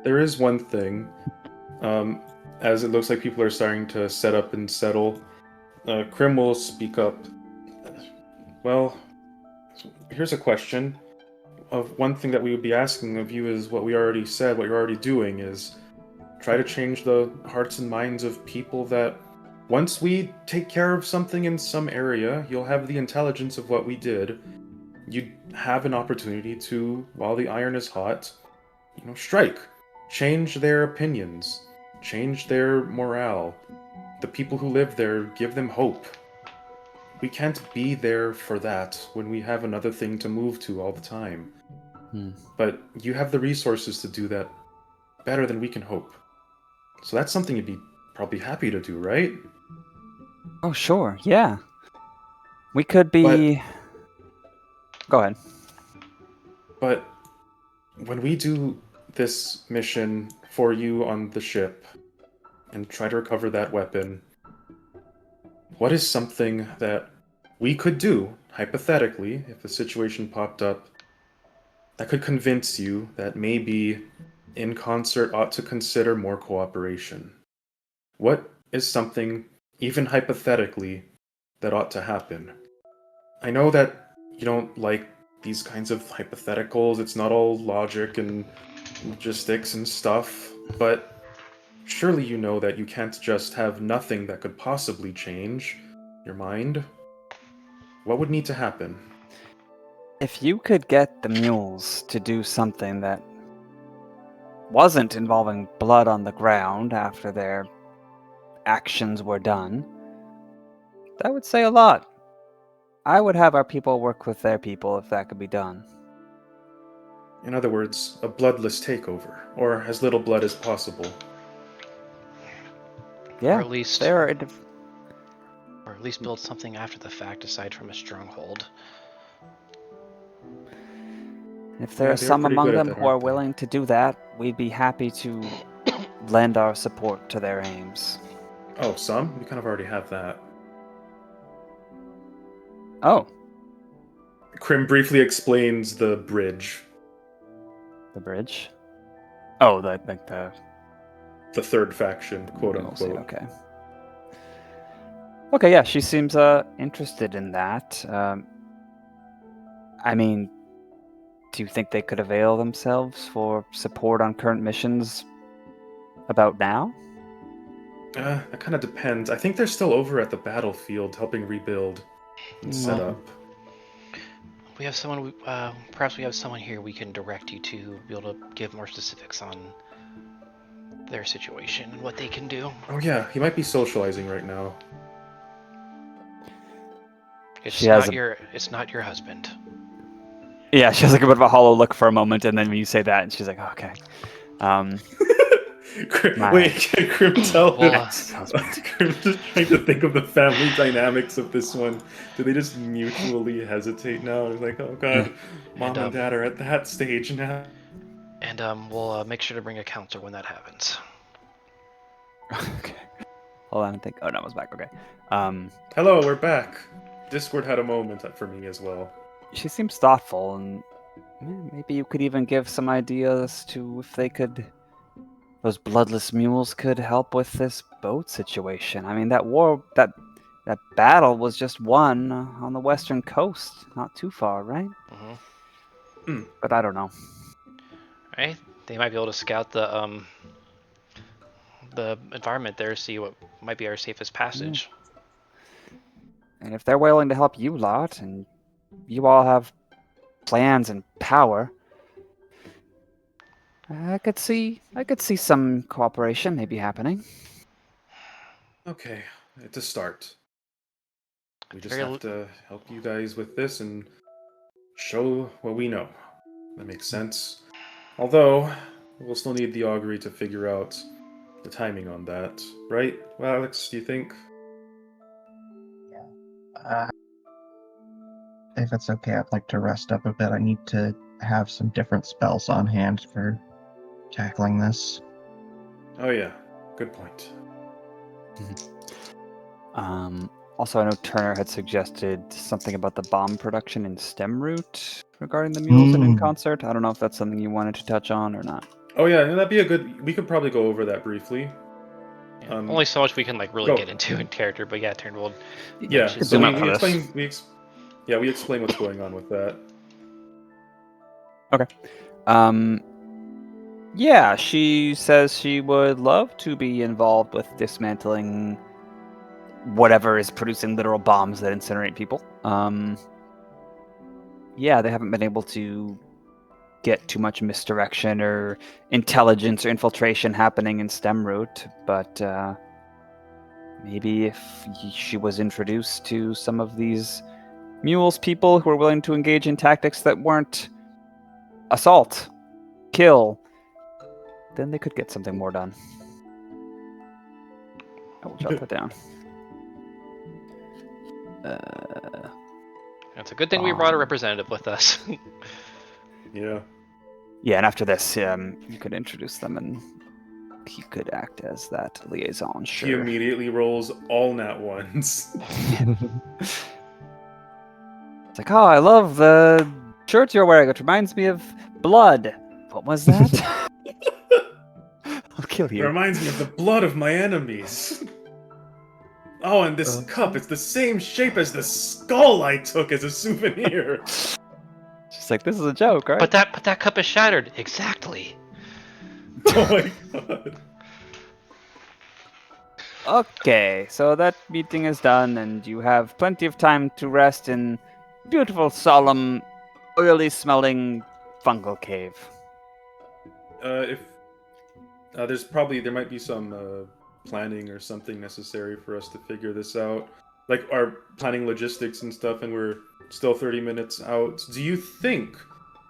There is one thing. As it looks like people are starting to set up and settle, Crim will speak up. Well, here's a question. One thing that we would be asking of you is what we already said, what you're already doing is try to change the hearts and minds of people that once we take care of something in some area, you'll have the intelligence of what we did. You'd have an opportunity to, while the iron is hot, strike. Change their opinions. Change their morale. The people who live there, give them hope. We can't be there for that when we have another thing to move to all the time. But you have the resources to do that better than we can hope. So that's something you'd be probably happy to do, right? Oh, sure, yeah. We could be... Go ahead. But when we do this mission for you on the ship and try to recover that weapon, what is something that we could do, hypothetically, if the situation popped up, that could convince you that maybe in concert ought to consider more cooperation? What is something, even hypothetically, that ought to happen? I know that you don't like these kinds of hypotheticals, it's not all logic and logistics and stuff, but surely you know that you can't just have nothing that could possibly change your mind. What would need to happen? If you could get the mules to do something that wasn't involving blood on the ground after their actions were done, that would say a lot. I would have our people work with their people if that could be done. In other words, a bloodless takeover, or as little blood as possible. Yeah, Or at least build something after the fact aside from a stronghold. If there Yeah, are they're some pretty among good at them that, who are aren't they? willing to do that, we'd be happy to lend our support to their aims. Oh, some? We kind of already have that. Oh, Crim briefly explains the bridge. the bridge? Oh, the The third faction, quote we'll see, unquote. okay. Okay, yeah, she seems interested in that. I mean, do you think they could avail themselves for support on current missions about now? That kind of depends. I think they're still over at the battlefield helping rebuild and set Well, up. we have someone. Perhaps we have someone here we can direct you to be able to give more specifics on their situation and what they can do. Oh yeah, he might be socializing right now. It's She has not your husband. Yeah, she has like a bit of a hollow look for a moment, and then when you say that, and she's like, oh, "Okay." My- Wait, can Crim tell Well, him? Crim's just trying to think of the family dynamics of this one. Do they just mutually hesitate now? It's like, oh god, mom and dad are at that stage now. And we'll make sure to bring a counselor when that happens. Okay. Hold on, I think. Oh no, I was back. Okay. Hello, we're back. Discord had a moment for me as well. She seems thoughtful, and maybe you could even give some ideas to if they could. Those bloodless mules could help with this boat situation. I mean, that battle was just won on the western coast, not too far, right? Mm-hmm. But I don't know. Right? They might be able to scout the environment there, see what might be our safest passage. And if they're willing to help you lot, and you all have plans and power, I could see some cooperation maybe happening. Okay, to start. We just Very have to help you guys with this and show what we know. That makes sense. Although, we'll still need the augury to figure out the timing on that, right? Well, Alex, do you think? If it's okay, I'd like to rest up a bit. I need to have some different spells on hand for tackling this. Oh yeah, good point. Also, I know Turner had suggested something about the bomb production in stem root regarding the mules and in concert. I don't know if that's something you wanted to touch on or not. Oh yeah, that'd be a good. We could probably go over that briefly. Yeah, only so much we can really get into in character, but yeah, Turner will. Yeah, Could so zoom out for this. we explain what's going on with that. Okay. Yeah, she says she would love to be involved with dismantling whatever is producing literal bombs that incinerate people. Yeah, they haven't been able to get too much misdirection or intelligence or infiltration happening in stem root, but maybe if she was introduced to some of these mules people who are willing to engage in tactics that weren't assault, kill, then they could get something more done. I will jot that down. It's a good thing we brought a representative with us. Yeah. Yeah, and after this, you could introduce them, and he could act as that liaison. Sure. He immediately rolls all nat ones. It's like, oh, I love the shirt you're wearing. It reminds me of blood. What was that? I'll kill It you. reminds me of the blood of my enemies. Oh, and this cup, it's the same shape as the skull I took as a souvenir. She's like, this is a joke, right? But that cup is shattered. Exactly. Oh my god. Okay, so that meeting is done, and you have plenty of time to rest in beautiful, solemn, oily-smelling fungal cave. If there might be some planning or something necessary for us to figure this out, like our planning logistics and stuff, and we're still 30 minutes out. Do you think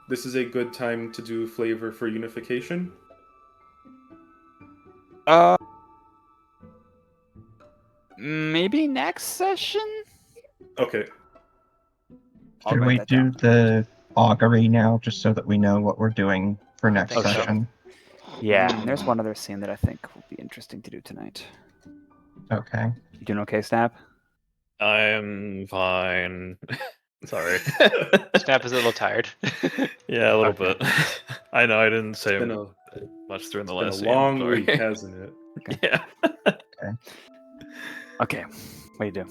this is a good time to do flavor for unification? Maybe next session? Okay. Should we do the augury now, just so that we know what we're doing for next think so. session? Yeah, and there's one other scene that I think will be interesting to do tonight. Okay. You doing okay, Snap? I'm fine. Sorry. Snap is a little tired. Yeah, a little Okay. bit. I know I didn't say Been a, much during the been last a scene, long sorry. week, hasn't it? Yeah. Okay, what do you do?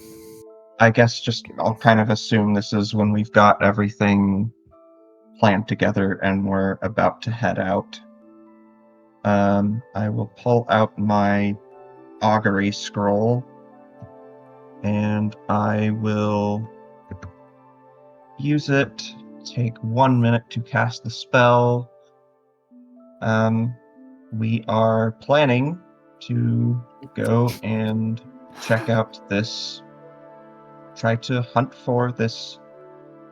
I guess just I'll kind of assume this is when we've got everything planned together and we're about to head out. I will pull out my augury scroll and I will use it take 1 minute to cast the spell. We are planning to go and check out this, try to hunt for this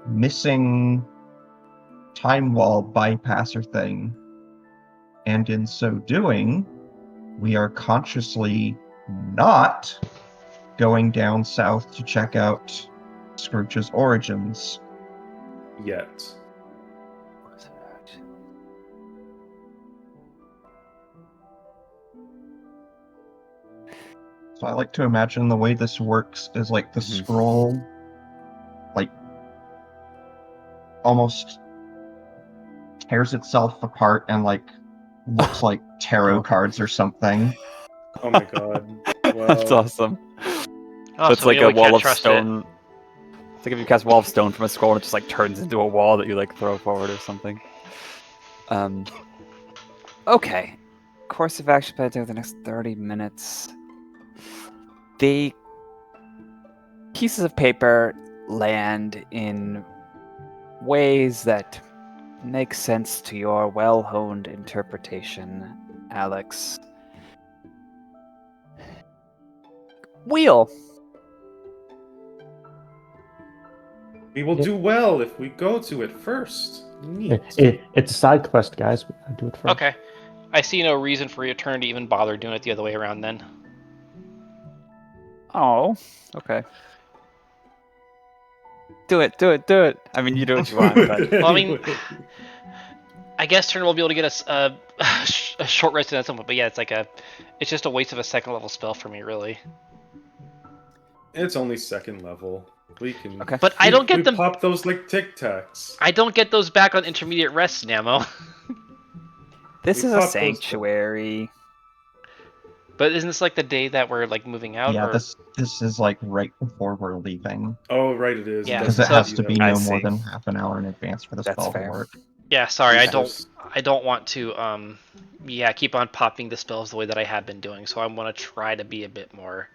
missing time wall bypasser thing. And in so doing, we are consciously not going down south to check out Scrooge's origins. Yet. So I like to imagine the way this works is like the scroll, like, almost tears itself apart and, like, looks like tarot cards or something. Oh my god. Wow. That's awesome. Oh, It's so like we know a we wall can't of trust stone. It's like if you cast wall of stone from a scroll, and it just like turns into a wall that you like throw forward or something. Okay. Course of action planned over the next 30 minutes. The pieces of paper land in ways that make sense to your well-honed interpretation, Alex. Wheel. We will do well if we go to it first. Neat. It's a side quest, guys. We gotta do it first. Okay. I see no reason for your turn to even bother doing it the other way around then. Oh, okay. Do it. I mean, you do what you want, but Well, I mean, I guess Turner will be able to get a short rest at some point, but yeah, it's just a waste of a second level spell for me, really. It's only second level. We can. Okay. But I don't get we them. pop those like Tic Tacs. I don't get those back on intermediate rest, Namo. this We is a popped those- sanctuary. But isn't this like the day that we're like moving out? Yeah, or... this is like right before we're leaving. Oh, right, it is. Yeah, Because it so- has to be I no more see. than half an hour in advance for the That's spell to fair. work. Yeah, sorry, I Yes. don't want to keep on popping the spells the way that I have been doing. So I want to try to be a bit more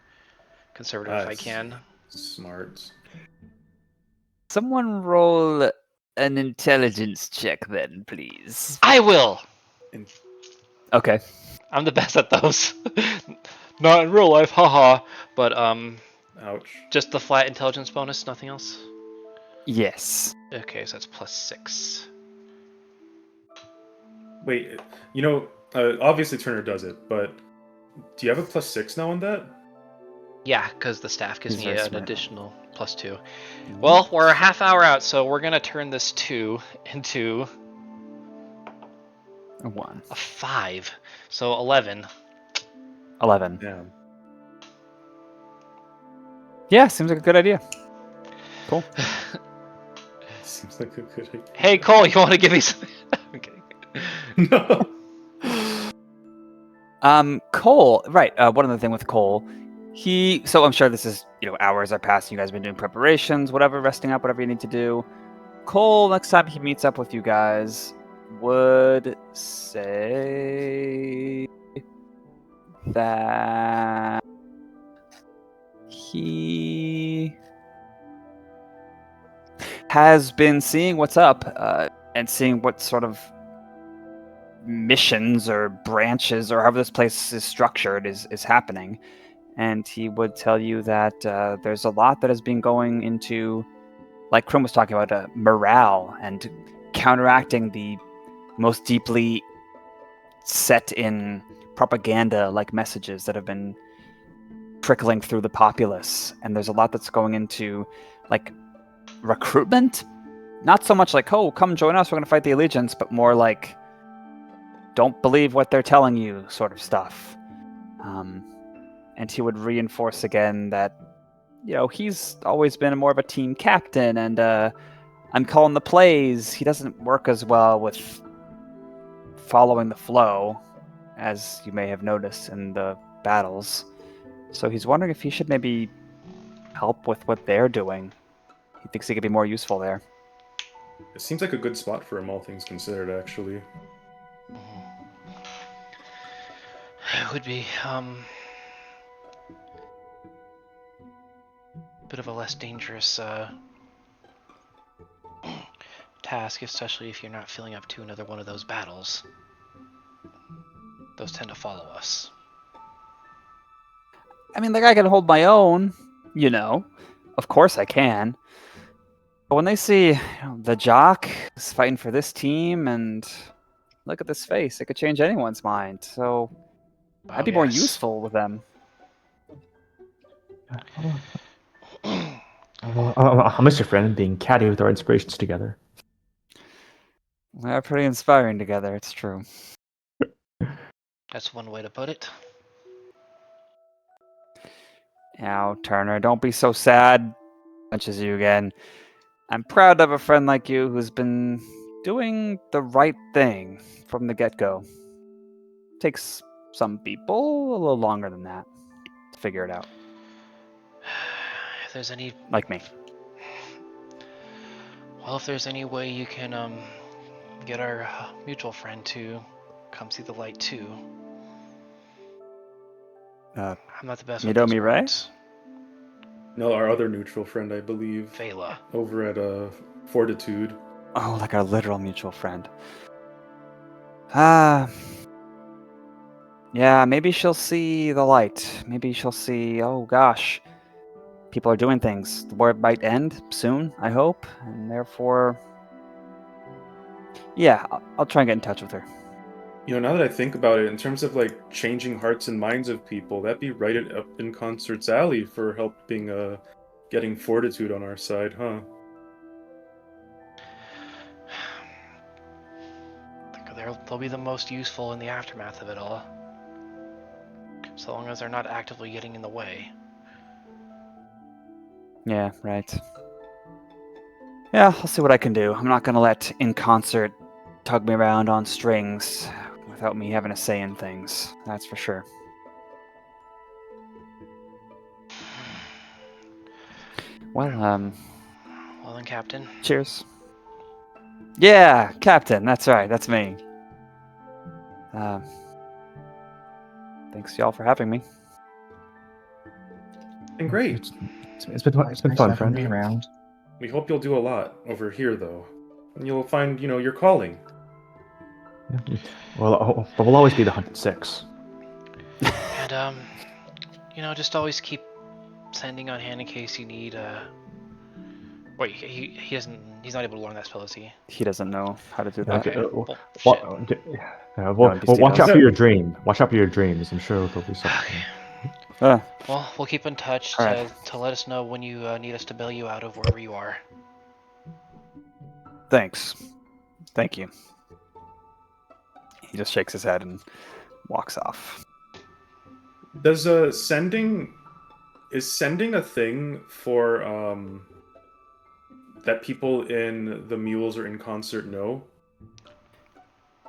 conservative if I Nice. can. Smart. Someone roll an intelligence check then, please. I will. Okay. I'm the best at those. Not in real life, haha. But Ouch. just the flat intelligence bonus, nothing else. Yes. Okay, so that's +6. Wait, obviously Turner does it, but do you have a +6 now on that? Yeah, because the staff gives He's me very an smart. additional +2. Well, we're a half hour out, so we're gonna turn this 2 into A 1. a 5. So 11. 11. Damn. Yeah, seems like a good idea. Cool. Seems like a good idea. Hey Cole, you want to give me some? Okay. No. Cole, right, one other thing with Cole, so I'm sure this is, hours are passing, you guys have been doing preparations, whatever, resting up, whatever you need to do. Cole, next time he meets up with you guys, would say that he has been seeing what's up, and seeing what sort of missions or branches or however this place is structured is happening, and he would tell you that there's a lot that has been going into, like Crim was talking about, morale and counteracting the most deeply set in propaganda like messages that have been trickling through the populace, and there's a lot that's going into like recruitment, not so much like, oh, come join us, we're going to fight the allegiance, but more like, don't believe what they're telling you sort of stuff. And he would reinforce again that, he's always been more of a team captain, and I'm calling the plays. He doesn't work as well with following the flow, as you may have noticed in the battles. So he's wondering if he should maybe help with what they're doing. He thinks he could be more useful there. It seems like a good spot for him, all things considered, actually. It would be bit of a less dangerous task, especially if you're not filling up to another one of those battles. Those tend to follow us. I mean, like, I can hold my own, you know. Of course I can. But when they see the jock is fighting for this team, and look at this face, it could change anyone's mind. So I'd be more useful with them. I'll miss your friend being catty with our inspirations together. They're pretty inspiring together, it's true. That's one way to put it. Now, Turner, don't be so sad. Punches you again. I'm proud to have a friend like you who's been doing the right thing from the get-go. Takes some people a little longer than that to figure it out. If there's any... Like me. Well, if there's any way you can get our mutual friend to come see the light too. I'm not the best with those Midomi Ray? words. No, our other neutral friend, I believe, Vela. over at Fortitude. Oh, like our literal mutual friend. Yeah, maybe she'll see the light. Maybe she'll see, oh gosh, people are doing things. The war might end soon, I hope, and therefore, yeah, I'll try and get in touch with her. You know, now that I think about it, in terms of like changing hearts and minds of people, that'd be right up in Concert's alley for helping getting Fortitude on our side, huh? They'll be the most useful in the aftermath of it all. So long as they're not actively getting in the way. Yeah, right. Yeah, I'll see what I can do. I'm not gonna let In Concert tug me around on strings without me having a say in things. That's for sure. Well then, Captain. Cheers. Yeah, Captain. That's right. That's me. Thanks y'all for having me. And great. It's been fun, friend. Me around. We hope you'll do a lot over here, though. And you'll find, your calling. Well, but we'll always be the Hunted Six. And, just always keep sending on hand in case you need, Wait, he doesn't... He's not able to learn that spell, is he? He doesn't know how to do that. Okay. Shit. Watch out for your dream. Watch out for your dreams. I'm sure there'll be something. Well, we'll keep in touch to let us know when you need us to bail you out of wherever you are. Thanks. Thank you. He just shakes his head and walks off. Does sending a thing for that people in the mules or In Concert know?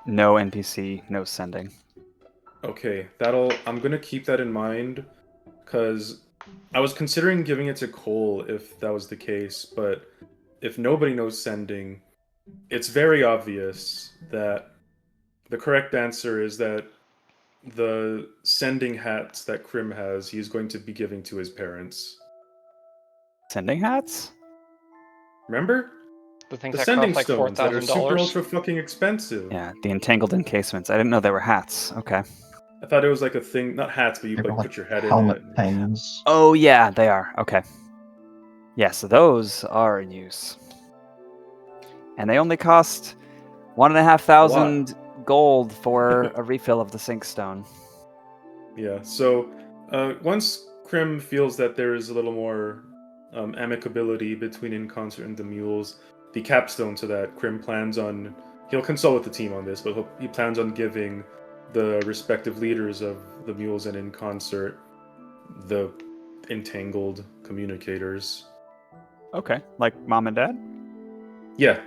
No NPC, no sending. Okay, I'm gonna keep that in mind, because I was considering giving it to Cole if that was the case, but if nobody knows sending, it's very obvious that the correct answer is that the sending hats that Crim has, he's going to be giving to his parents. Sending hats? Remember? The things The that sending cost like stones that are super $4,000. ultra fucking expensive. Yeah, the entangled encasements. I didn't know they were hats. Okay. I thought it was like a thing, not hats, but you like put your head in helmet it. things. Oh yeah, they are. Okay. Yeah, so those are in use. And they only cost 1,500 gold for a refill of the Sink Stone. Yeah, so once Crim feels that there is a little more amicability between In Concert and the mules, the capstone to that, Crim plans on... He'll consult with the team on this, but he plans on giving the respective leaders of the mules and In Concert the entangled communicators. Okay, like mom and dad? Yeah,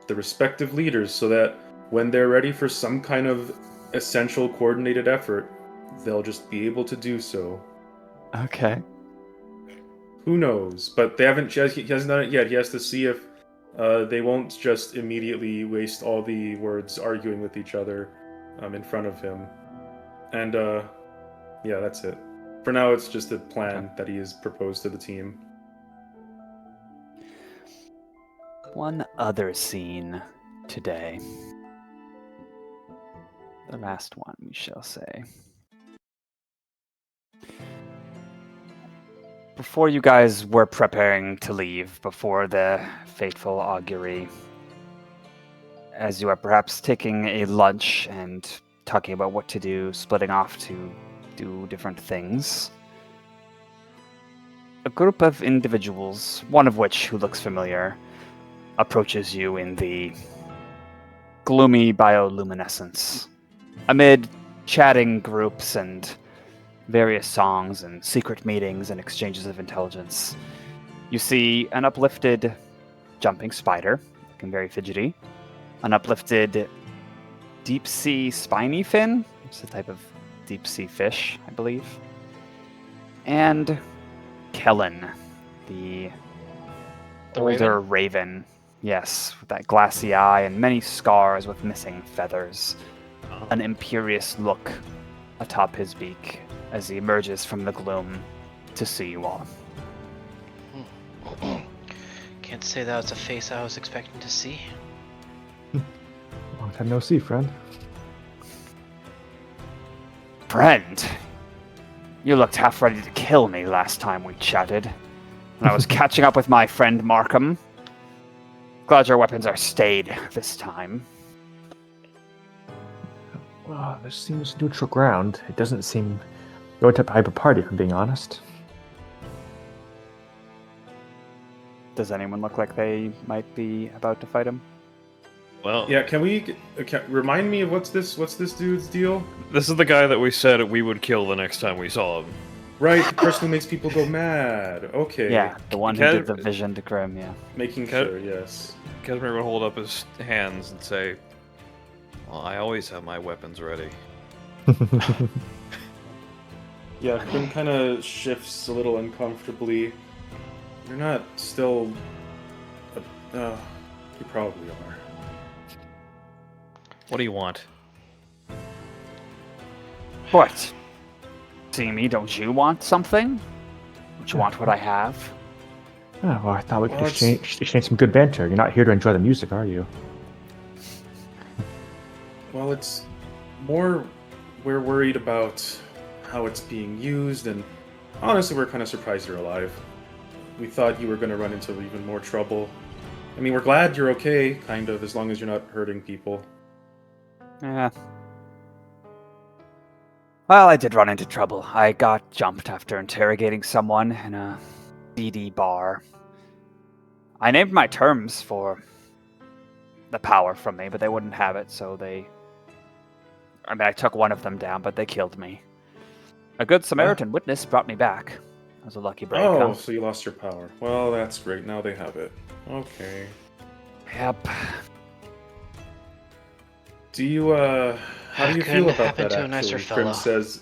the respective leaders, so that when they're ready for some kind of essential coordinated effort, they'll just be able to do so. Okay. Who knows? But he hasn't done it yet. He has to see if they won't just immediately waste all the words arguing with each other in front of him. And yeah, that's it. For now, it's just a plan that he has proposed to the team. one other scene today. The last one, we shall say. Before you guys were preparing to leave, before the fateful augury, as you are perhaps taking a lunch and talking about what to do, splitting off to do different things, a group of individuals, one of which who looks familiar, approaches you in the gloomy bioluminescence. Amid chatting groups and various songs and secret meetings and exchanges of intelligence, you see an uplifted jumping spider, looking very fidgety, an uplifted deep-sea spiny fin, it's a type of deep-sea fish, I believe, and Kellen, the older raven. Yes, with that glassy eye and many scars with missing feathers. An imperious look atop his beak as he emerges from the gloom to see you all. Can't say that was a face I was expecting to see. Long time no see, friend. Friend, you looked half ready to kill me last time we chatted. When I was catching up with my friend Markham. Glad your weapons are stayed this time. Well, this seems neutral ground. It doesn't seem your type of party, if I'm being honest. Does anyone look like they might be about to fight him? Well, Yeah, can remind me of what's this dude's deal? this is the guy that we said we would kill the next time we saw him. Right, the person who makes people go mad. Okay. Yeah, the one who did the vision to Crim, yeah. Making sure, yes. Cashmere would hold up his hands and say, "Well, I always have my weapons ready." Yeah, Crim kind of shifts a little uncomfortably. You're not still... you probably are. What do you want? What? See me, don't you want something? Don't you want what I have? Oh, well, I thought we could Well, exchange some good banter. You're not here to enjoy the music, are you? Well, it's more we're worried about how it's being used, and honestly, we're kind of surprised you're alive. We thought you were going to run into even more trouble. I mean, we're glad you're okay, kind of, as long as you're not hurting people. Yeah. Well, I did run into trouble. I got jumped after interrogating someone in a seedy bar. I named my terms for the power from me, but they wouldn't have it, so I took one of them down, but they killed me. A good Samaritan witness brought me back. That was a lucky break. Oh, so you lost your power. Well, that's great. Now they have it. Okay. Yep. Do you, how do you feel Couldn't about happen that, to a nicer actually? Crim fella. says...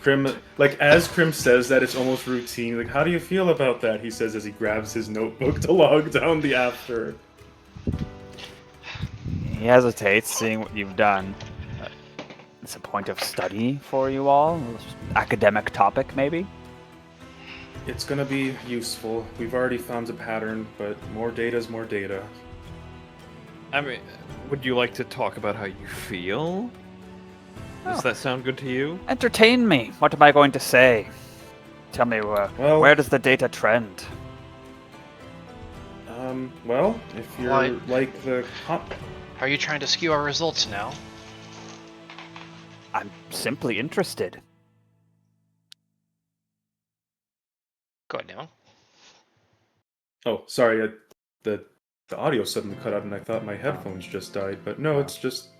Crim, like, as Crim says that, it's almost routine. Like, how do you feel about that? He says as he grabs his notebook to log down the after. He hesitates, seeing what you've done. It's a point of study for you all? Academic topic, maybe? It's gonna be useful. We've already found a pattern, but more data's more data. I mean, would you like to talk about how you feel? Does that sound good to you? Entertain me. What am I going to say? Tell me, Well- where does the data trend? Well, if you're Why- like the... Are you trying to skew our results now? I'm simply interested. Go ahead now. Oh, sorry, the audio suddenly cut out and I thought my headphones just died, but no, it's just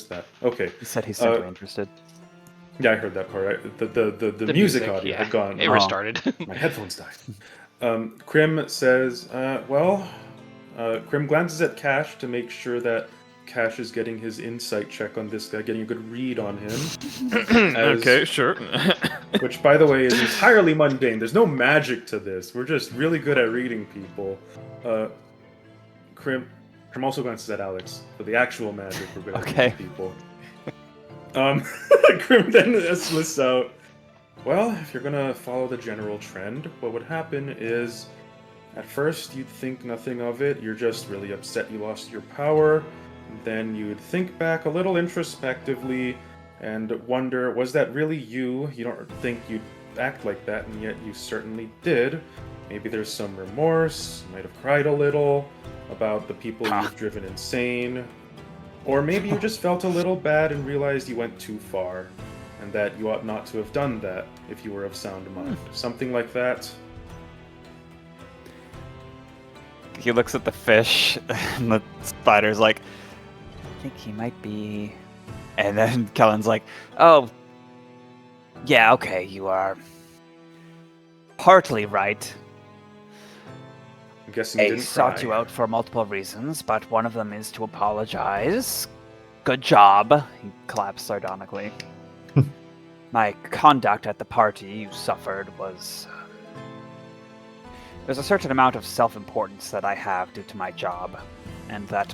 that. Okay. He said he's simply interested. Yeah, I heard that part. The music audio yeah. had gone. It restarted. My headphones died. Crim says, Crim glances at Cash to make sure that Cash is getting his insight check on this guy, getting a good read on him. Okay, sure. Which, by the way, is entirely mundane. There's no magic to this. We're just really good at reading people. Crim also glances at Alex for the actual magic. We're good at reading people. Crim then lists out, well, if you're gonna follow the general trend, what would happen is At first, you'd think nothing of it. You're just really upset you lost your power. Then you'd think back a little introspectively and wonder, was that really you? You don't think you'd act like that, and yet you certainly did. Maybe there's some remorse, you might have cried a little about the people you've driven insane. Or maybe you just felt a little bad and realized you went too far, and that you ought not to have done that if you were of sound mind. Something like that. He looks at the fish, and the spider's like, I think he might be... And then Kellen's like, oh, yeah, okay, you are partly right. I'm guessing you I didn't sought cry. you out for multiple reasons, but one of them is to apologize. Good job, he claps sardonically. My conduct at the party you suffered was... There's a certain amount of self-importance that I have due to my job, and that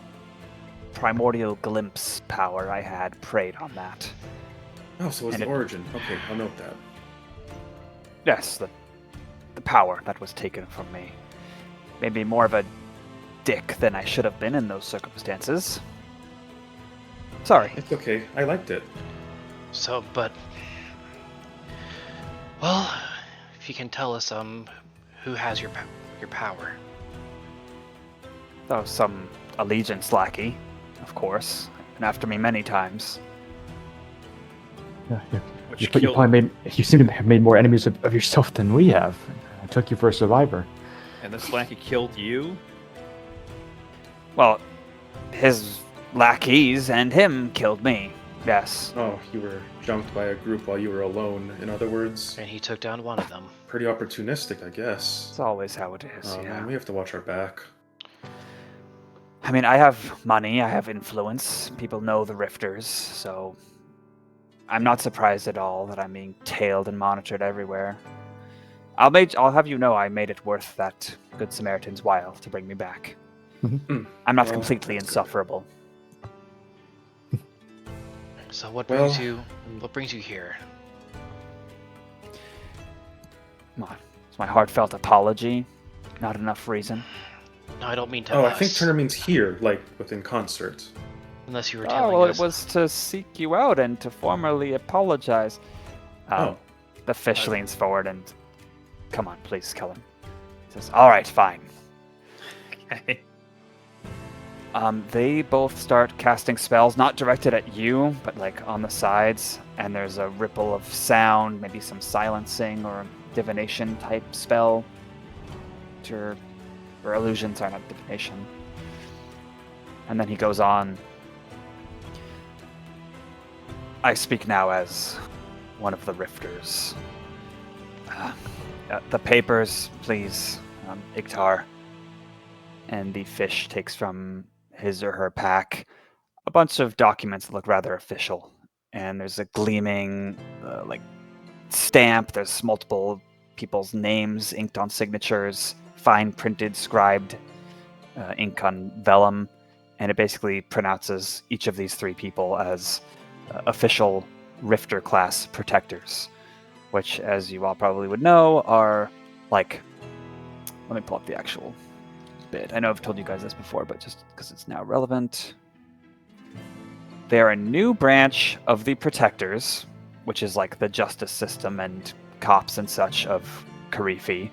primordial glimpse power I had preyed on that. Oh, so it was And the origin. Okay, I'll note that. Yes, the power that was taken from me. Maybe more of a dick than I should have been in those circumstances. Sorry. It's okay. I liked it. So, but... Well, if you can tell us, who has your power? Oh, some allegiance lackey, of course. Been after me many times. Yeah, Which you killed... probably you seem to have made more enemies of yourself than we have. I took you for a survivor. And this lackey killed you? Well, his lackeys and him killed me. Yes. Oh, you were jumped by a group while you were alone. In other words, And he took down one of them. pretty opportunistic, I guess. It's always how it is, Oh yeah. man, we have to watch our back. I mean, I have money, I have influence. People know the Rifters, so I'm not surprised at all that I'm being tailed and monitored everywhere. I'll have you know I made it worth that Good Samaritan's while to bring me back. Hmm. I'm not Well, completely that's good. insufferable. So what Well- brings you here? It's my heartfelt apology. Not enough reason. No, I don't mean to Oh, us. I think Turner means here, like within concert. Unless you were Oh, telling well, us. it was to seek you out and to formally apologize. Oh. The fish leans forward and, come on, please, Kellen. Says, all right, fine. Okay. They both start casting spells, not directed at you, but like on the sides. And there's a ripple of sound, maybe some silencing or divination type spell. Or illusion, sorry, not divination. And then he goes on. I speak now as one of the Rifters. The papers, please, Eckhorah. And the fish takes from his or her pack a bunch of documents that look rather official. And there's a gleaming, stamp. There's multiple people's names inked on signatures, fine printed, scribed ink on vellum. And it basically pronounces each of these three people as official Rifter class protectors, which, as you all probably would know, are like... Let me pull up the actual bit. I know I've told you guys this before, but just because it's now relevant. They are a new branch of the Protectors, which is like the justice system and cops and such of Karifi,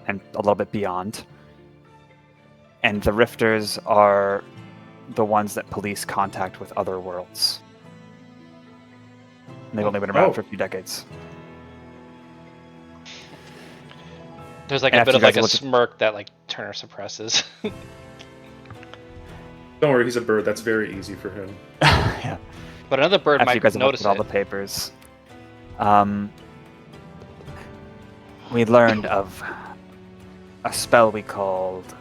and a little bit beyond. And the Rifters are the ones that police contact with other worlds. And they've only been around for a few decades. There's like And a bit after of you like guys a look at- smirk that like Turner suppresses. Don't worry, he's a bird. That's very easy for him. Yeah. But another bird After you might guys have looked notice at all it. the papers, we learned of a spell we called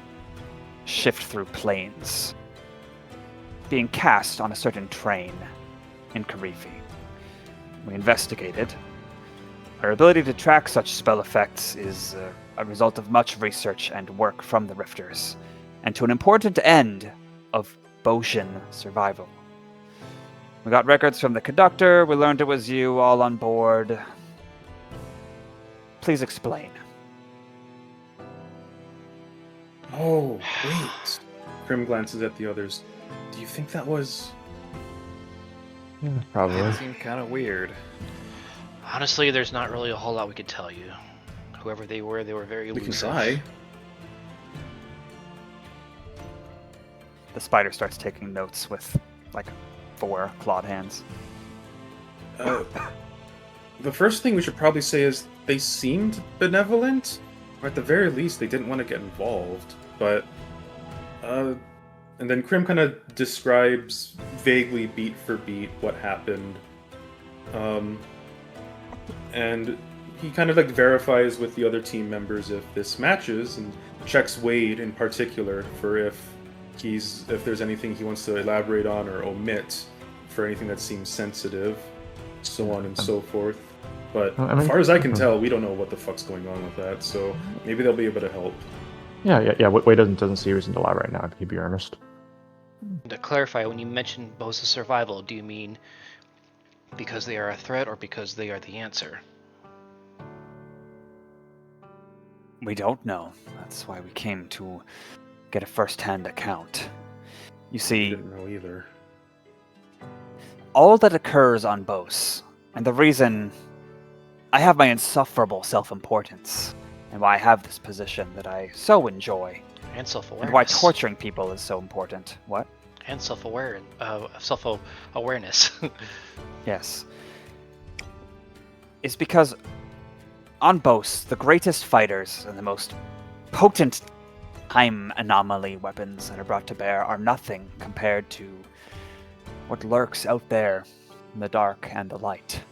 Shift Through Planes being cast on a certain train in Karifi. We investigated. Our ability to track such spell effects is a result of much research and work from the Rifters, and to an important end of Boshin survival. We got records from the conductor, we learned it was you all on board. Please explain. Oh, wait. Crim glances at the others. Do you think that was... Yeah, probably. It seemed kind of weird. Honestly, there's not really a whole lot we could tell you. Whoever they were very We can elusive. try. The spider starts taking notes with, like, 4 clawed hands. The first thing we should probably say is they seemed benevolent, or at the very least they didn't want to get involved. But, and then Crim kind of describes vaguely beat for beat what happened. And he kind of like verifies with the other team members if this matches, and checks Wade in particular for if there's anything he wants to elaborate on or omit for anything that seems sensitive, so on and so forth. But as far as I can tell, we don't know what the fuck's going on with that, so maybe they'll be able to help. Yeah. Wade doesn't see reason to lie right now, to be earnest. To clarify, when you mention Bosa's survival, do you mean because they are a threat or because they are the answer? We don't know. That's why we came to get a first-hand account. You I see, didn't know either. all that occurs on Bose, and the reason I have my insufferable self-importance, and why I have this position that I so enjoy, And self-awareness. and why torturing people is so important. What? And self-awareness. Yes. Is because on Bose, the greatest fighters and the most potent time anomaly weapons that are brought to bear are nothing compared to what lurks out there in the dark and the light.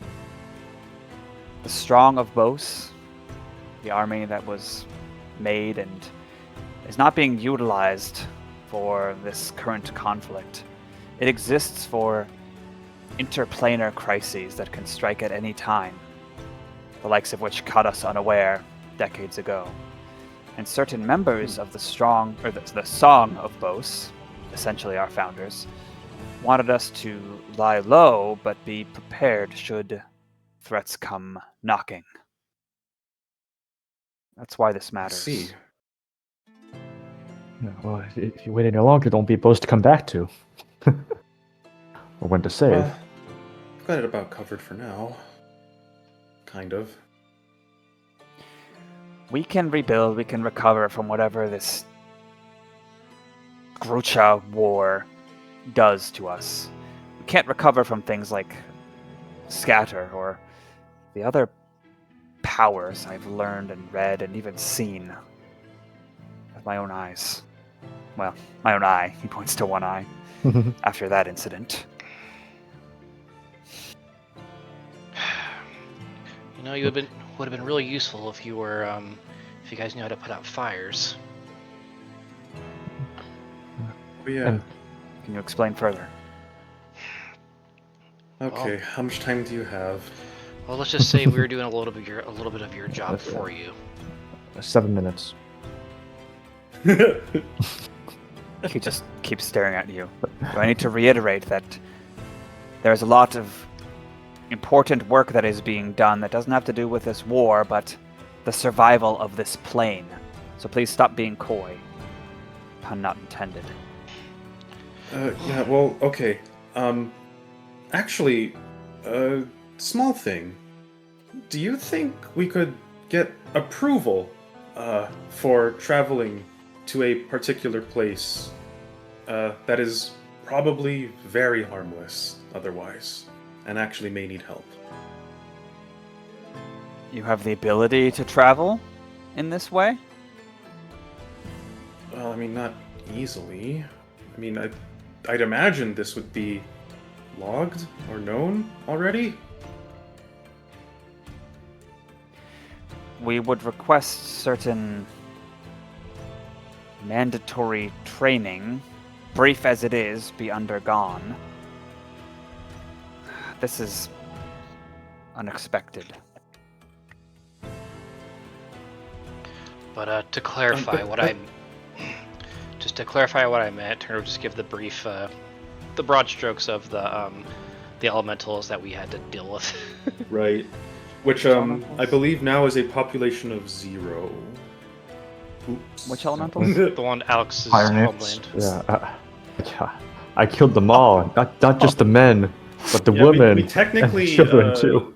The strong of Bose, the army that was made and is not being utilized for this current conflict. It exists for interplanar crises that can strike at any time, the likes of which caught us unaware decades ago. And certain members of the Song of Bose, essentially our founders, wanted us to lie low but be prepared should threats come knocking. That's why this matters. See. Yeah, well, if you wait any longer, there won't be Bose to come back to. Or when to save. Well, I've got it about covered for now. Kind of. We can rebuild, we can recover from whatever this Grucha war does to us. We can't recover from things like Scatter or the other powers I've learned and read and even seen with my own eyes. Well, my own eye. He points to one eye after that incident. You know, would have been really useful if you were, if you guys knew how to put out fires. But yeah. Can you explain further? Okay, how much time do you have? Well, let's just say we were doing a little bit of your job for you. 7 minutes. He just keeps staring at you. Do I need to reiterate that there's a lot of important work that is being done that doesn't have to do with this war, but the survival of this plane. So please stop being coy. Pun not intended. Yeah, well, okay. Actually, small thing. Do you think we could get approval, for traveling to a particular place, that is probably very harmless otherwise, and actually may need help? You have the ability to travel in this way? Well, I mean, not easily. I mean, I'd imagine this would be logged or known already. We would request certain mandatory training, brief as it is, be undergone. This is unexpected. But to clarify what I meant, or just give the brief, the broad strokes of the elementals that we had to deal with. Right. Which, I believe now is a population of 0. Oops. Which elementals? The one Alex's Fire nymphs. homeland. Yeah, I killed them all. Not just the men, but the Yeah, women. we technically, and children too.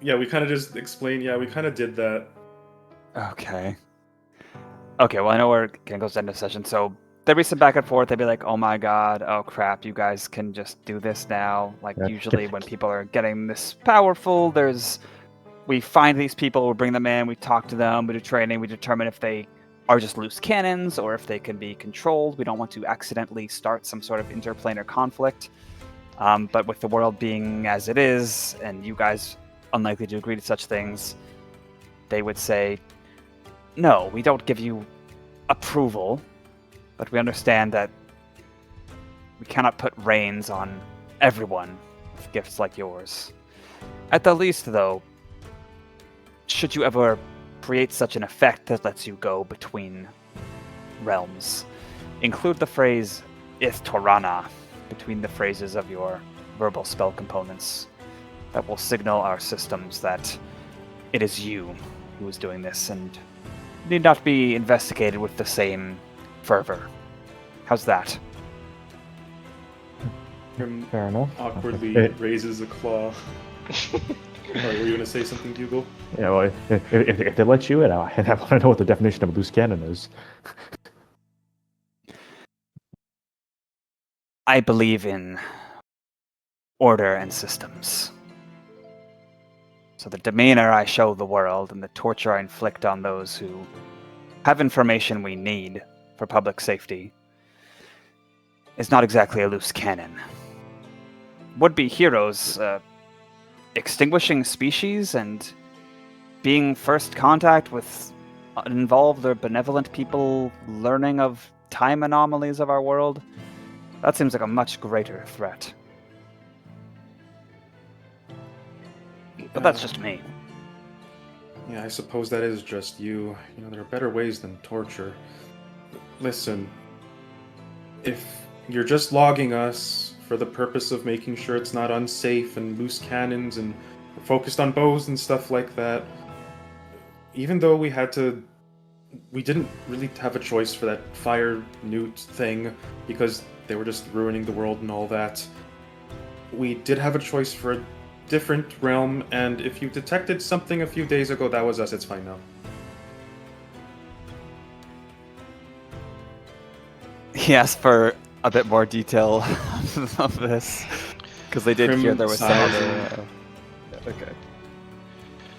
Yeah, we kind of just explained. Yeah, we kind of did that. Okay. Okay, well, I know we're gonna go to the end of session, so there'd be some back and forth. They'd be like, oh my god, oh crap, you guys can just do this now. Like, Yeah. usually when people are getting this powerful, we find these people, we bring them in, we talk to them, we do training, we determine if they are just loose cannons or if they can be controlled. We don't want to accidentally start some sort of interplanar conflict. But with the world being as it is, and you guys unlikely to agree to such things, they would say, no, we don't give you approval, but we understand that we cannot put reins on everyone with gifts like yours. At the least, though, should you ever create such an effect that lets you go between realms, include the phrase Ith Torana between the phrases of your verbal spell components. That will signal our systems that it is you who is doing this and need not be investigated with the same fervor. How's that? Grim Fair enough. awkwardly Okay. raises a claw. Were you gonna say something, Dougal? Yeah, well, if they let you in, I want to know what the definition of a loose cannon is. I believe in order and systems. So the demeanor I show the world and the torture I inflict on those who have information we need for public safety is not exactly a loose cannon. Would-be heroes extinguishing species and being first contact with involved or benevolent people learning of time anomalies of our world, that seems like a much greater threat. But that's just me. Yeah, I suppose that is just you. You know, there are better ways than torture. Listen, if you're just logging us for the purpose of making sure it's not unsafe and loose cannons and we're focused on bows and stuff like that, even though we didn't really have a choice for that fire newt thing because they were just ruining the world and all that, we did have a choice for a different realm, and if you detected something a few days ago, that was us. It's fine now. He asked for a bit more detail of this, because they did hear there was some other... okay.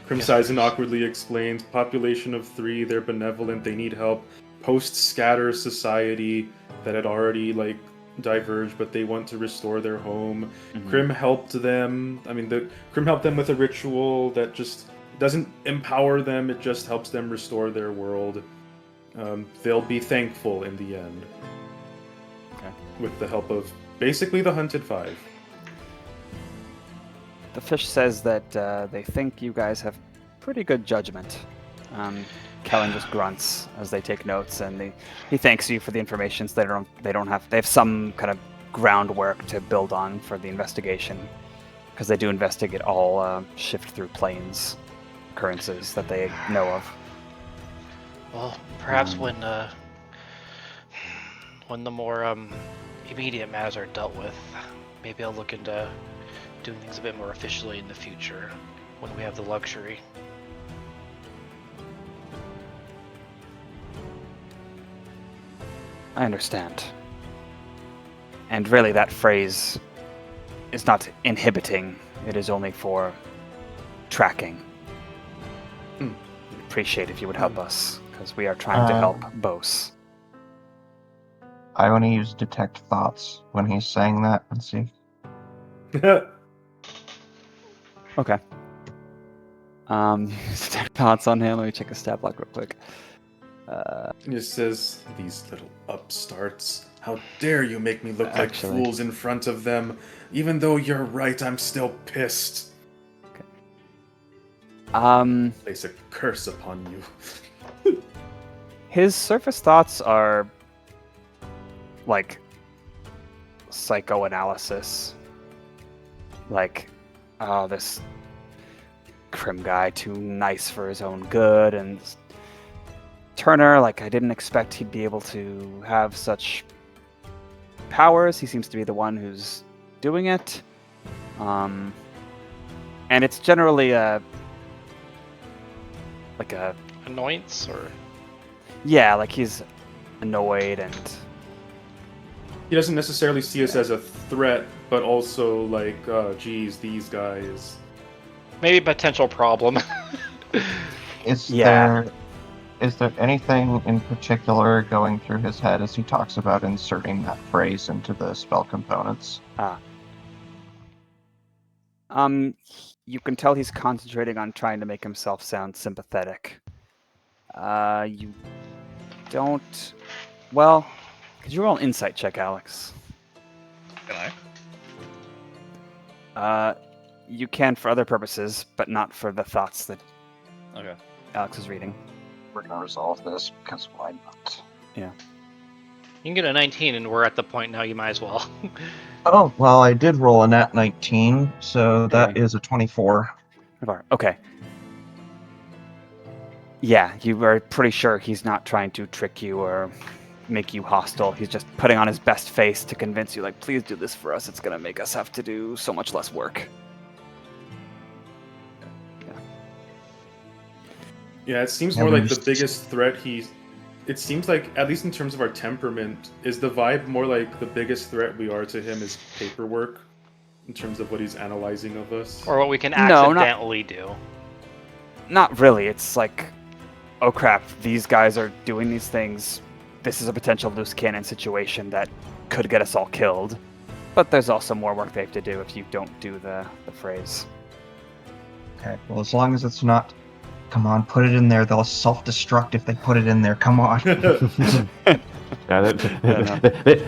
Crimsizen awkwardly explains, population of 3, they're benevolent, they need help. Post-scatter society that had already, diverged, but they want to restore their home. Mhm. Crim helped them. Crim helped them with a ritual that just doesn't empower them, it just helps them restore their world. They'll be thankful in the end. Okay. With the help of basically the Hunted Five. The fish says that they think you guys have pretty good judgment. Kellen just grunts as they take notes, and he thanks you for the information. So they have some kind of groundwork to build on for the investigation, because they do investigate all shift through planes occurrences that they know of. Well, perhaps when the more immediate matters are dealt with, maybe I'll look into doing things a bit more officially in the future when we have the luxury. I understand. And really, that phrase is not inhibiting. It is only for tracking. Mm. We'd appreciate if you would help us, because we are trying to help Bose. I want to use detect thoughts when he's saying that and see. Okay. Thoughts on him? Let me check a stat block real quick. It says, these little upstarts. How dare you make me look Actually. like fools in front of them? Even though you're right, I'm still pissed. Place a curse upon you. His surface thoughts are like psychoanalysis. Like, oh, this Crim guy too nice for his own good and Turner, like, I didn't expect he'd be able to have such powers. He seems to be the one who's doing it. And it's generally like a Annoyance, or yeah, like he's annoyed and He doesn't necessarily see us as a threat, but also like, geez, these guys. maybe potential problem. Is Yeah. there anything in particular going through his head as he talks about inserting that phrase into the spell components? you can tell he's concentrating on trying to make himself sound sympathetic. You don't. Well, could you roll an insight check, Alex? Can You can for other purposes, but not for the thoughts that I? Okay. Alex is reading. We're gonna resolve this because why not? You can get a 19, and we're at the point now. You might as well. Oh, well, I did roll a nat 19, so that Okay. is a 24. Okay. Yeah, you are pretty sure he's not trying to trick you or make you hostile. He's just putting on his best face to convince you, like, please do this for us. It's going to make us have to do so much less work. Yeah, it seems Yeah, more we like the just- biggest threat It seems like, at least in terms of our temperament, is the vibe more like the biggest threat we are to him is paperwork, in terms of what he's analyzing of us? Or what we can No, not- accidentally do. Not really. It's like, oh crap, these guys are doing these things. This is a potential loose cannon situation that could get us all killed. But there's also more work they have to do if you don't do the phrase. Okay, well, as long as it's not, come on, put it in there. They'll self-destruct if they put it in there. Come on. Yeah,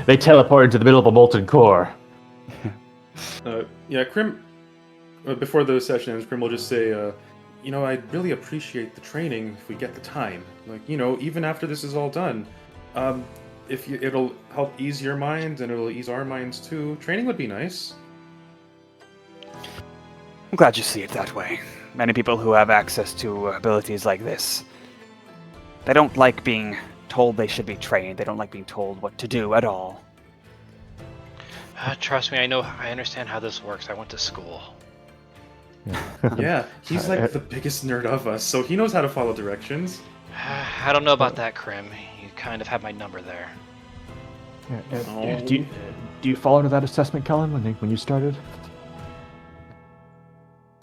they teleport into the middle of a molten core. Yeah, Crim, before the session ends, Crim will just say, I'd really appreciate the training if we get the time. Like, even after this is all done, it'll help ease your mind and it'll ease our minds too. Training would be nice. I'm glad you see it that way. Many people who have access to abilities like this, they don't like being told they should be trained. They don't like being told what to do at all. Trust me, I understand how this works. I went to school. Yeah, he's like the biggest nerd of us, so he knows how to follow directions. I don't know about that, Crim. You kind of have my number there. Do you fall into that assessment, Kellen, when you started?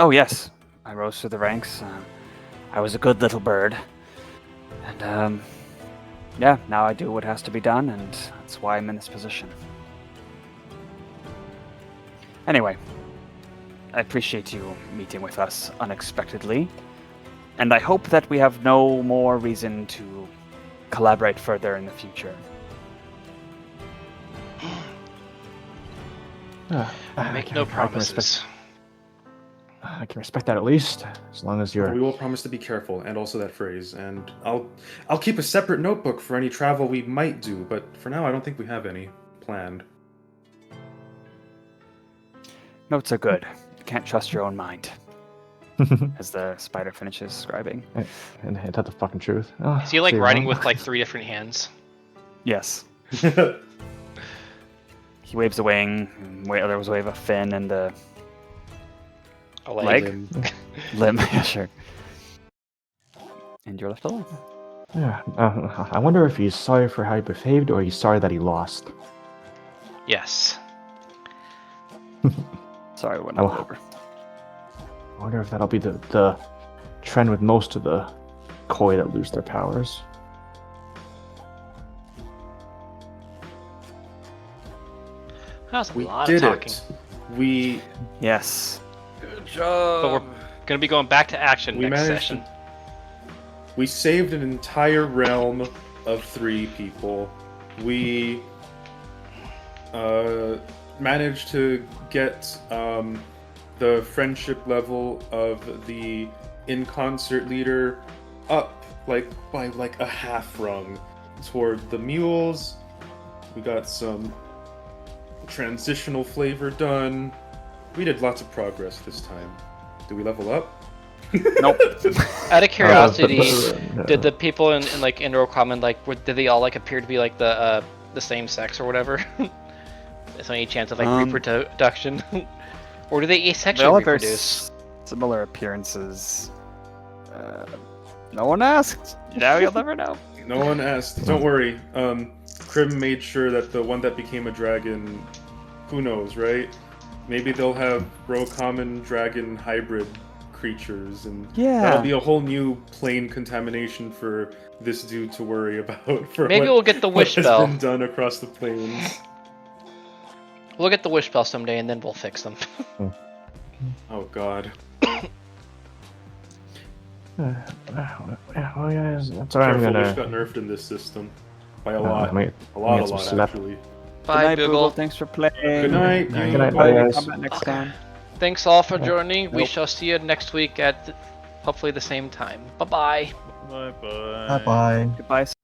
Oh yes, I rose through the ranks. I was a good little bird. And yeah, now I do what has to be done, and that's why I'm in this position. Anyway, I appreciate you meeting with us unexpectedly, and I hope that we have no more reason to collaborate further in the future. I make no promises. I can respect that at least, as long as you're. We will promise to be careful, and also that phrase. And I'll keep a separate notebook for any travel we might do, but for now I don't think we have any planned. Notes are good. You can't trust your own mind. As the spider finishes scribing. And is that the fucking truth? Oh, Is he like see, writing well, with like 3 different hands? Yes. He waves a wing, the others wave a fin and a A leg. Limb, yeah, sure. And you're left alone. Yeah. I wonder if he's sorry for how he behaved, or he's sorry that he lost. Yes. Sorry, I went Oh. over. I wonder if that'll be the trend with most of the koi that lose their powers. That was a We lot did of talking. it. We Yes. Good job. But we're gonna be going back to action We next managed session. We saved an entire realm of 3 people. We managed to get the friendship level of the in-concert leader up by a half rung toward the mules. We got some transitional flavor done. We did lots of progress this time. Do we level up? Nope. Out of curiosity, No. did the people in like Indoor Common did they all like appear to be like the same sex or whatever? Is there any chance of like reproduction, or do they They asexually all have very reproduce? similar appearances. No one asked. Now you'll never know. No one asked. Don't worry. Crim made sure that the one that became a dragon, who knows, right? Maybe they'll have common dragon hybrid creatures, and that'll be a whole new plane contamination for this dude to worry about. Maybe we'll get the wish what spell. has been done across the plains. We'll get the wish spell someday, and then we'll fix them. Oh God. Well, guys, that's all Careful, I'm Wish gonna. got nerfed in this system by a lot. Let me A lot, get some slap. actually. Bye, Good night, Google. Thanks for playing. Good night. Good night, Bye. guys. Come back next time. Thanks all for joining. We Nope. shall see you next week at hopefully the same time. Bye bye. Bye bye. Bye bye. Goodbye.